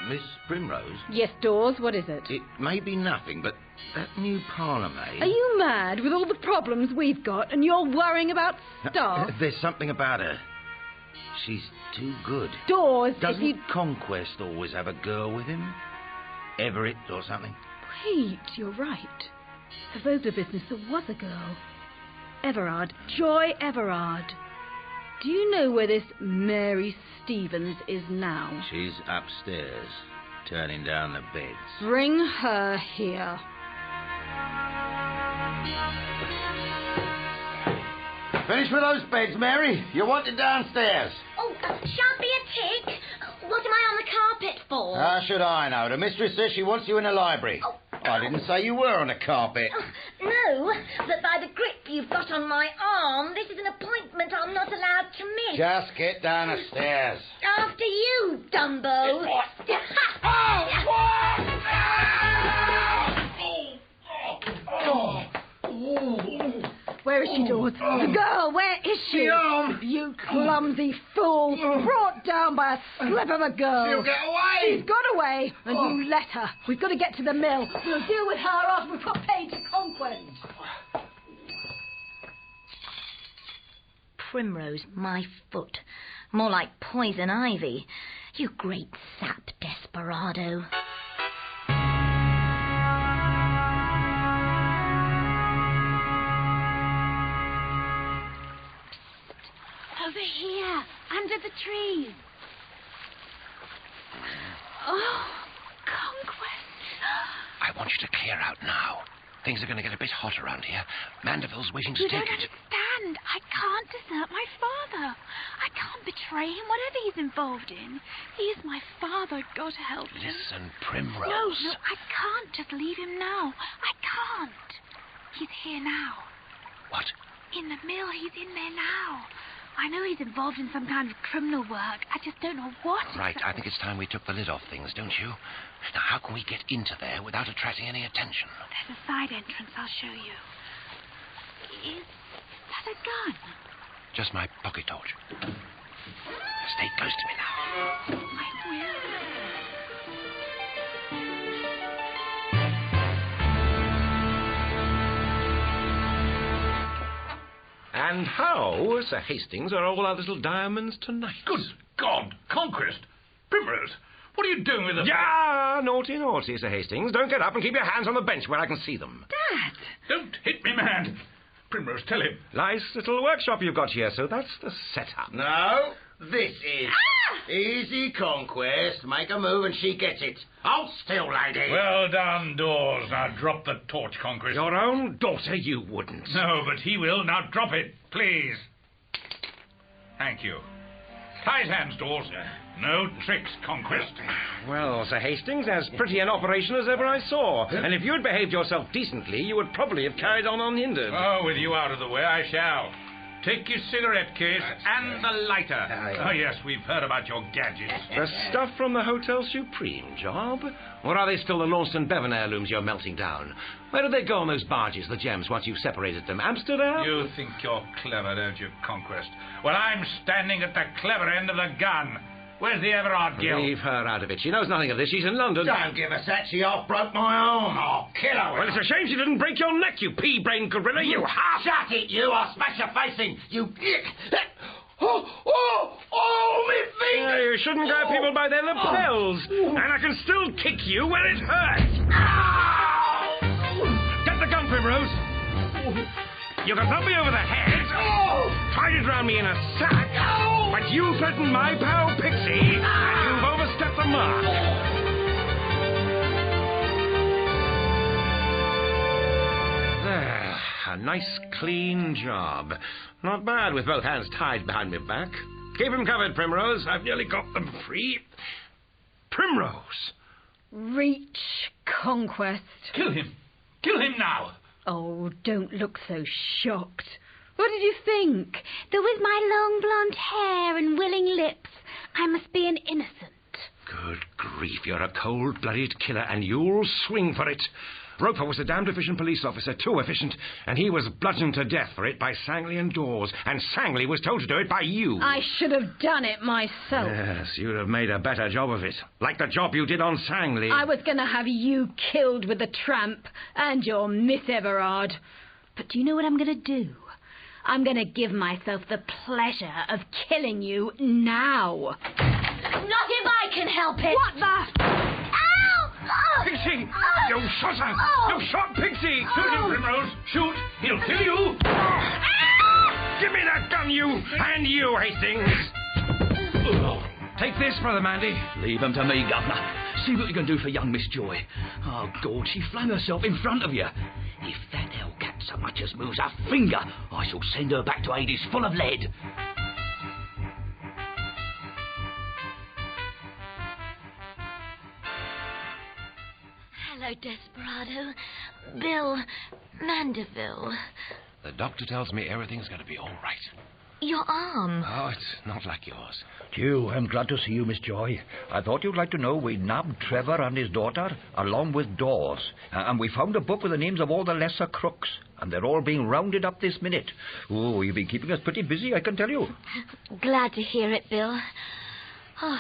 Miss Primrose? Yes, Dawes, what is it? It may be nothing, but that new parlour maid... Are you mad with all the problems we've got and you're worrying about staff? There's something about her. She's too good. Dawes, Doesn't Conquest always have a girl with him? Everett or something? Wait, you're right. The Vogler business, there was a girl. Everard. Joy Everard. Do you know where this Mary Stevens is now? She's upstairs, turning down the beds. Bring her here. Finish with those beds, Mary. You want it downstairs. Oh, shan't be a tick. What am I on the carpet for? How should I know? The mistress says she wants you in the library. Oh. I didn't say you were on the carpet. No, but by the grip you've got on my arm, this is an appointment I'm not allowed to miss. Just get down the stairs. After you, Dumbo. Where is she, Dawes? The girl, where is she? You clumsy fool. Brought down by a slip of a girl. She'll get away. She's got away, and you let her. We've got to get to the mill. We'll deal with her after we've got paid to Conquest. Primrose, my foot. More like poison ivy. You great sap desperado. Over here, under the trees. Oh, Conquest. I want you to clear out now. Things are going to get a bit hot around here. Mandeville's waiting to You take don't it. understand. And I can't desert my father. I can't betray him, whatever he's involved in. He is my father, God help him. Listen, Primrose. No, I can't just leave him now. I can't. He's here now. What? In the mill, he's in there now. I know he's involved in some kind of criminal work. I just don't know what. Right, I think it's time we took the lid off things, don't you? Now, how can we get into there without attracting any attention? There's a side entrance, I'll show you. Is that a gun? Just my pocket torch. Stay close to me now. I will. And how, Sir Hastings, are all our little diamonds tonight? Good God, Conquest! Primrose, what are you doing with the... Yeah, naughty, naughty, Sir Hastings. Don't get up and keep your hands on the bench where I can see them. Dad! Don't hit me, man. Primrose, tell him. Nice little workshop you've got here, so that's the setup. No, this is. Easy, Conquest. Make a move and she gets it. Hold still, lady. Well done, Dawes. Now drop the torch, Conquest. Your own daughter, you wouldn't. No, but he will. Now drop it, please. Thank you. Tie his hands, Dawes. No tricks, Conquest. Well, Sir Hastings, as pretty an operation as ever I saw. And if you had behaved yourself decently, you would probably have carried on unhindered. Oh, with you out of the way, I shall. Take your cigarette case and the lighter. Oh, yes, we've heard about your gadgets. The stuff from the Hotel Supreme job? Or are they still the Launceston Bevan heirlooms you're melting down? Where did they go on those barges, the gems, once you've separated them? Amsterdam? You think you're clever, don't you, Conquest? Well, I'm standing at the clever end of the gun. Where's the Everard Gill? Leave her out of it. She knows nothing of this. She's in London. Don't give us that. She half broke my arm. I'll kill her. Well, it's a shame she didn't break your neck, you pea-brained gorilla, you half... Shut it, you. I'll smash your face in. You... Oh, me feet! Yeah, you shouldn't grab people by their lapels. And I can still kick you where it hurts. Get the gun, Primrose. You can thump me over the head, try to drown me in a sack, but you threatened my pal Pixie, and you've overstepped the mark. There, a nice clean job. Not bad with both hands tied behind my back. Keep him covered, Primrose. I've nearly got them free. Primrose! Reach, Conquest. Kill him. Kill him now. Oh, don't look so shocked. What did you think? That with my long blonde hair and willing lips, I must be an innocent. Good grief, you're a cold-blooded killer, and you'll swing for it. Roper was a damned efficient police officer, too efficient, and he was bludgeoned to death for it by Sangley and Dawes, and Sangley was told to do it by you. I should have done it myself. Yes, you'd have made a better job of it, like the job you did on Sangley. I was going to have you killed with the tramp and your Miss Everard. But do you know what I'm going to do? I'm going to give myself the pleasure of killing you now. Not if I can help it. What the... Pixie! You shot her! You shot Pixie! Shoot him, Primrose! Shoot! He'll kill you! Give me that gun, you! And you, Hastings! Take this, Brother Mandy. Leave him to me, Governor. See what you can do for young Miss Joy. Oh, God, she flung herself in front of you. If that hellcat so much as moves a finger, I shall send her back to Hades full of lead. Hello, Desperado. Bill Mandeville. The doctor tells me everything's going to be all right. Your arm. Oh, it's not like yours. Gee, I'm glad to see you, Miss Joy. I thought you'd like to know we nabbed Trevor and his daughter, along with Dawes. And we found a book with the names of all the lesser crooks. And they're all being rounded up this minute. Oh, you've been keeping us pretty busy, I can tell you. Glad to hear it, Bill. Oh.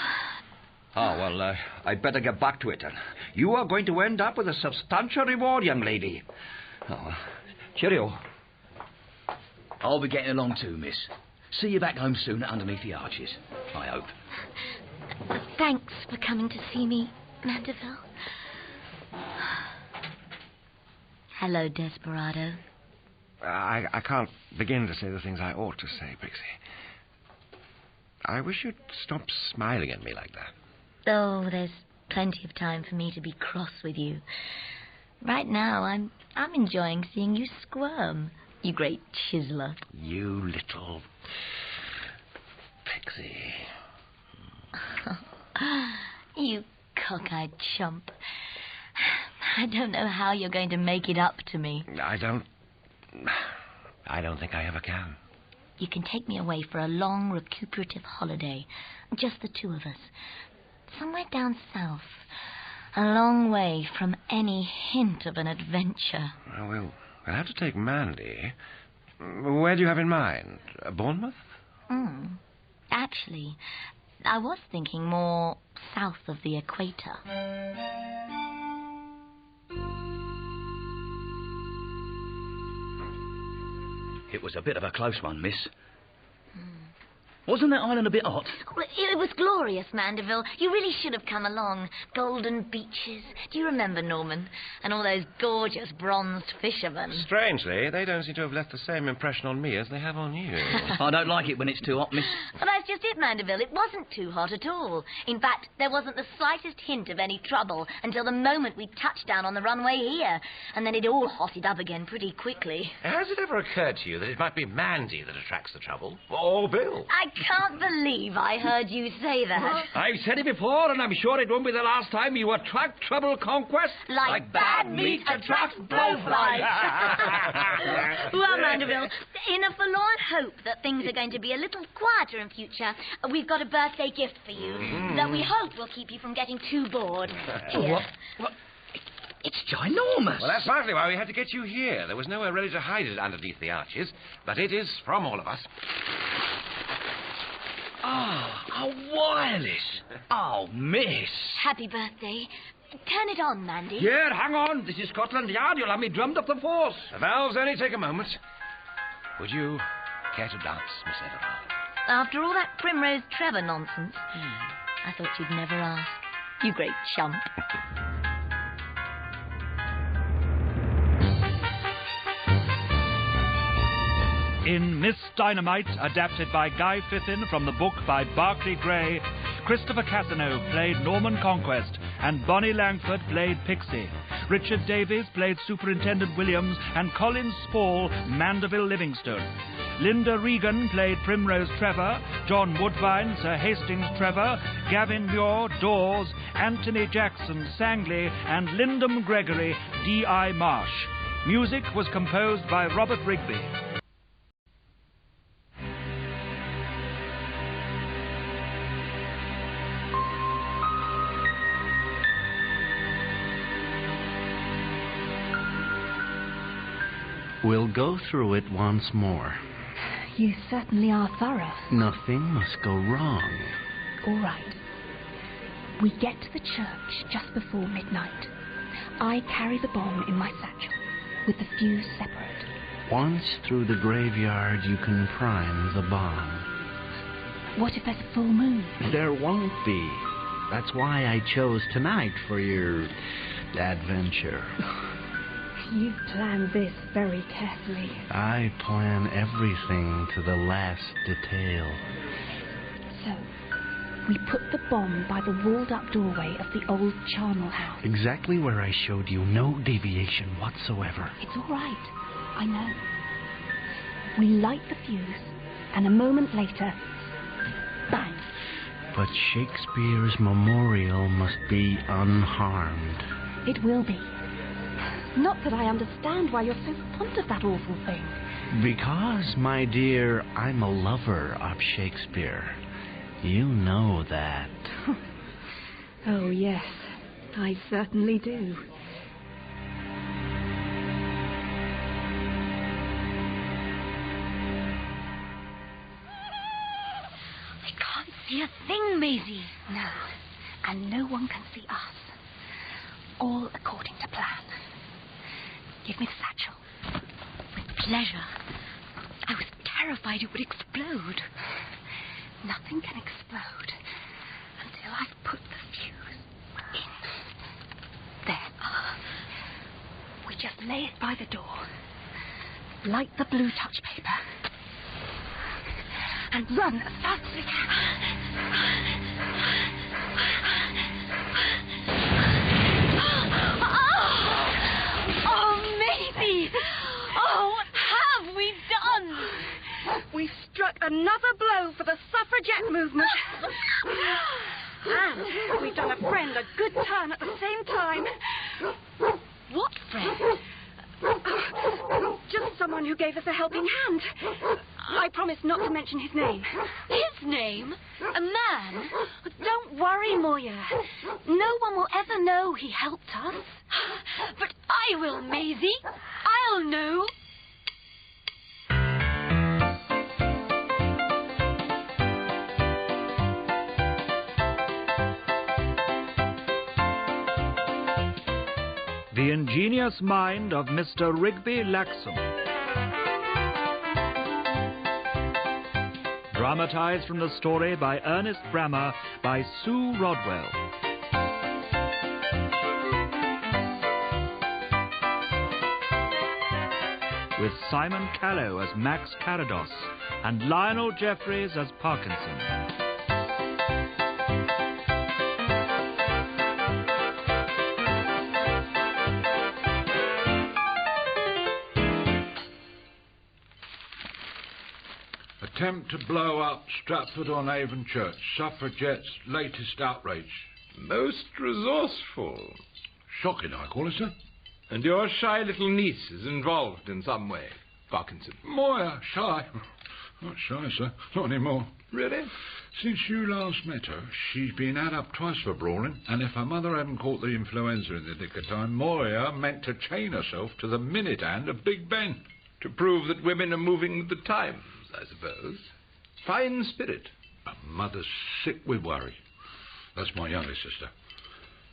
Oh, well, I'd better get back to it, then. You are going to end up with a substantial reward, young lady. Oh, cheerio. I'll be getting along too, miss. See you back home soon underneath the arches, I hope. Thanks for coming to see me, Mandeville. Hello, Desperado. I can't begin to say the things I ought to say, Pixie. I wish you'd stop smiling at me like that. Oh, there's plenty of time for me to be cross with you. Right now, I'm enjoying seeing you squirm. You great chiseler. You little pixie. You cockeyed chump. I don't know how you're going to make it up to me. I don't think I ever can. You can take me away for a long, recuperative holiday. Just the two of us. Somewhere down south. A long way from any hint of an adventure. Well, we'll have to take Mandy. Where do you have in mind? Bournemouth? Actually, I was thinking more south of the equator. It was a bit of a close one, miss. Wasn't that island a bit hot? Well, it was glorious, Mandeville. You really should have come along. Golden beaches. Do you remember, Norman? And all those gorgeous bronzed fishermen. Strangely, they don't seem to have left the same impression on me as they have on you. I don't like it when it's too hot, miss. Well, that's just it, Mandeville. It wasn't too hot at all. In fact, there wasn't the slightest hint of any trouble until the moment we touched down on the runway here. And then it all hotted up again pretty quickly. Has it ever occurred to you that it might be Mandy that attracts the trouble? Or Bill? I can't believe I heard you say that. I've said it before, and I'm sure it won't be the last time. You attract trouble, Conquest. Like bad meat attracts blowflies. Well, Mandeville, in a forlorn hope that things are going to be a little quieter in future, we've got a birthday gift for you that we hope will keep you from getting too bored. Here. What? It's ginormous. Well, that's partly why we had to get you here. There was nowhere really to hide it underneath the arches, but it is from all of us. A wireless. Oh, miss. Happy birthday. Turn it on, Mandy. Here, hang on. This is Scotland Yard. You'll have me drummed up the force. The valves only take a moment. Would you care to dance, Miss Everard? After all that Primrose Trevor nonsense, I thought you'd never ask. You great chump. In Miss Dynamite, adapted by Guy Fithin from the book by Barclay Gray, Christopher Casanova played Norman Conquest and Bonnie Langford played Pixie. Richard Davies played Superintendent Williams and Colin Spall Mandeville Livingstone. Linda Regan played Primrose Trevor, John Woodvine, Sir Hastings Trevor, Gavin Muir, Dawes, Anthony Jackson, Sangley, and Lyndon Gregory, D.I. Marsh. Music was composed by Robert Rigby. We'll go through it once more. You certainly are thorough. Nothing must go wrong. All right. We get to the church just before midnight. I carry the bomb in my satchel, with the fuse separate. Once through the graveyard, you can prime the bomb. What if there's a full moon? There won't be. That's why I chose tonight for your adventure. You've planned this very carefully. I plan everything to the last detail. So, we put the bomb by the walled-up doorway of the old charnel house. Exactly where I showed you, no deviation whatsoever. It's all right. I know. We light the fuse, and a moment later, bang. But Shakespeare's memorial must be unharmed. It will be. Not that I understand why you're so fond of that awful thing. Because, my dear, I'm a lover of Shakespeare. You know that. Oh, yes. I certainly do. I can't see a thing, Maisie. No. And no one can see us. All according to plan. Give me the satchel. With pleasure. I was terrified it would explode. Nothing can explode until I've put the fuse in. There. We just lay it by the door. Light the blue touch paper. And run as fast as we can. Oh, Maisie! Oh, have we the same time. What friend? Just someone who gave us a helping hand. I promised not to mention his name. His name? A man? Don't worry, Moya. No one will ever know he helped us. But I will, Maisie. I'll know. The Ingenious Mind of Mr. Rigby Laxam. Dramatized from the story by Ernest Brammer by Sue Rodwell. With Simon Callow as Max Carados and Lionel Jeffries as Parkinson. Attempt to blow up Stratford-on-Avon Church. Suffragettes' latest outrage. Most resourceful. Shocking, I call it, sir. And your shy little niece is involved in some way, Parkinson. Moya, shy? Not shy, sir. Not anymore. Really? Since you last met her, she's been had up twice for brawling, and if her mother hadn't caught the influenza in the nick of time, Moya meant to chain herself to the minute hand of Big Ben. To prove that women are moving with the times, I suppose. Fine spirit. Her mother's sick with worry. That's my youngest sister.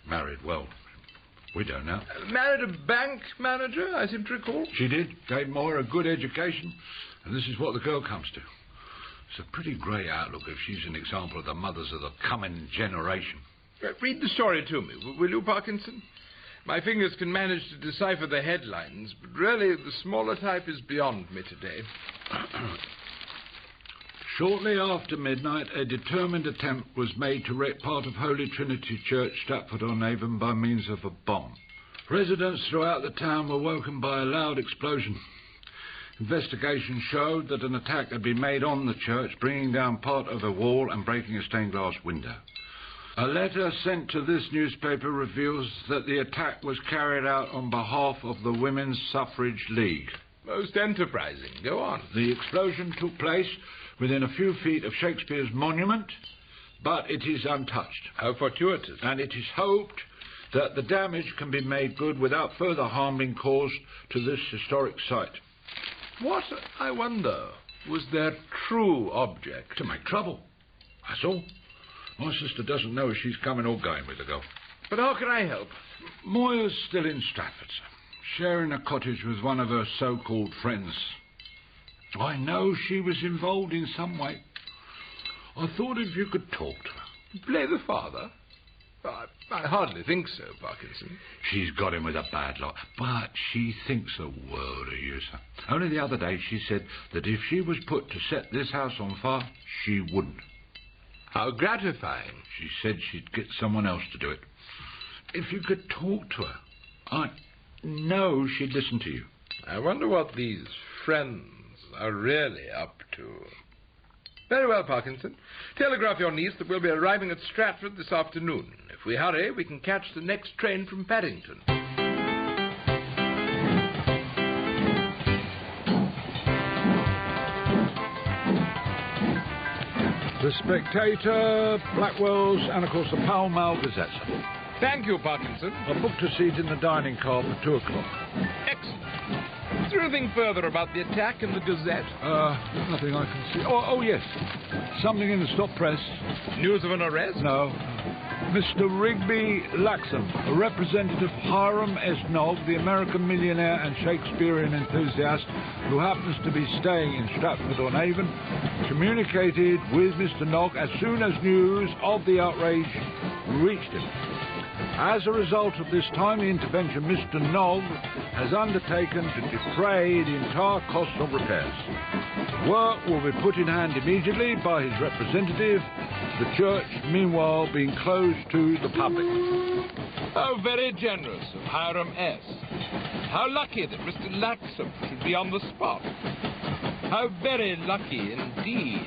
Married well. Widow now. Married a bank manager, I seem to recall. She did. Gave Moya a good education, and this is what the girl comes to. It's a pretty grey outlook if she's an example of the mothers of the coming generation. Read the story to me, will you, Parkinson? My fingers can manage to decipher the headlines, but really the smaller type is beyond me today. Shortly after midnight, a determined attempt was made to wreck part of Holy Trinity Church, Stratford-on-Avon, by means of a bomb. Residents throughout the town were woken by a loud explosion. Investigation showed that an attack had been made on the church, bringing down part of a wall and breaking a stained glass window. A letter sent to this newspaper reveals that the attack was carried out on behalf of the Women's Suffrage League. Most enterprising. Go on. The explosion took place within a few feet of Shakespeare's monument, but it is untouched. How fortuitous. And it is hoped that the damage can be made good without further harm being caused to this historic site. What, I wonder, was their true object? To make trouble. That's all. My sister doesn't know if she's coming or going with the girl. But how can I help? Moya's still in Stratford, sir, sharing a cottage with one of her so-called friends. I know she was involved in some way. I thought if you could talk to her. Play the father? I hardly think so, Parkinson. She's got him with a bad lot, but she thinks the world of you, sir. Only the other day she said that if she was put to set this house on fire, she wouldn't. How gratifying. She said she'd get someone else to do it. If you could talk to her, I know she'd listen to you. I wonder what these friends are really up to. Very well, Parkinson. Telegraph your niece that we'll be arriving at Stratford this afternoon. If we hurry, we can catch the next train from Paddington. The Spectator, Blackwell's, and of course the Pall Mall Gazette. Thank you, Parkinson. I booked a seat in the dining car for 2 o'clock. Excellent. Is there anything further about the attack in the Gazette? Nothing I can see. Oh, yes. Something in the stop press. News of an arrest? No. Mr. Rigby Laxam, a representative Hiram S. Nog, the American millionaire and Shakespearean enthusiast who happens to be staying in Stratford-on-Avon, communicated with Mr. Nog as soon as news of the outrage reached him. As a result of this timely intervention, Mr. Nog has undertaken to defray the entire cost of repairs. Work will be put in hand immediately by his representative, the church, meanwhile, being closed to the public. How very generous of Hiram S. How lucky that Mr. Laxam should be on the spot. How very lucky indeed.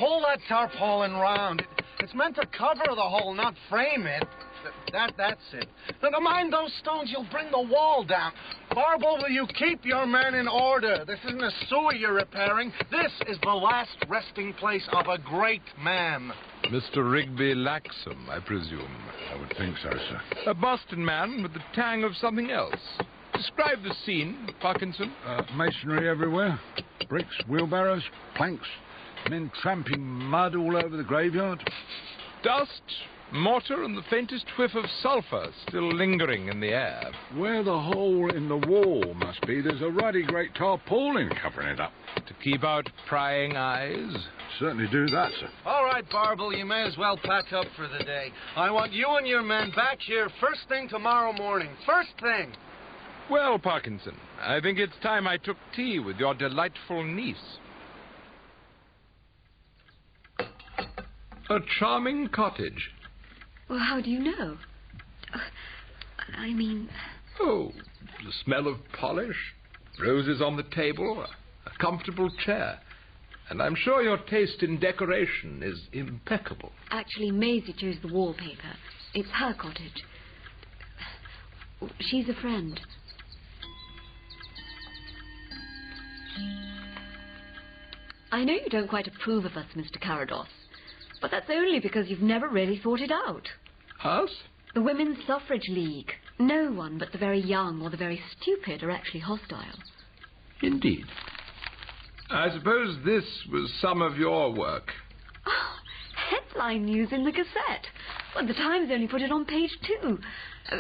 pull that tarpaulin round. It's meant to cover the hole, not frame it. That's it. Now, mind those stones, you'll bring the wall down. Barble, will you keep your men in order? This isn't a sewer you're repairing. This is the last resting place of a great man. Mr. Rigby Laxam, I presume. I would think so, sir. A Boston man with the tang of something else. Describe the scene, Parkinson. Masonry everywhere. Bricks, wheelbarrows, planks. Men tramping mud all over the graveyard. Dust, mortar, and the faintest whiff of sulphur still lingering in the air. Where the hole in the wall must be, there's a ruddy great tarpaulin covering it up. To keep out prying eyes? Certainly do that, sir. All right, Barble, you may as well pack up for the day. I want you and your men back here first thing tomorrow morning. First thing. Well, Parkinson, I think it's time I took tea with your delightful niece. A charming cottage. Well, how do you know? I mean... Oh, the smell of polish, roses on the table, a comfortable chair. And I'm sure your taste in decoration is impeccable. Actually, Maisie chose the wallpaper. It's her cottage. She's a friend. I know you don't quite approve of us, Mr. Carados, but that's only because you've never really thought it out. Us? The Women's Suffrage League. No one but the very young or the very stupid are actually hostile. Indeed. I suppose this was some of your work. Oh, headline news in the Gazette. Well, the Times only put it on page 2.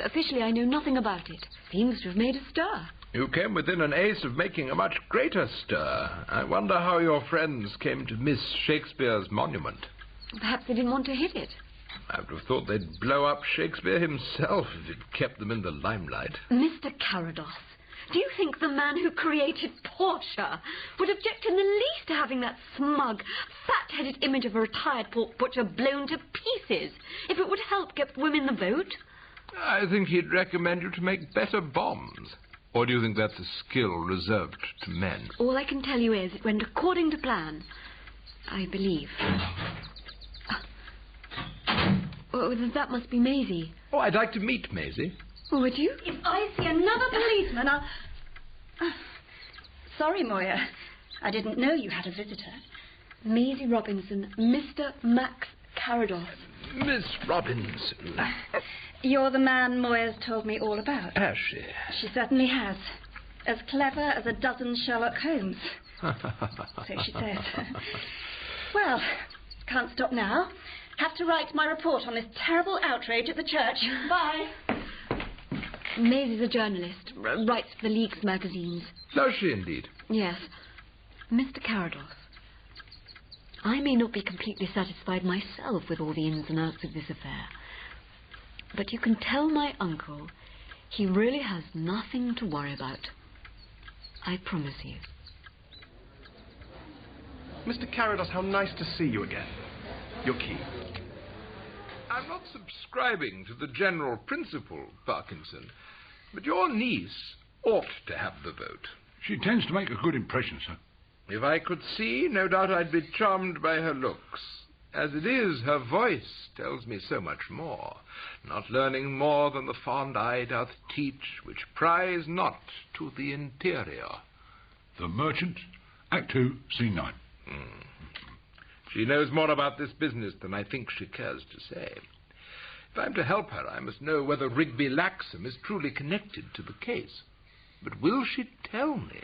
Officially, I know nothing about it. Seems to have made a stir. You came within an ace of making a much greater stir. I wonder how your friends came to miss Shakespeare's monument. Perhaps they didn't want to hit it. I would have thought they'd blow up Shakespeare himself if it kept them in the limelight. Mr. Carados, do you think the man who created Portia would object in the least to having that smug, fat-headed image of a retired pork butcher blown to pieces if it would help get women the vote? I think he'd recommend you to make better bombs. Or do you think that's a skill reserved to men? All I can tell you is it went according to plan. I believe. Oh, that must be Maisie. Oh, I'd like to meet Maisie. Would you? If I see another policeman, I'll... Sorry, Moya. I didn't know you had a visitor. Maisie Robinson, Mr. Max Carados. Miss Robinson. You're the man Moya's told me all about. Has she? She certainly has. As clever as a dozen Sherlock Holmes. So she says. Well, can't stop now. Have to write my report on this terrible outrage at the church. Bye. Maisie's a journalist, writes for the League's magazines. Does she indeed? Yes. Mr. Carados, I may not be completely satisfied myself with all the ins and outs of this affair, but you can tell my uncle he really has nothing to worry about. I promise you. Mr. Carados, how nice to see you again. Your key. I'm not subscribing to the general principle, Parkinson, but your niece ought to have the vote. She tends to make a good impression, sir. If I could see, no doubt I'd be charmed by her looks. As it is, her voice tells me so much more, not learning more than the fond eye doth teach, which pries not to the interior. The Merchant, Act 2, Scene 9. She knows more about this business than I think she cares to say. If I'm to help her, I must know whether Rigby Laxam is truly connected to the case. But will she tell me?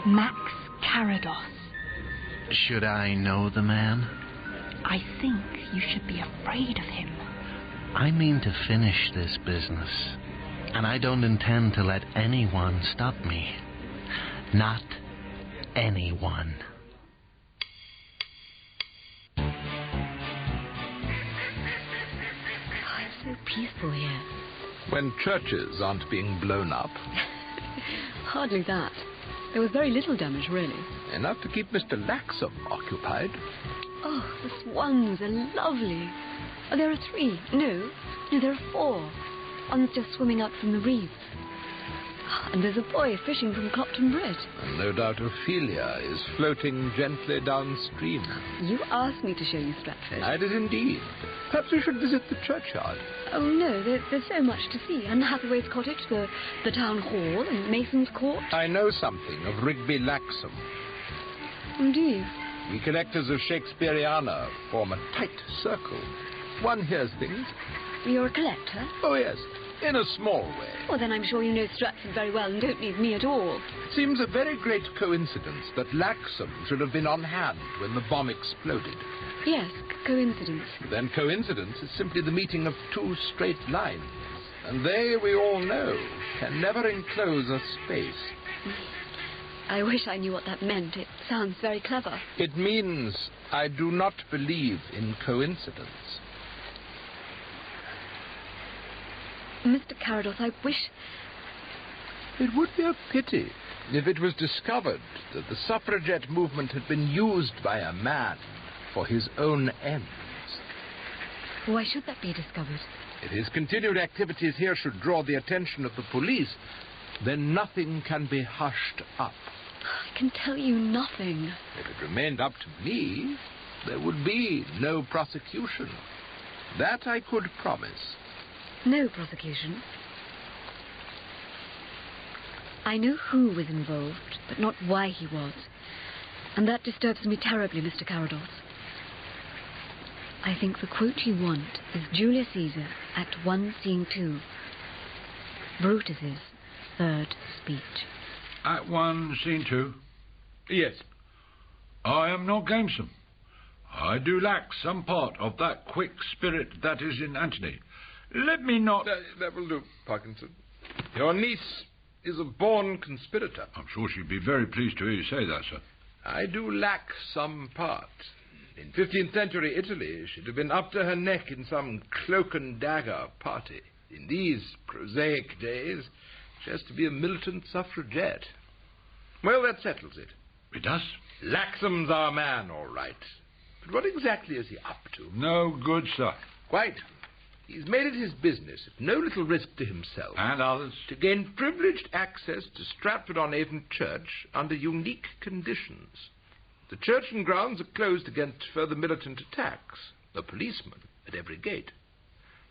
Max Carados. Should I know the man? I think you should be afraid of him. I mean to finish this business, and I don't intend to let anyone stop me. Not anyone. Oh, it's so peaceful here. When churches aren't being blown up. Hardly that. There was very little damage, really. Enough to keep Mr. Laxam occupied. Oh, the swans are lovely. Oh, there are 3. No, there are 4. One's just swimming out from the reef. And there's a boy fishing from Clopton Bridge. And no doubt Ophelia is floating gently downstream. You asked me to show you Stratford. I did indeed. Perhaps we should visit the churchyard. Oh, no, there's so much to see. Anne Hathaway's cottage, the town hall, and Mason's Court. I know something of Rigby Laxam. Oh, do you? We collectors of Shakespeareana form a tight circle. One hears things. You're a collector? Oh, yes, in a small way. Well, then I'm sure you know Stratford very well and don't need me at all. It seems a very great coincidence that Laxam should have been on hand when the bomb exploded. Yes, coincidence. Then coincidence is simply the meeting of two straight lines. And they, we all know, can never enclose a space. I wish I knew what that meant. It sounds very clever. It means I do not believe in coincidence. Mr. Carados, I wish... It would be a pity if it was discovered that the suffragette movement had been used by a man for his own ends. Why should that be discovered? If his continued activities here should draw the attention of the police, then nothing can be hushed up. I can tell you nothing. If it remained up to me, there would be no prosecution. That I could promise. No prosecution? I know who was involved, but not why he was. And that disturbs me terribly, Mr. Carados. I think the quote you want is Julius Caesar, Act 1, Scene 2. Brutus's third speech. Act 1, Scene 2? Yes. I am not gamesome. I do lack some part of that quick spirit that is in Antony. Let me not... That will do, Parkinson. Your niece is a born conspirator. I'm sure she'd be very pleased to hear you say that, sir. I do lack some part. In 15th century Italy, she'd have been up to her neck in some cloak and dagger party. In these prosaic days, she has to be a militant suffragette. Well, that settles it. It does? Laxam's our man, all right. But what exactly is he up to? No good, sir. Quite. He's made it his business, at no little risk to himself, and others, to gain privileged access to Stratford-on-Avon Church under unique conditions. The church and grounds are closed against further militant attacks. A policeman at every gate.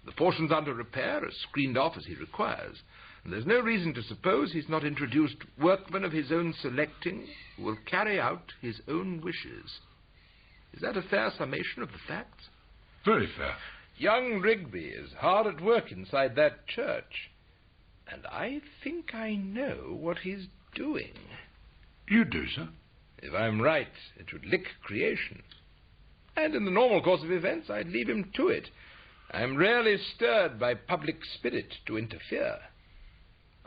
The portions under repair are screened off as he requires, and there's no reason to suppose he's not introduced workmen of his own selecting who will carry out his own wishes. Is that a fair summation of the facts? Very fair. Young Rigby is hard at work inside that church, and I think I know what he's doing. You do, sir? If I'm right, it would lick creation. And in the normal course of events, I'd leave him to it. I'm rarely stirred by public spirit to interfere.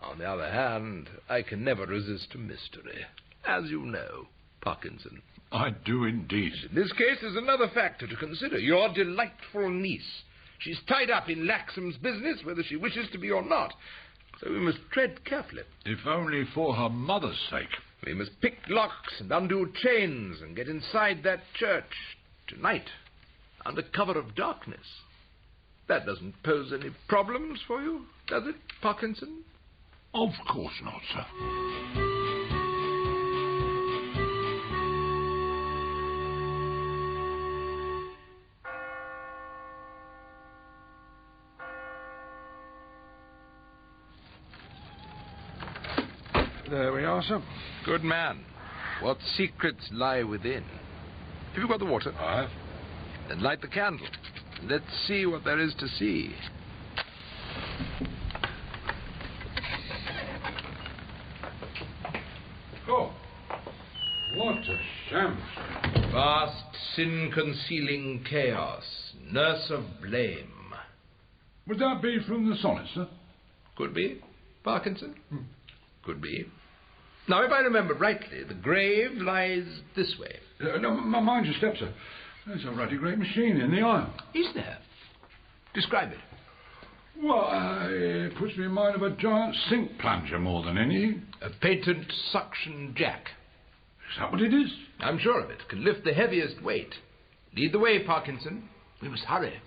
On the other hand, I can never resist a mystery, as you know, Parkinson. I do indeed. In this case, there's another factor to consider. Your delightful niece. She's tied up in Laxam's business, whether she wishes to be or not. So we must tread carefully. If only for her mother's sake. We must pick locks and undo chains and get inside that church tonight, under cover of darkness. That doesn't pose any problems for you, does it, Parkinson? Of course not, sir. There we are, sir. Good man. What secrets lie within? Have you got the water? I have. Then light the candle. Let's see what there is to see. Oh, what a sham. Vast, sin-concealing chaos. Nurse of blame. Would that be from the sonnet, sir? Could be. Parkinson? Could be. Now, if I remember rightly, the grave lies this way. No, mind your step, sir. There's a ruddy great machine in the aisle. Is there? Describe it. Well, it puts me in mind of a giant sink plunger more than anything. A patent suction jack. Is that what it is? I'm sure of it. Can lift the heaviest weight. Lead the way, Parkinson. We must hurry.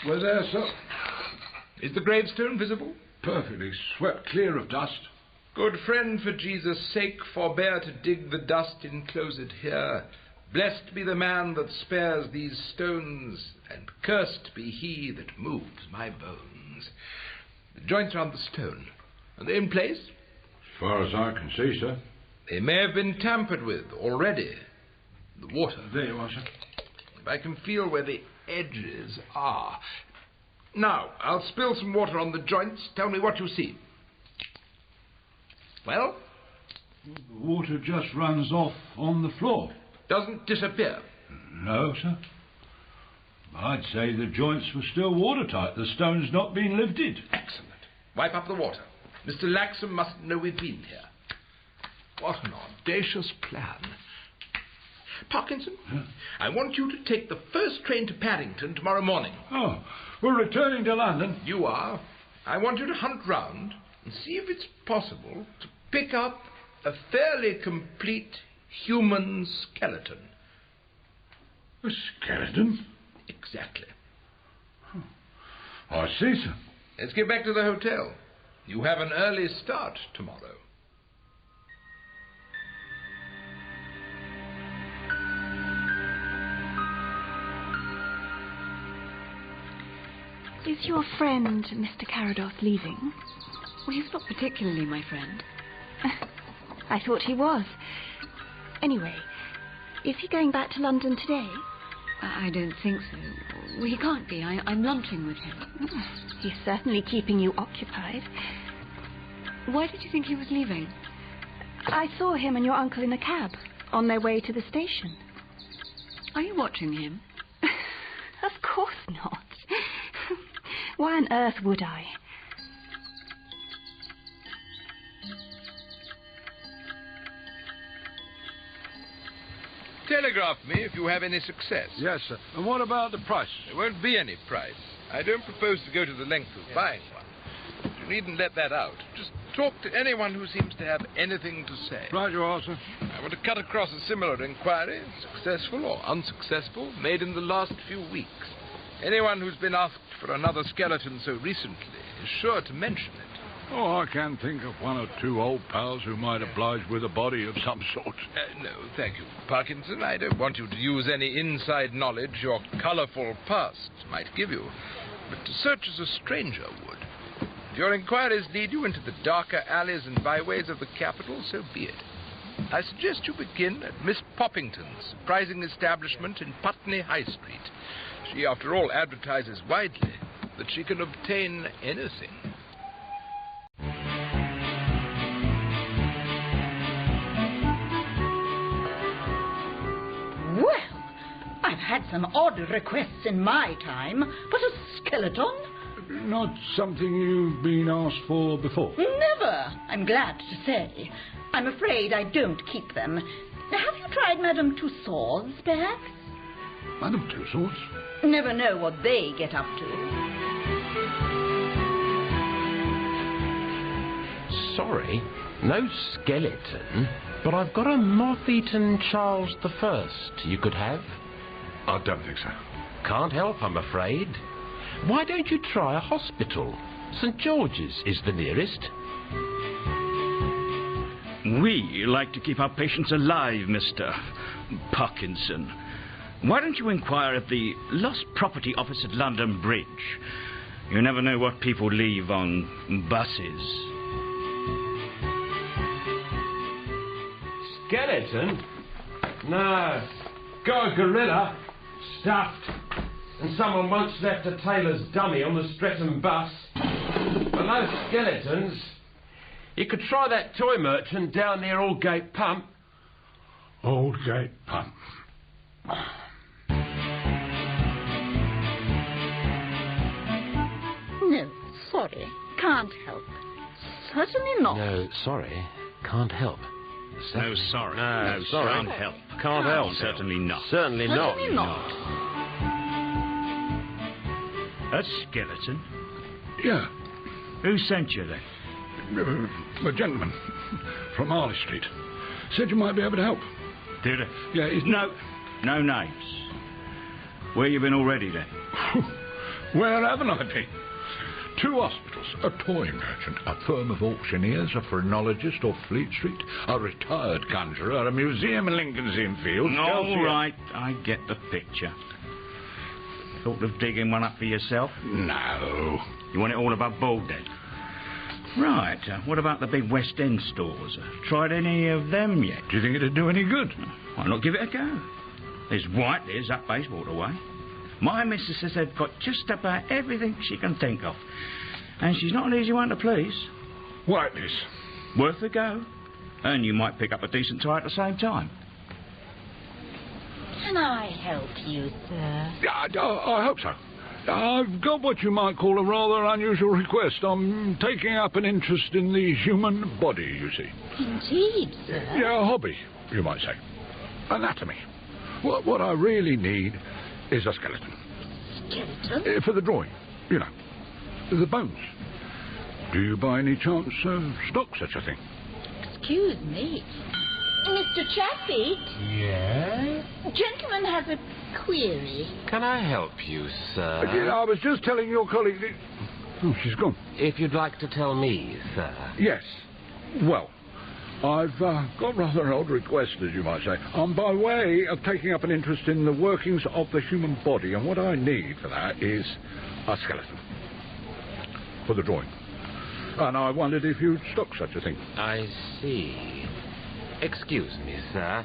We're there, sir. Is the gravestone visible? Perfectly swept clear of dust. Good friend, for Jesus' sake, forbear to dig the dust enclosed here. Blessed be the man that spares these stones, and cursed be he that moves my bones. The joints are on the stone. Are they in place? As far as I can see, sir. They may have been tampered with already. The water. There you are, sir. If I can feel where the edges are. Now, I'll spill some water on the joints. Tell me what you see. Well? The water just runs off on the floor. Doesn't disappear? No, sir. I'd say the joints were still watertight. The stone's not been lifted. Excellent. Wipe up the water. Mr. Laxam mustn't know we've been here. What an audacious plan. Parkinson, I want you to take the first train to Paddington tomorrow morning. Oh, we're returning to London. You are. I want you to hunt round and see if it's possible to pick up a fairly complete human skeleton. A skeleton? Exactly. I see, sir. Let's get back to the hotel. You have an early start tomorrow. Is your friend, Mr. Carados, leaving? Well, he's not particularly my friend. I thought he was. Anyway, is he going back to London today? I don't think so. Well, he can't be. I'm lunching with him. He's certainly keeping you occupied. Why did you think he was leaving? I saw him and your uncle in a cab on their way to the station. Are you watching him? Of course not. Why on earth would I? Telegraph me if you have any success. Yes, sir. And what about the price? There won't be any price. I don't propose to go to the length of buying one. You needn't let that out. Just talk to anyone who seems to have anything to say. Right you are, sir. I want to cut across a similar inquiry, successful or unsuccessful, made in the last few weeks. Anyone who's been asked for another skeleton so recently is sure to mention it. Oh, I can think of one or two old pals who might oblige with a body of some sort. No, thank you, Parkinson. I don't want you to use any inside knowledge your colourful past might give you, but to search as a stranger would. If your inquiries lead you into the darker alleys and byways of the capital, so be it. I suggest you begin at Miss Poppington's surprising establishment in Putney High Street. She, after all, advertises widely that she can obtain anything. Well, I've had some odd requests in my time, but a skeleton? Not something you've been asked for before? Never, I'm glad to say. I'm afraid I don't keep them. Have you tried Madame Tussauds, perhaps? Madame Tussauds? Never know what they get up to. Sorry, no skeleton, but I've got a moth-eaten Charles I you could have. I don't think so. Can't help, I'm afraid. Why don't you try a hospital? St. George's is the nearest. We like to keep our patients alive, Mr. Parkinson. Why don't you inquire at the Lost Property Office at London Bridge? You never know what people leave on buses. Skeleton? No. Got a gorilla. Stuffed. And someone once left a tailor's dummy on the Streatham bus. But no skeletons. You could try that toy merchant down near Aldgate Pump. Aldgate Pump. No, sorry, can't help. Certainly not. No, sorry, can't help. No, sorry. No, sorry. Can't help. Can't help. Certainly not. Certainly not. Certainly not. A skeleton? Yeah. Who sent you then? A gentleman from Harley Street. Said you might be able to help. Did he? Yeah, he's... No names. Where you been already then? Where haven't I been? 2 hospitals, a toy merchant, a firm of auctioneers, a phrenologist off Fleet Street, a retired conjurer, a museum in Lincoln's Inn Fields. All right, I get the picture. Thought of digging one up for yourself? No. You want it all above board, then? Right, what about the big West End stores? Tried any of them yet? Do you think it'd do any good? Why not give it a go? There's Whiteley's up Bayswater way. My missus says they've got just about everything she can think of. And she's not an easy one to please. Whiteley's? Worth a go. And you might pick up a decent tie at the same time. Can I help you, sir? I hope so. I've got what you might call a rather unusual request. I'm taking up an interest in the human body, you see. Indeed, sir. Yeah, a hobby, you might say. Anatomy. What I really need is a skeleton. Skeleton? For the drawing, you know. The bones. Do you by any chance stock such a thing? Excuse me. Mr. Chatfeet? Yes? Gentleman has a query. Can I help you, sir? Yeah, I was just telling your colleague that... Oh, she's gone. If you'd like to tell me, sir. Yes. Well, I've got rather an odd request, as you might say. I'm by way of taking up an interest in the workings of the human body, and what I need for that is a skeleton. For the drawing. And I wondered if you'd stock such a thing. I see. Excuse me, sir.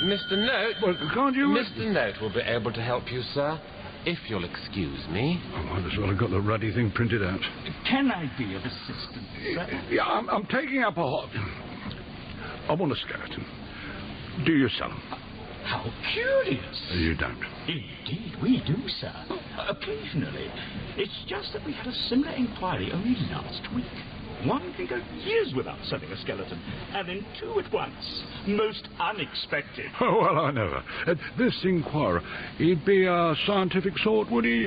Mr. Note... Well, can't you... Mr. Note will be able to help you, sir, if you'll excuse me. I might as well have got the ruddy thing printed out. Can I be of assistance, sir? Yeah, I'm taking up a... I want a skeleton. Do you sell them? How curious. You don't. Indeed, we do, sir. Occasionally. It's just that we had a similar inquiry only last week. One can go years without selling a skeleton, and then 2 at once. Most unexpected. Oh, well, I never. This inquirer, he'd be a scientific sort, would he?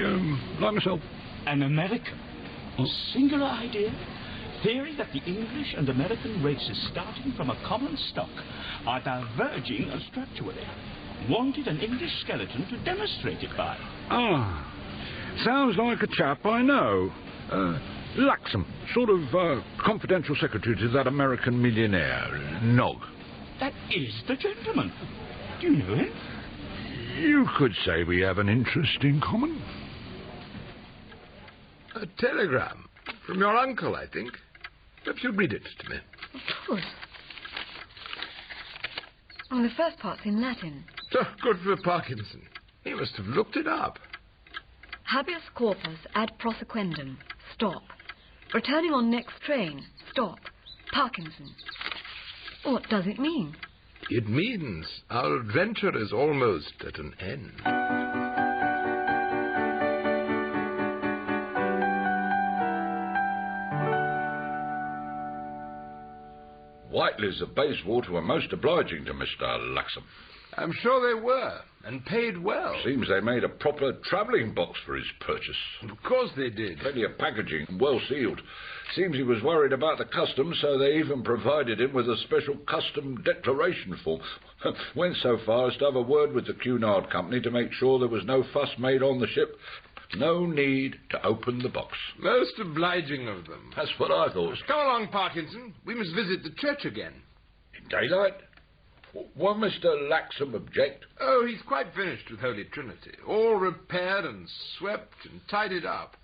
Like myself. An American. Singular idea. Theory that the English and American races, starting from a common stock, are diverging structurally. Wanted an English skeleton to demonstrate it by. Ah, sounds like a chap I know. Laxam, sort of confidential secretary to that American millionaire, Nog. That is the gentleman. Do you know him? You could say we have an interest in common. A telegram from your uncle, I think. Perhaps you'll read it to me. Of course. The first part's in Latin. Oh, good for Parkinson. He must have looked it up. Habeas corpus ad prosequendum. Stop. Returning on next train. Stop. Parkinson. What does it mean? It means our adventure is almost at an end. Whiteley's of Bayswater were most obliging to Mr. Laxam. I'm sure they were, and paid well. Seems they made a proper travelling box for his purchase. Of course they did. Plenty of packaging, well sealed. Seems he was worried about the customs, so they even provided him with a special custom declaration form. Went so far as to have a word with the Cunard Company to make sure there was no fuss made on the ship. No need to open the box. Most obliging of them. That's what I thought. Come along, Parkinson. We must visit the church again. In daylight? Won't Mr. Laxam object? Oh, he's quite finished with Holy Trinity. All repaired and swept and tidied up.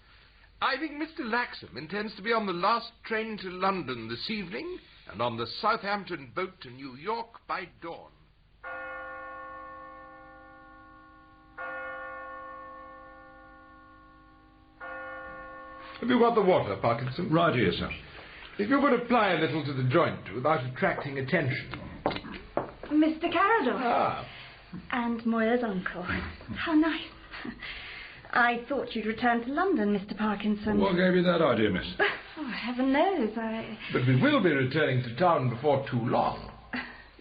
I think Mr. Laxam intends to be on the last train to London this evening and on the Southampton boat to New York by dawn. Have you got the water, Parkinson? Right here, sir. If you could apply a little to the joint without attracting attention. Mr. Carador. Ah. And Moya's uncle. How nice. I thought you'd return to London, Mr. Parkinson. What gave you that idea, miss? Oh, heaven knows, But we will be returning to town before too long.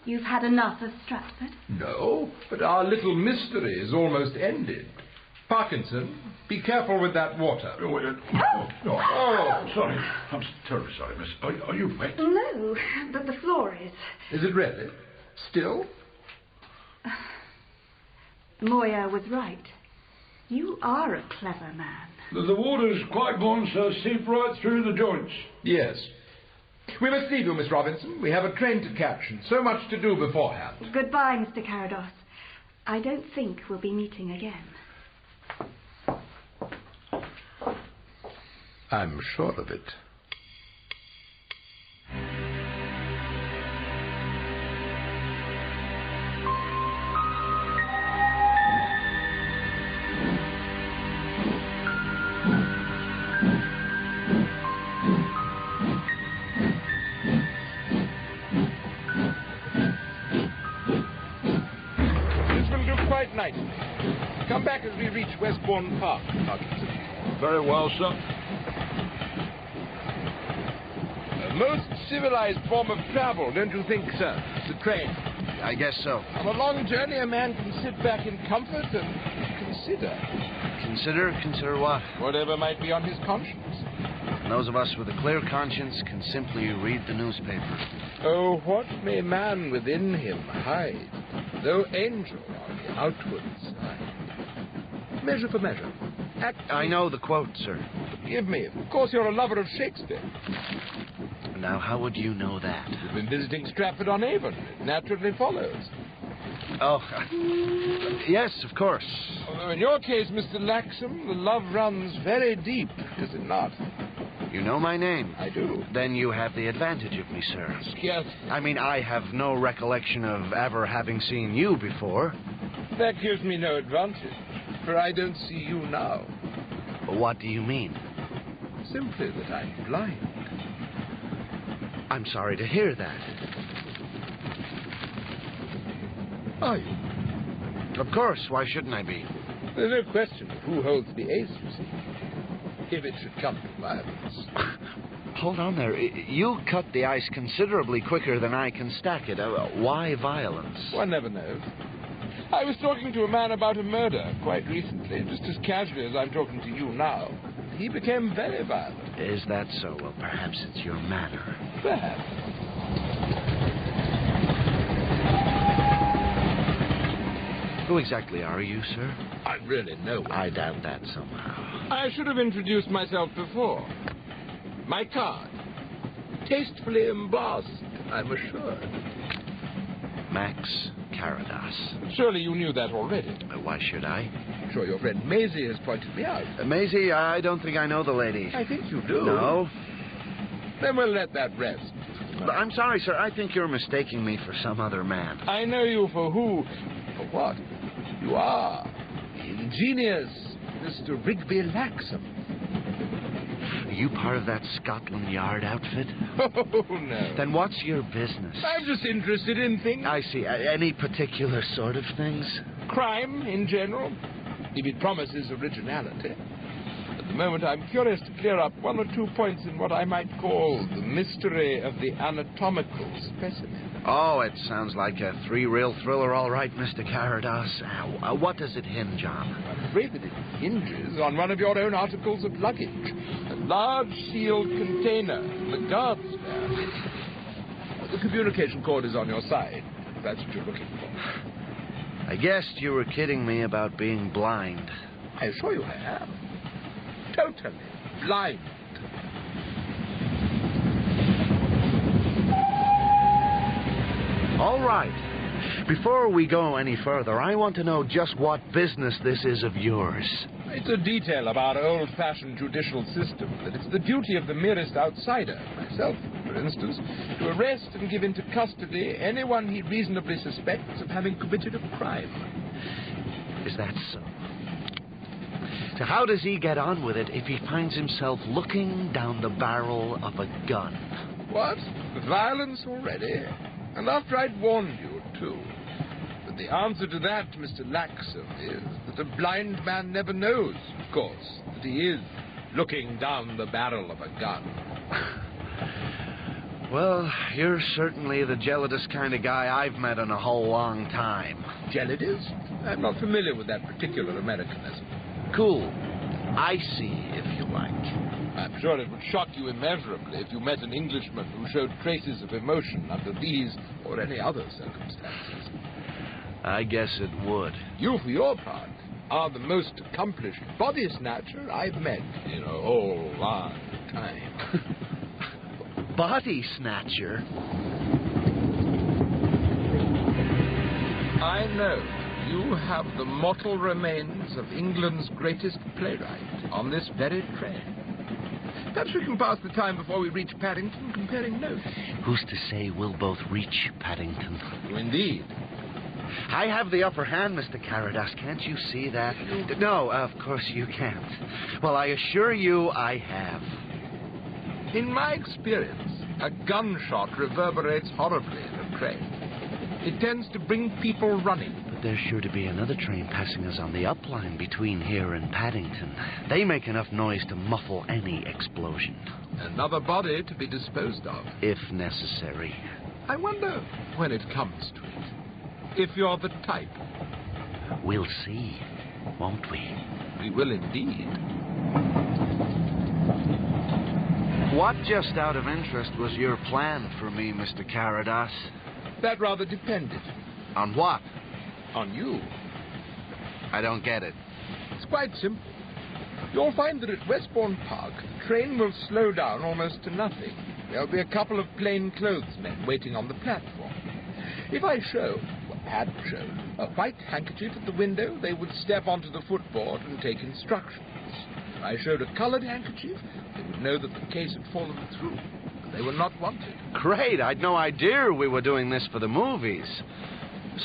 You've had enough of Stratford? No, but our little mystery is almost ended. Parkinson, be careful with that water. Oh, sorry. I'm terribly sorry, miss. Are you wet? No, but the floor is. Is it really? Still? Moya was right. You are a clever man. The water's quite gone, so seep right through the joints. Yes. We must leave you, Miss Robinson. We have a train to catch and so much to do beforehand. Goodbye, Mr. Carados. I don't think we'll be meeting again. I'm sure of it. Nicely. Come back as we reach Westbourne Park, Parkinson. Very well, sir. A most civilized form of travel, don't you think, sir? The train. I guess so. On a long journey, a man can sit back in comfort and consider. Consider what? Whatever might be on his conscience. And those of us with a clear conscience can simply read the newspaper. Oh, what may man within him hide, though angel on the outward side? Measure for measure. I know the quote, sir. Forgive me. Of course you're a lover of Shakespeare. Now, how would you know that? You've been visiting Stratford-on-Avon. It naturally follows. Oh, yes, of course. Although in your case, Mr. Laxam, the love runs very deep, does it not? You know my name. I do. Then you have the advantage of me, sir. Yes. I mean, I have no recollection of ever having seen you before. That gives me no advantage, for I don't see you now. What do you mean? Simply that I'm blind. I'm sorry to hear that. Are you? Of course. Why shouldn't I be? There's no question of who holds the ace, you see. If it should come to violence. Hold on there. You cut the ice considerably quicker than I can stack it. Why violence? One never knows. I was talking to a man about a murder quite recently, just as casually as I'm talking to you now. He became very violent. Is that so? Well, perhaps it's your manner. Perhaps. Who exactly are you, sir? I really know. I doubt that somehow. I should have introduced myself before. My card. Tastefully embossed, I'm assured. Max Carados. Surely you knew that already. Why should I? I'm sure your friend Maisie has pointed me out. Maisie, I don't think I know the lady. I think you do. No? Then we'll let that rest. I'm sorry, sir. I think you're mistaking me for some other man. I know you for who? For what? You are. Ingenious Mr. Rigby Laxam. Are you part of that Scotland Yard outfit? Oh, no. Then what's your business? I'm just interested in things. I see. Any particular sort of things? Crime, in general, if it promises originality. At the moment, I'm curious to clear up one or two points in what I might call the mystery of the anatomical specimen. Oh, it sounds like a three-reel thriller, all right, Mr. Carados. What does it hinge on? I'm afraid that it hinges on one of your own articles of luggage. A large sealed container in the guard's van. The communication cord is on your side, if that's what you're looking for. I guessed you were kidding me about being blind. I assure you I am. Totally blind. All right. Before we go any further, I want to know just what business this is of yours. It's a detail of our old-fashioned judicial system that it's the duty of the merest outsider, myself, for instance, to arrest and give into custody anyone he reasonably suspects of having committed a crime. Is that so? So how does he get on with it if he finds himself looking down the barrel of a gun? What? Violence already? And after I'd warned you, too. But the answer to that, Mr. Laxam, is that a blind man never knows, of course, that he is looking down the barrel of a gun. Well, you're certainly the gelatous kind of guy I've met in a whole long time. Gelatous? I'm not familiar with that particular Americanism. Cool. Icy, if you like. I'm sure it would shock you immeasurably if you met an Englishman who showed traces of emotion under these or any other circumstances. I guess it would. You, for your part, are the most accomplished body snatcher I've met in a whole long time. Body snatcher? I know you have the mortal remains of England's greatest playwright on this very train. Perhaps we can pass the time before we reach Paddington comparing notes. Who's to say we'll both reach Paddington? Indeed. I have the upper hand, Mr. Caradas. Can't you see that? No, of course you can't. Well, I assure you I have. In my experience, a gunshot reverberates horribly in a train. It tends to bring people running. But there's sure to be another train passing us on the up line between here and Paddington. They make enough noise to muffle any explosion. Another body to be disposed of. If necessary. I wonder when it comes to it. If you're the type. We'll see, won't we? We will indeed. What, just out of interest, was your plan for me, Mr. Caradas? That rather depended. On what? On you. I don't get it. It's quite simple. You'll find that at Westbourne Park, the train will slow down almost to nothing. There'll be a couple of plainclothesmen waiting on the platform. If I had shown a white handkerchief at the window, they would step onto the footboard and take instructions. If I showed a coloured handkerchief, they would know that the case had fallen through. They were not wanted. Great! I'd no idea we were doing this for the movies.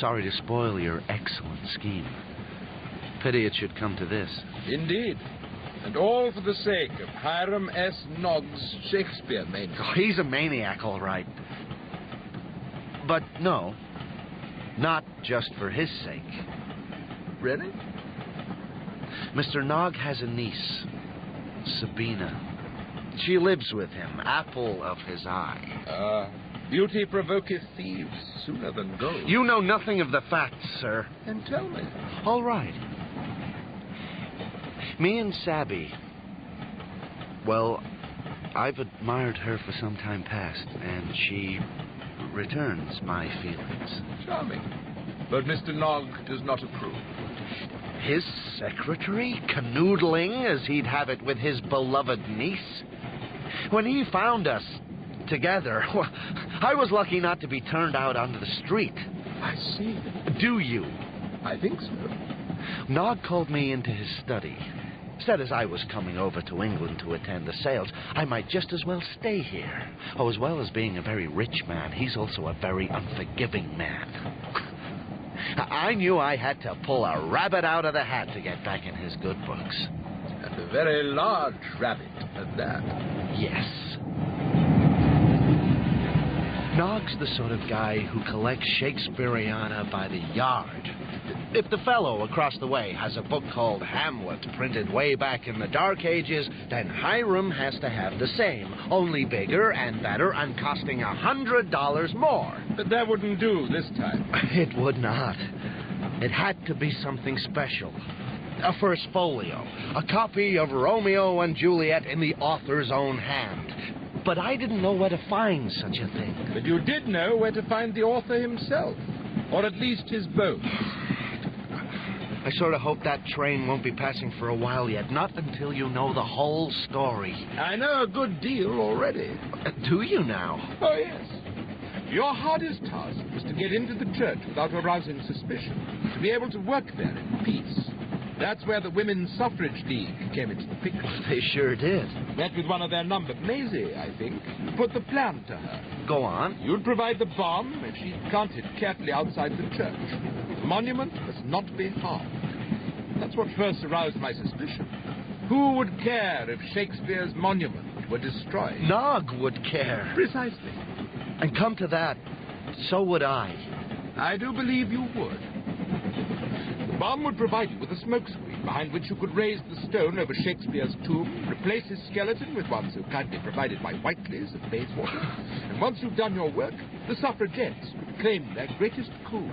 Sorry to spoil your excellent scheme. Pity it should come to this. Indeed. And all for the sake of Hiram S. Nogg's Shakespeare maniac. Oh, he's a maniac, all right. But no, not just for his sake. Really? Mr. Nogg has a niece, Sabina. She lives with him, apple of his eye. Beauty provoketh thieves sooner than gold. You know nothing of the facts, sir. Then tell me. All right. Me and Sabby, well, I've admired her for some time past, and she returns my feelings. Charming. But Mr. Nogg does not approve. His secretary canoodling as he'd have it with his beloved niece? When he found us together, well, I was lucky not to be turned out onto the street. I see. Do you? I think so. Nogg called me into his study. Said as I was coming over to England to attend the sales, I might just as well stay here. Oh, as well as being a very rich man, he's also a very unforgiving man. I knew I had to pull a rabbit out of the hat to get back in his good books. And a very large rabbit at that. Yes. Nogg's the sort of guy who collects Shakespeareana by the yard. If the fellow across the way has a book called Hamlet printed way back in the Dark Ages, then Hiram has to have the same, only bigger and better and costing $100 more. But that wouldn't do this time. It would not. It had to be something special. A first folio, a copy of Romeo and Juliet in the author's own hand. But I didn't know where to find such a thing. But you did know where to find the author himself, or at least his boat. I sort of hope that train won't be passing for a while yet, not until you know the whole story. I know a good deal already. Do you now? Oh, yes. Your hardest task was to get into the church without arousing suspicion, to be able to work there in peace. That's where the Women's Suffrage League came into the picture. They sure did. Met with one of their number, Maisie, I think. Put the plan to her. Go on. You'd provide the bomb if she planted carefully outside the church. The monument must not be harmed. That's what first aroused my suspicion. Who would care if Shakespeare's monument were destroyed? Nogg would care. Precisely. And come to that, so would I. I do believe you would. The bomb would provide you with a smokescreen behind which you could raise the stone over Shakespeare's tomb, replace his skeleton with one so kindly provided by Whiteley's of Bayswater, and once you've done your work, the suffragettes could claim their greatest coup,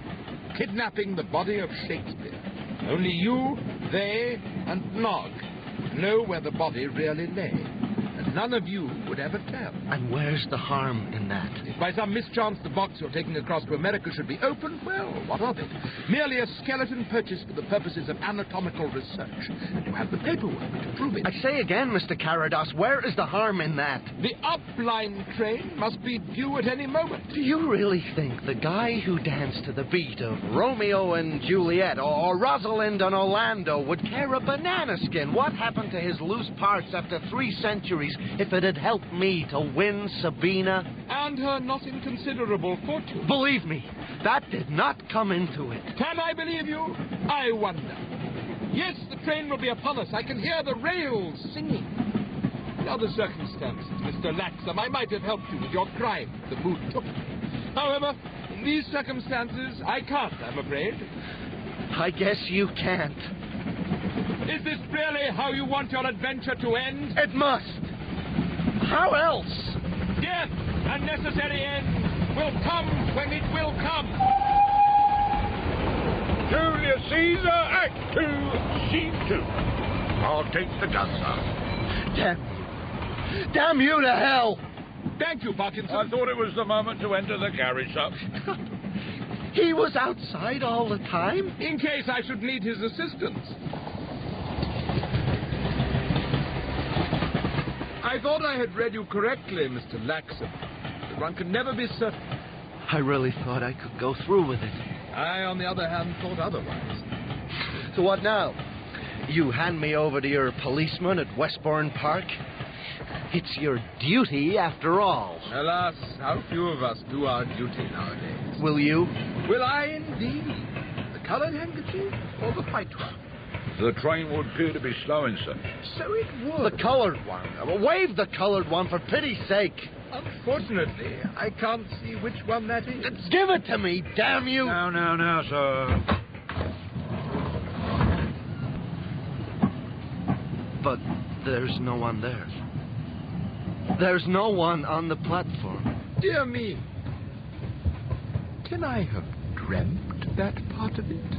kidnapping the body of Shakespeare. Only you, they, and Nogg would know where the body really lay, and none of you would ever tell. And where's the harm in that? If by some mischance the box you're taking across to America should be opened, well, what of it? Merely a skeleton purchased for the purposes of anatomical research. And you have the paperwork to prove it. I say again, Mr. Carados, where is the harm in that? The upline train must be due at any moment. Do you really think the guy who danced to the beat of Romeo and Juliet or Rosalind and Orlando would care a banana skin what happened to his loose parts after 3 centuries if it had helped me to win Sabina? And her not inconsiderable fortune. Believe me, that did not come into it. Can I believe you? I wonder. Yes, the train will be upon us. I can hear the rails singing. In other circumstances, Mr. Laxam, I might have helped you with your crime. The mood took me. However, in these circumstances, I can't, I'm afraid. I guess you can't. Is this really how you want your adventure to end? It must. How else? Death, a necessary end, will come when it will come. Julius Caesar, Act 2, Scene 2. I'll take the gun, sir. Damn you to hell! Thank you, Parkinson. I thought it was the moment to enter the garage, sir. He was outside all the time? In case I should need his assistance. I thought I had read you correctly, Mr. Laxam. But one can never be certain. I really thought I could go through with it. I, on the other hand, thought otherwise. So what now? You hand me over to your policeman at Westbourne Park? It's your duty, after all. Alas, how few of us do our duty nowadays. Will you? Will I indeed? The coloured handkerchief or the white one? The train would appear to be slowing, sir. So it would. The coloured one. Wave the coloured one, for pity's sake. Unfortunately, I can't see which one that is. Give it to me, damn you! Now, sir. But there's no one there. There's no one on the platform. Dear me. Can I have dreamt that part of it?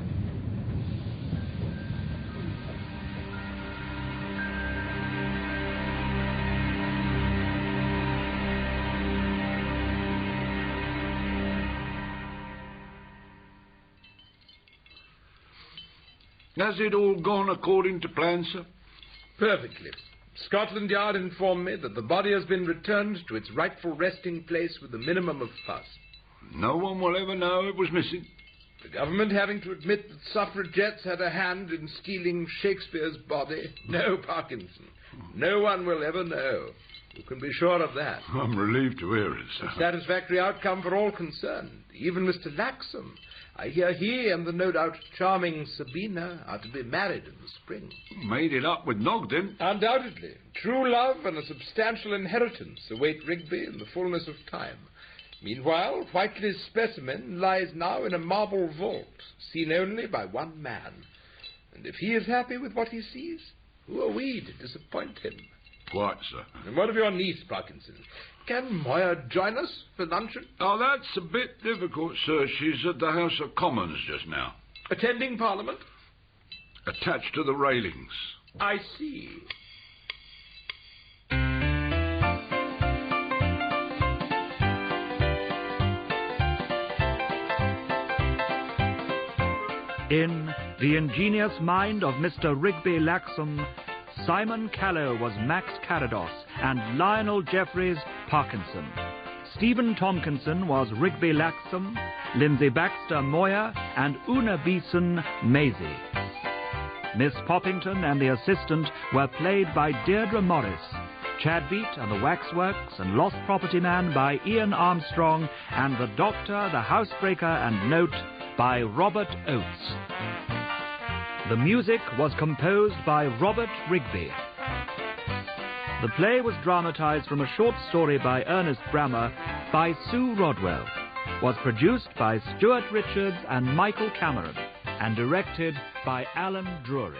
Has it all gone according to plan, sir? Perfectly. Scotland Yard informed me that the body has been returned to its rightful resting place with a minimum of fuss. No one will ever know it was missing. The government having to admit that suffragettes had a hand in stealing Shakespeare's body? No, Parkinson. No one will ever know. You can be sure of that. I'm relieved to hear it, sir. A satisfactory outcome for all concerned. Even Mr. Laxam. I hear he and the no doubt charming Sabina are to be married in the spring. Made it up with Nogden. Undoubtedly. True love and a substantial inheritance await Rigby in the fullness of time. Meanwhile, Whiteley's specimen lies now in a marble vault, seen only by one man. And if he is happy with what he sees, who are we to disappoint him? Quite, sir. And what of your niece, Parkinson? Can Moya join us for luncheon? Oh, that's a bit difficult, sir. She's at the House of Commons just now. Attending Parliament? Attached to the railings. I see. In The Ingenious Mind of Mr. Rigby Laxam, Simon Callow was Max Carados and Lionel Jeffries Parkinson. Stephen Tompkinson was Rigby Laxam, Lindsay Baxter Moya, and Una Beeson Maisie. Miss Poppington and the assistant were played by Deirdre Morris, Chadbeat and the Waxworks and Lost Property Man by Ian Armstrong, and The Doctor, the Housebreaker and Note by Robert Oates. The music was composed by Robert Rigby. The play was dramatized from a short story by Ernest Brammer by Sue Rodwell, was produced by Stuart Richards and Michael Cameron, and directed by Alan Drury.